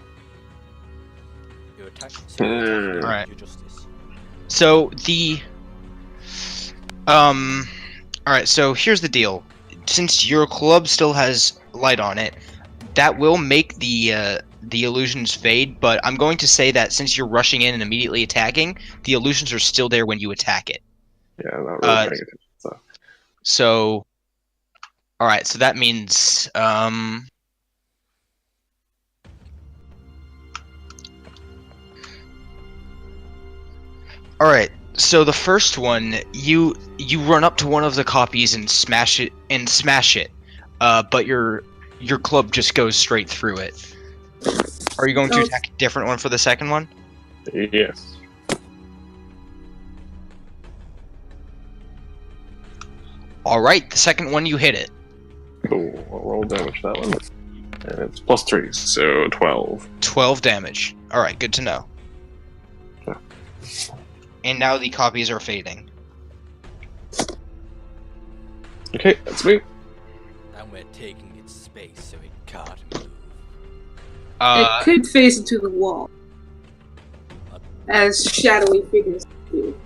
Your attack. Alright. Your justice. So, Alright, so here's the deal. Since your club still has light on it, that will make the illusions fade, but I'm going to say that since you're rushing in and immediately attacking, the illusions are still there when you attack it. Yeah, I'm not really paying attention. So, alright, so that means, alright, so the first one, you run up to one of the copies and smash it, but your club just goes straight through it. Are you going to attack a different one for the second one? Yes. Alright, the second one you hit it. Cool. I'll roll damage that one. And it's +3, so 12. 12 damage. Alright, good to know. Yeah. And now the copies are fading. Okay, that's me. And we're taking its space so it can't move. It could face into the wall. As shadowy figures do.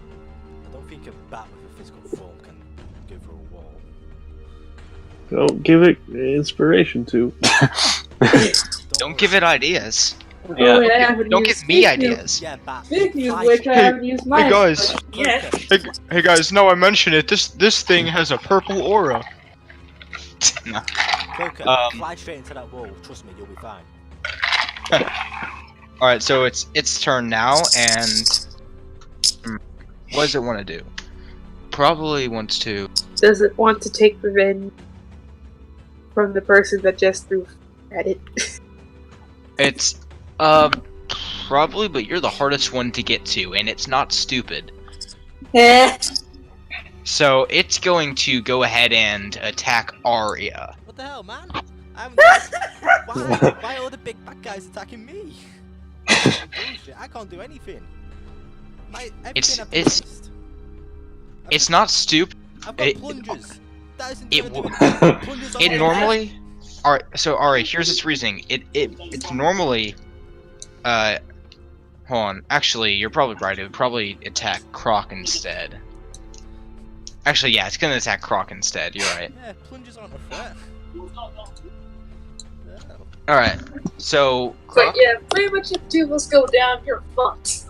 I don't think a bat with a physical form can go through a wall. Don't give it inspiration to. Don't give it ideas. Yeah. Oh, wait, I haven't Don't used give me speaking of- ideas. Yeah, bat. Speaking of Fly which, I shit. haven't used mine. guys. but yes. Hey guys, now I mention it, this thing has a purple aura. No. Cloaker, Um, fly straight into that wall. Trust me, you'll be fine. Alright, so it's turn now, and what does it want to do? Probably wants to. Does it want to take revenge from the person that just threw at it? It's probably, but you're the hardest one to get to, and it's not stupid. Eh. So it's going to go ahead and attack Arya. What the hell, man? Why are all the big bad guys attacking me? Bullshit, I can't do anything. It's not stupid. I've got it- plungers. That isn't it gonna do w- anything. Plungers on It my normally. Alright, so Ari, here's its reasoning. It's normally. Hold on. Actually, you're probably right. It would probably attack Croc instead. Actually, yeah, it's gonna attack Croc instead. You're right. Yeah, plungers aren't a threat. Alright, so. But Croc? yeah, pretty much if two of us go down, you're fucked.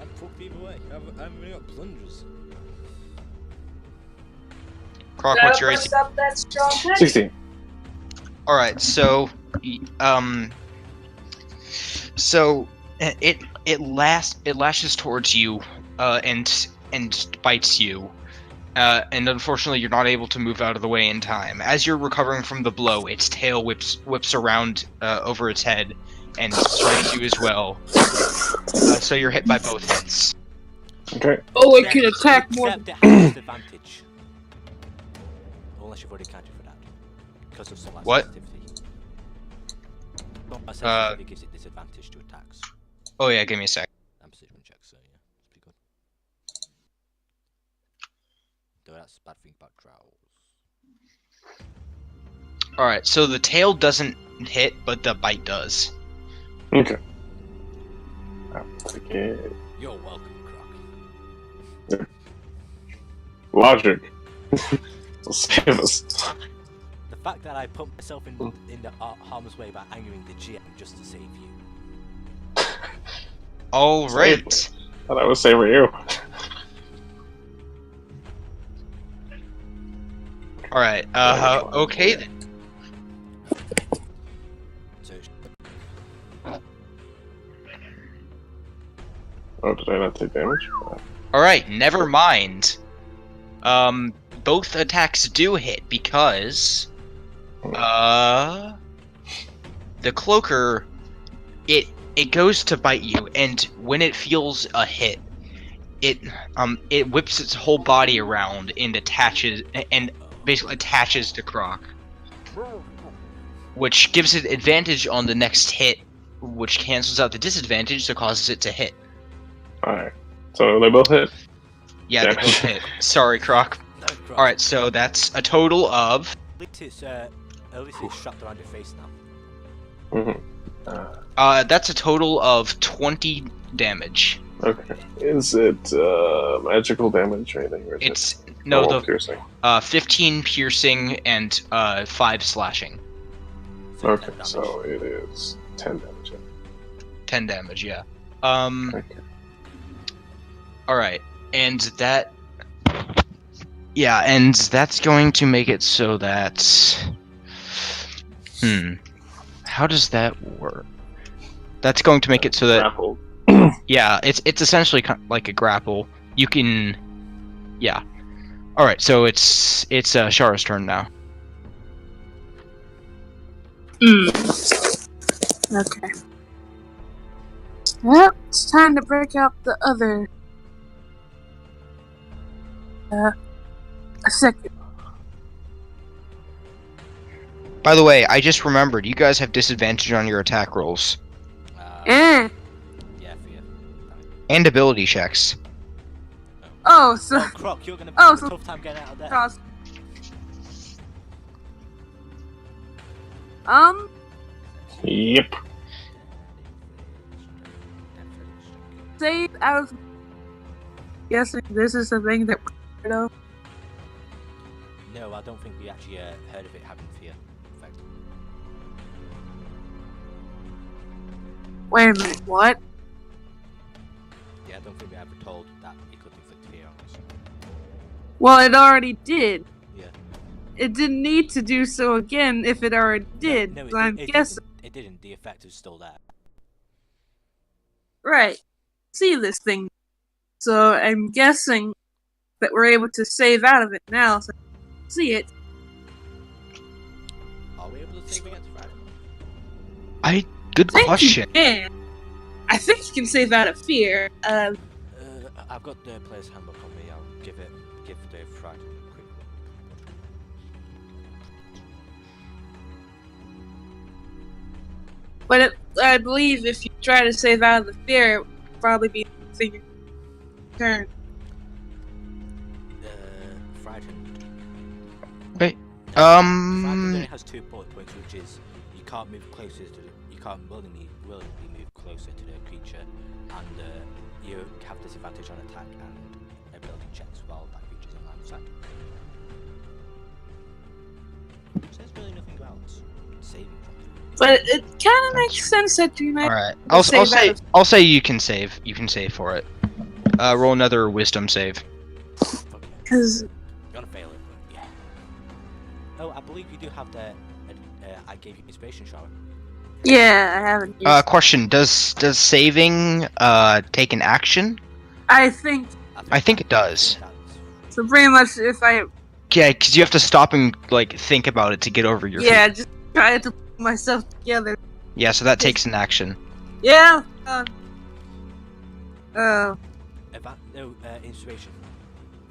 I'm fucked either way. I've only got plungers. Croc, what's your AC? Bust up that strong head. 16. Alright, so. So it lashes towards you, and bites you, and unfortunately you're not able to move out of the way in time. As you're recovering from the blow, its tail whips around over its head and strikes you as well. So you're hit by both hits. Okay. Oh, it can attack more. Except it has disadvantage. Unless you've already counted for that. Because of some What? sensitivity. Combat sensitivity gives it disadvantage to attacks. Oh yeah, give me a sec. And precision checks, so yeah, it's pretty good. Though that's a bad thing about drows. Alright, so the tail doesn't hit, but the bite does. Okay. I'll take it. You're welcome, Croc. Logic. Will save us. The fact that I put myself in the harm's way by angering the GM just to save you. Alright. Thought I was saving you. Alright, okay then. So Oh, did I not take damage? Alright, never mind. Both attacks do hit because the Cloaker it goes to bite you, and when it feels a hit, it whips its whole body around and basically attaches to Croc, which gives it advantage on the next hit, which cancels out the disadvantage, so causes it to hit. Alright. So they both hit? Yeah, they both hit. Sorry, Croc. No, Croc. Alright, so that's a total of... At least it's strapped around your face now. Mm-hmm. That's a total of 20 damage. Okay. Is it magical damage or anything? Or is It's... it No, normal the... piercing? 15 piercing and 5 slashing. So Okay, 10 damage. so it is 10 damage. 10 damage, yeah. Okay. Alright, and that... Yeah, and that's going to make it so that... How does that work? That's going to make it so that... Grappled. Yeah, it's essentially like a grapple. You can... Yeah. Alright, so it's Shara's turn now. Okay. Well, it's time to break out the other. A second. By the way, I just remembered, you guys have disadvantage on your attack rolls. Yeah, for you. And ability checks. Oh, so. Oh, Croc, you're gonna Oh, have so- a tough time getting out of there. Cross. Yep. Save out of. Guessing this is the thing that we're heard of. No, I don't think we actually heard of it having fear effect. Wait a minute, what? Yeah, I don't think we ever told that it could inflict fear on us. Well, it already did. Yeah. It didn't need to do so again if it already did. No, so I'm guessing. it didn't. The effect is still there. Right. See this thing. So I'm guessing that we're able to save out of it now. So I see it. Are we able to save against Friday? Good I think question. you can. I think you can save out of fear. I've got the player's handbook on me. I'll give the Friday a quick look. But I believe if you try to save out of the fear, it would probably be the thing your turn. Frightened. Wait, Frightened only has 2 bullet points, which is you can't move closer to you can't willingly move closer to the creature, and you have disadvantage on attack and ability checks while that creature's in line of sight. So there's really nothing about saving from it. But it kind of makes sense that you might. Alright, Save I'll say you can save. You can save for it. Roll another wisdom save. Because You're gonna fail it, but yeah. Oh, I believe you do have the. I gave you inspiration shower. yeah, I haven't. Used Question: Does saving take an action? I think I think it does. so. Pretty much, if I Yeah, because you have to stop and like think about it to get over your yeah, feet. just try to put myself together. Yeah, so that takes an action. Yeah. Inspiration.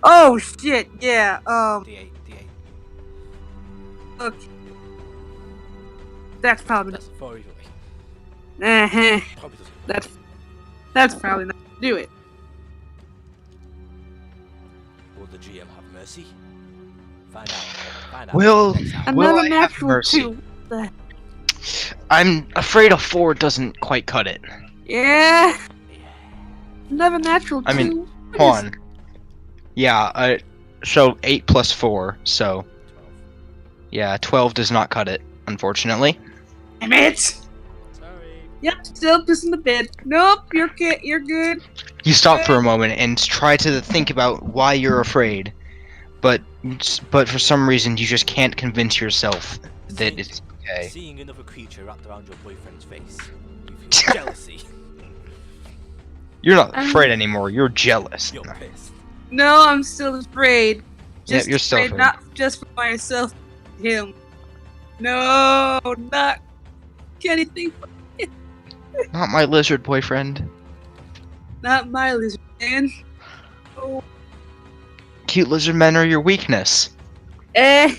Oh shit. Yeah. D8. Okay. That's probably That's 4 either way. Probably doesn't. That's probably not gonna do it. Will the GM have mercy? Find out. Will- Next time. Will Another I have natural mercy? 2. I'm afraid a 4 doesn't quite cut it. Yeah. Another natural 2. I mean, What Hold is- on. Yeah, so 8 plus 4, so 12. yeah, 12 does not cut it, unfortunately. Damn it! Sorry. Yep, still pissing the bed. Nope, you're good. You stop for a moment and try to think about why you're afraid, but for some reason you just can't convince yourself that it's okay. Seeing another creature wrapped around your boyfriend's face, you feel jealousy. You're not afraid anymore. You're jealous. You're pissed. No, I'm still afraid. Yep, you're still afraid. Not just for myself, him. No, not anything. Not my lizard boyfriend. Not my lizard man. Oh. Cute lizard men are your weakness. Yeah.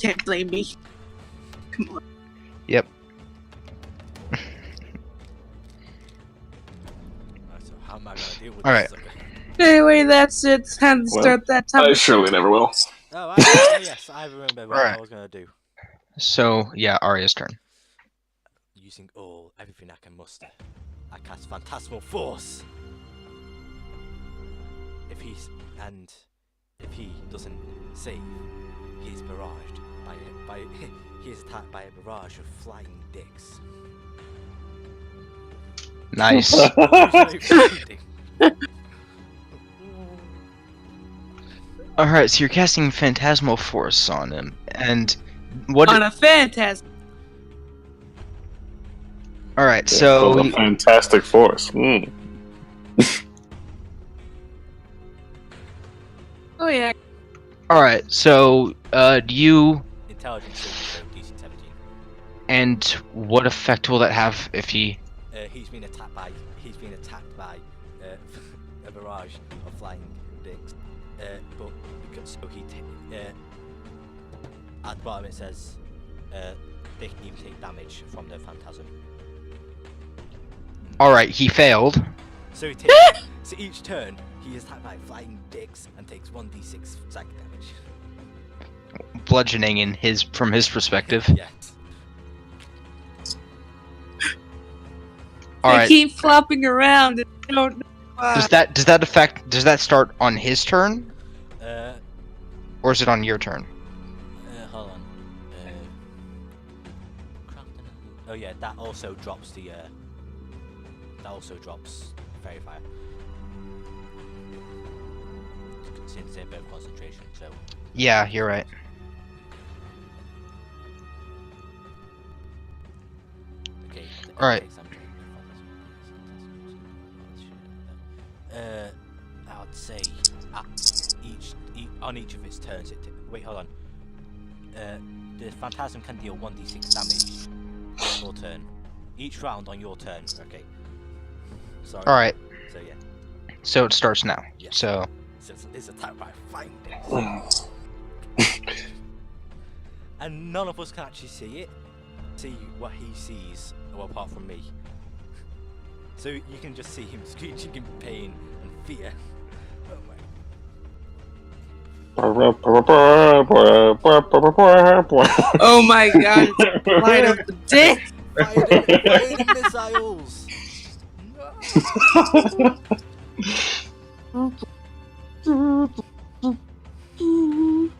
Can't blame me. Come on. Yep. Right, so how am I gonna deal with Alright. this sucker? Anyway, that's it. Time to start that I time. surely never will. Oh, yes, I remember what Alright. I was gonna do. So, yeah, Arya's turn. Using everything I can muster, I cast Phantasmal Force. If he doesn't save, he is barraged he is attacked by a barrage of flying dicks. Nice. Alright, so you're casting Phantasmal Force on him, and what? On a phantasm. Alright, Yeah, so a fantastic force. Mm. Oh yeah. alright, so do you? Intelligence saving throw, DC 17. And what effect will that have if he? He's been attacked by a barrage of flying dicks. But because so at the bottom it says they can even take damage from the phantasm. Alright, he failed. So he takes so each turn he is attacked by flying dicks and takes 1d6 psychic damage. Bludgeoning from his perspective. Yes. They Alright. keep flopping around and I don't know why. Does that start on his turn? Or is it on your turn? Hold on. Oh yeah, that also drops Fairy Fire. Since they're both concentration, so. Yeah, you're right. Okay. Alright. I'd say on each of its turns. Wait, hold on. The Phantasm can deal 1d6 damage on your turn. Each round on your turn. Okay. Sorry. Alright, So yeah. so it starts now. Yeah. So, It's attacked by flying dicks. And none of us can actually see what he sees, well, apart from me. So you can just see him screeching in pain and fear. Oh my. Oh my god, it's light of the dick! Fire the missiles!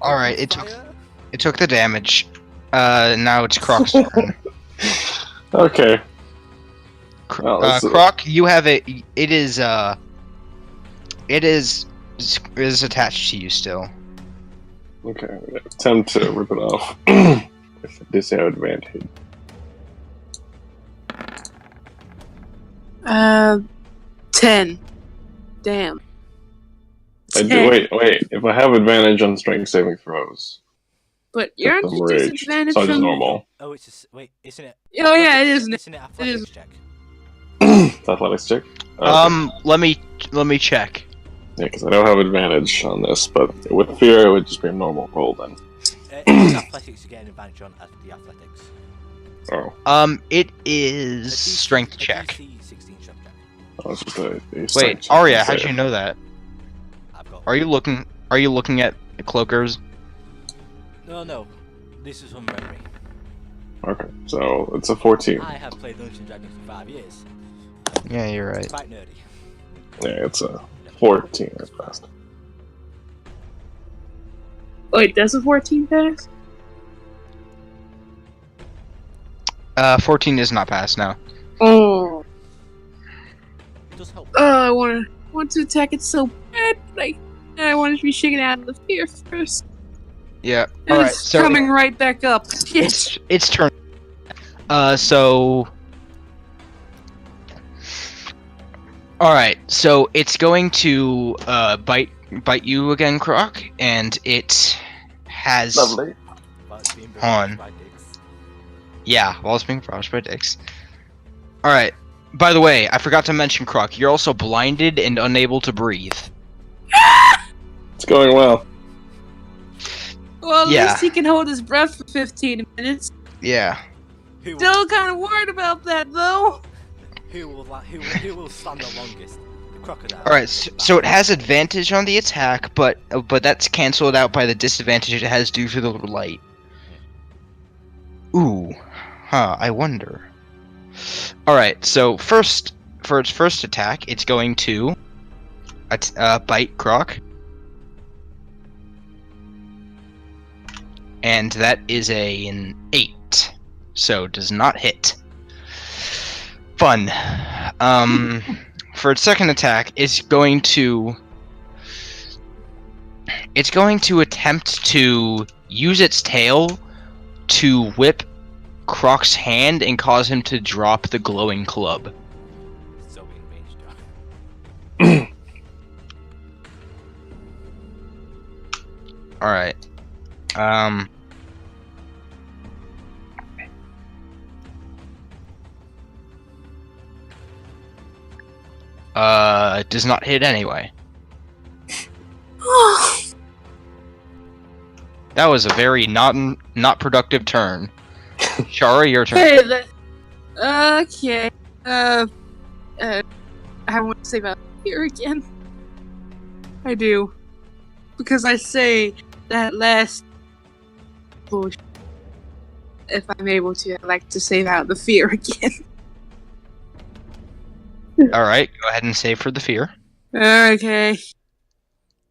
alright, it took the damage. Now it's Croc's turn. Okay. Croc, you have it. It is attached to you still. Okay, I'm gonna attempt to rip it off with a disadvantage. 10. Damn. Wait. If I have advantage on strength saving throws, But you're I'm not raged, disadvantage so I just from. normal. Oh, it's wait, isn't it? Oh yeah, it is. Isn't it athletics is. check? It's athletics check. Okay. Let me check. Yeah, because I don't have advantage on this, but with fear, it would just be a normal roll then. It's athletics, you get an advantage on the athletics. Oh, It is strength check. DC 16 strength check. that was just a Wait, strength check, Arya, so- how'd you know that? I've got. Are you looking at Cloakers? No. This is from memory. Okay, so it's a 14. I have played Dungeons and Dragons for 5 years. Yeah, you're right. Quite nerdy. Yeah, it's a 14 at best. Wait, does a 14 pass? 14 is not passed now. Oh. It does help. I want to attack it so bad, but I want it to be shaken out of the fear first. Yeah. And All right. it's So coming right back up. Yes. it's turn. So. Alright, so it's going to bite you again, Croc, and it has. Lovely. Well, it's being On. barraged by dicks. Yeah, while it's being barraged by dicks. Alright, by the way, I forgot to mention, Croc, you're also blinded and unable to breathe. It's going well. Well, at Yeah. least he can hold his breath for 15 minutes. Yeah. Who will, Still kind of worried about that, though. who will stand the longest? The crocodile. Alright, so it has advantage on the attack, but that's cancelled out by the disadvantage it has due to the light. Ooh. Huh, I wonder. Alright, so first, for its first attack, it's going to bite Croc. And that is an 8. So does not hit. Fun. For its second attack, it's going to attempt to use its tail to whip Croc's hand and cause him to drop the glowing club. So in range, John. Alright. It does not hit anyway. That was a very not productive turn. Shara, your turn. Hey, okay. I want to say about here again. I do. Because I say that last bullshit. If I'm able to, I'd like to save out the fear again. Alright, go ahead and save for the fear. Okay.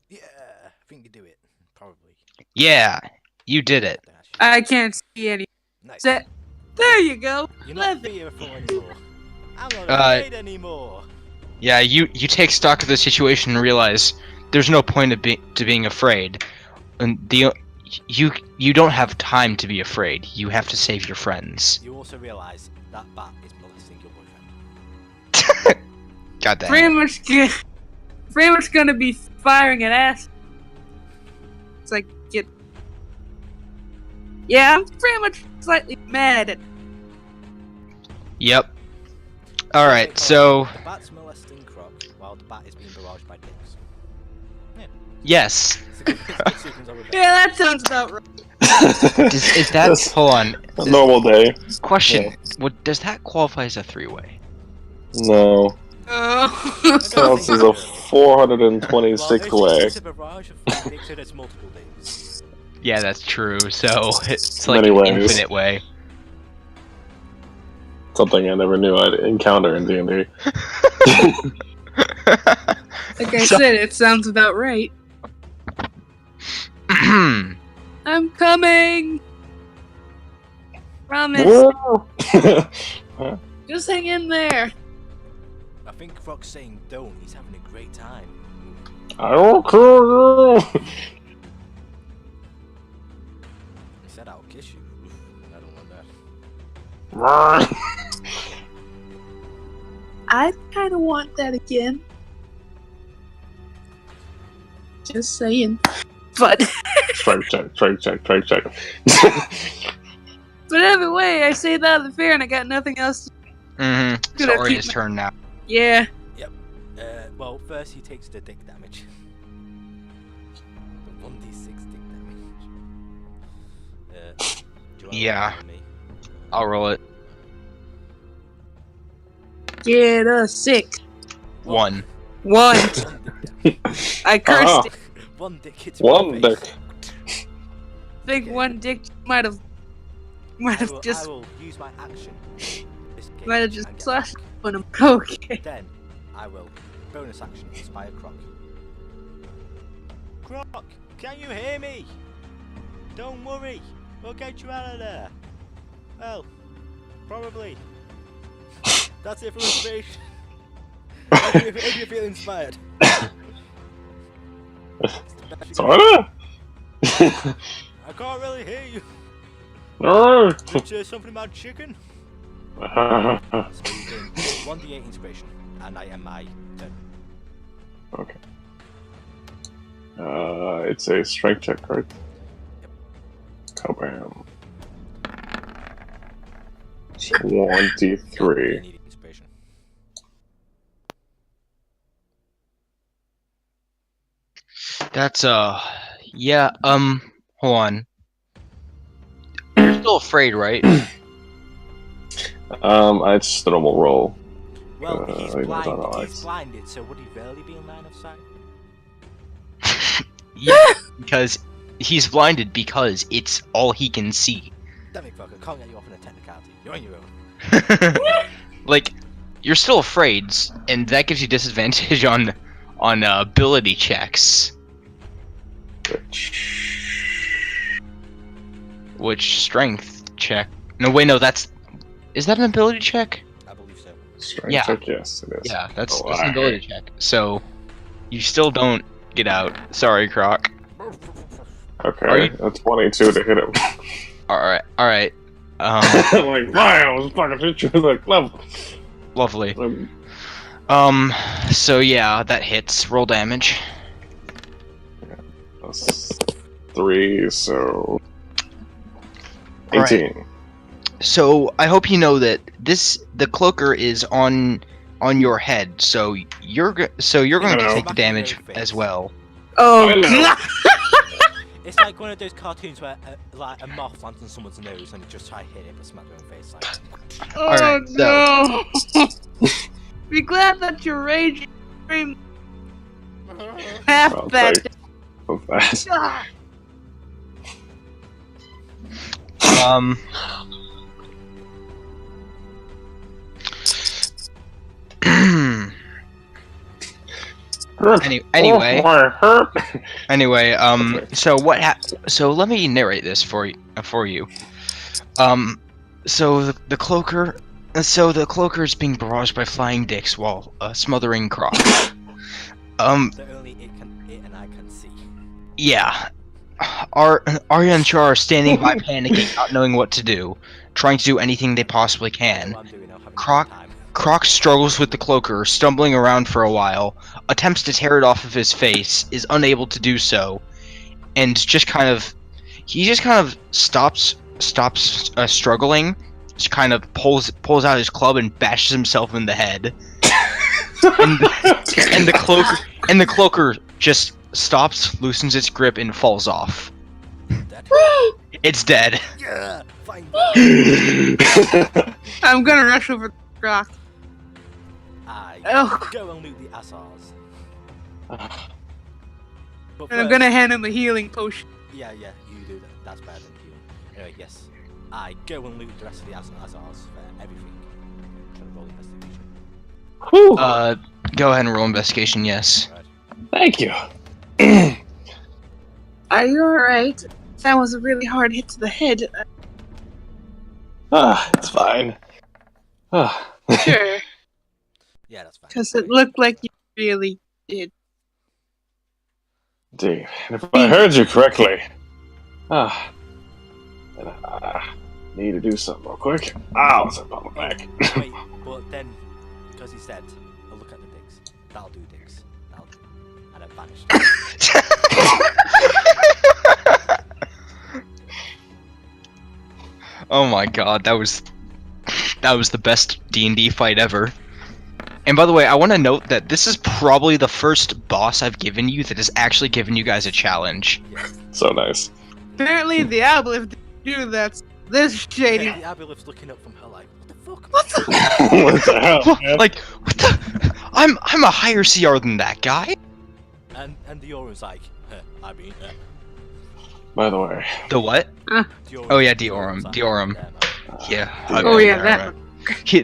Yeah, I think you do it. Probably. Yeah, you did it. I can't see any. Nice. There you go. You're not 11. fearful anymore. I'm not afraid anymore. Yeah, you take stock of the situation and realize there's no point of being afraid. And you don't have time to be afraid. You have to save your friends. You also realize that bat is molesting your boyfriend. God damn. Pretty much gonna be firing at ass. It's like yeah, I'm pretty much slightly mad at. Yep. Alright, so The bat's molesting Croc while the bat is being barraged by dicks. yes. It's a good sequence of events. Yeah, that sounds about right. Is that That's hold on? A normal day. Question. Yeah. What does that qualify as a three-way? No. Counts as a 426 way. It's a barrage of dicks, so there's multiple days. Yeah, that's true. So it's like Many an ways. infinite way. Something I never knew I'd encounter in D&D. Like I said, it sounds about right. I'm coming. Promise. Whoa! Just hang in there. I think Croc's saying don't, he's having a great time. I will kill you! He said I'll kiss you. Oof, I don't want that. I kind of want that again. Just saying. But Strike check. but either way, I saved out of the fear and I got nothing else. Mm-hmm. It's Gonna already keep his my- turn now. Yeah. Well, first he takes the dick damage. The 1d6 dick damage. Do you wanna Yeah. roll with me? I'll roll it. Get a 6. 1. 1. One dick damage. I cursed it. One dick hits One my face. dick. Think one dick might have I will just use my action. Escape might have just and get slashed back. on him. Okay. Then I will bonus action inspire Croc. Croc, can you hear me? Don't worry, we'll get you out of there. Well, probably. That's it for inspiration. if you feel inspired. Sorta? I can't really hear you. No. Did you say something about chicken? So you gain 1d8 inspiration, and I end my turn. Okay. It's a strength check, right? Yep. Kabam. You 23. need inspiration. That's yeah. Hold on. You're still afraid, right? It's just a normal roll. Well, he's even blind. without He's eyes. blinded, so would he really be in line of sight? Yeah, because he's blinded because it's all he can see. Damn it, fuck! I can't get you off in a technicality. You're on your own. Like, you're still afraid, and that gives you disadvantage on ability checks. Which strength check? No, wait, no, is that an ability check? I believe so. Strength Yeah. check, yes, it is. Yeah, that's Oh, an ability check. So, you still don't get out. Sorry, Croc. Okay, Are you- that's 22 to hit him. Alright. I'm like, fine, I was fucking hit you. Like, love. Lovely. So yeah, that hits. Roll damage. That's 3, so. Alright. 18. So I hope you know that the cloaker is on your head, so you're going to Hello. take the damage as well. Oh, Hello. God. It's like one of those cartoons where like a moth lands on someone's nose and you just try to hit it but smack their own face like. Oh, Alright, no. Be glad that you're raging. Half I'll that. take of that. Anyway, Okay. so let me narrate this for you. So the cloaker is being barraged by flying dicks while smothering Croc. That only it and I can see. Yeah. Arya and Char are standing by panicking, not knowing what to do, trying to do anything they possibly can. What I'm doing, I'm having a Croc- good time. Croc struggles with the cloaker, stumbling around for a while, attempts to tear it off of his face, is unable to do so, and just kind of stops struggling, just kind of pulls out his club and bashes himself in the head. and the cloaker just stops, loosens its grip, and falls off. Dead? It's dead. Yeah, fine. I'm gonna rush over the rock. I Oh. go and loot the Asars. But And I'm first- gonna hand him a healing potion. Yeah, you do that. That's better than you. Anyway, yes. I go and loot the rest of the Asars for everything. Trying to roll investigation. Whew. Go ahead and roll investigation, yes. Right. Thank you. Are you alright? That was a really hard hit to the head. It's fine. Sure, Yeah, that's fine. because it looked like you really did. Indeed. And if I heard you correctly, then I need to do something real quick. Ow, it's up on my back. Wait, but then, because he said, I'll look at the dicks. That'll do, dicks. That'll do. And it vanished. Oh my god, that was the best D&D fight ever. And by the way, I want to note that this is probably the first boss I've given you that has actually given you guys a challenge. Yeah. So nice. Apparently, the Aboleth didn't do that. This shady. The Aboleth's looking up from her like, what the fuck? What the? What the hell, man? Like, what the? I'm a higher CR than that guy. And the Dioran's like, By the way, The what? Dioran- Oh yeah, Dioran's like, Dioram. man. Yeah. Oh, yeah, that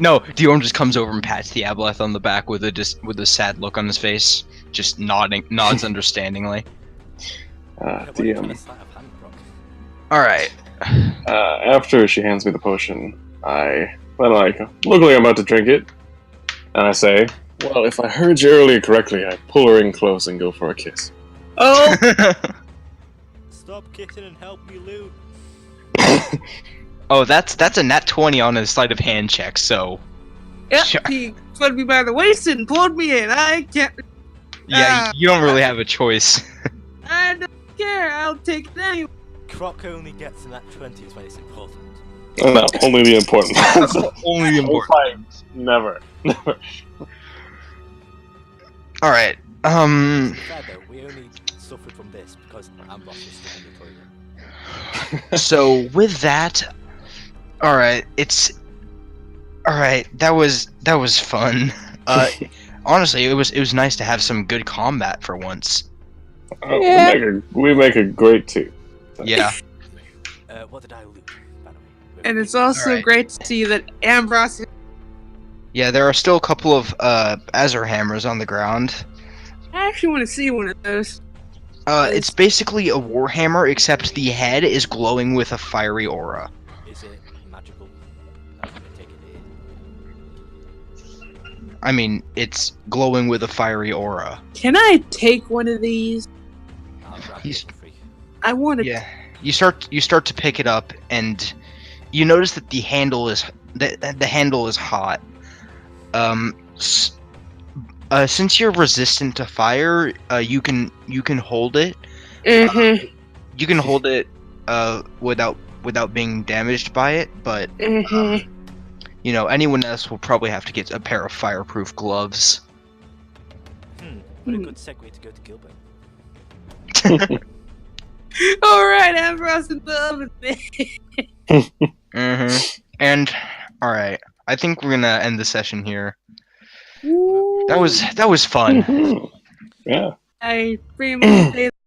No, Dioram just comes over and pats the Aboleth on the back with a sad look on his face, just nods understandingly. Yeah, what are you trying to DM. sleight of hand, Brock? All right. After she hands me the potion, I look like I'm about to drink it, and I say, "Well, if I heard you earlier correctly, I pull her in close and go for a kiss." Oh, Stop kissing and help me loot. Oh, that's a nat 20 on a sleight of hand check. So Yep, Sure. he put me by the waist and pulled me in. I can't. yeah, you don't really have a choice. I don't care. I'll take it anyway. Croc only gets in that 20s when it's important. No, only the important ones. Only the Whole fight, never. Never. All right. To be fair though, we only suffered from this because Ambrose was stuck in the toilet. So with that, all right, that was fun. Honestly, it was nice to have some good combat for once. Oh, Yeah. we make a great team. Yeah. What did I loot, by the way? And it's also Alright. great to see that Ambrose. Yeah, there are still a couple of Azure hammers on the ground. I actually want to see one of those. It's basically a warhammer, except the head is glowing with a fiery aura. Is it magical? I'm gonna take it in. I mean, it's glowing with a fiery aura. Can I take one of these? I'll grab He's- it for free. I want to. Yeah. You start to pick it up, and you notice that the handle is hot. Since you're resistant to fire, you can hold it. Mm-hmm. You can hold it without being damaged by it, but Mm-hmm. you know, anyone else will probably have to get a pair of fireproof gloves. What a good segue to go to Gilbert. All right, Ambrose and love with me. And all right, I think we're gonna end the session here. Ooh. That was fun. Yeah. I pretty much say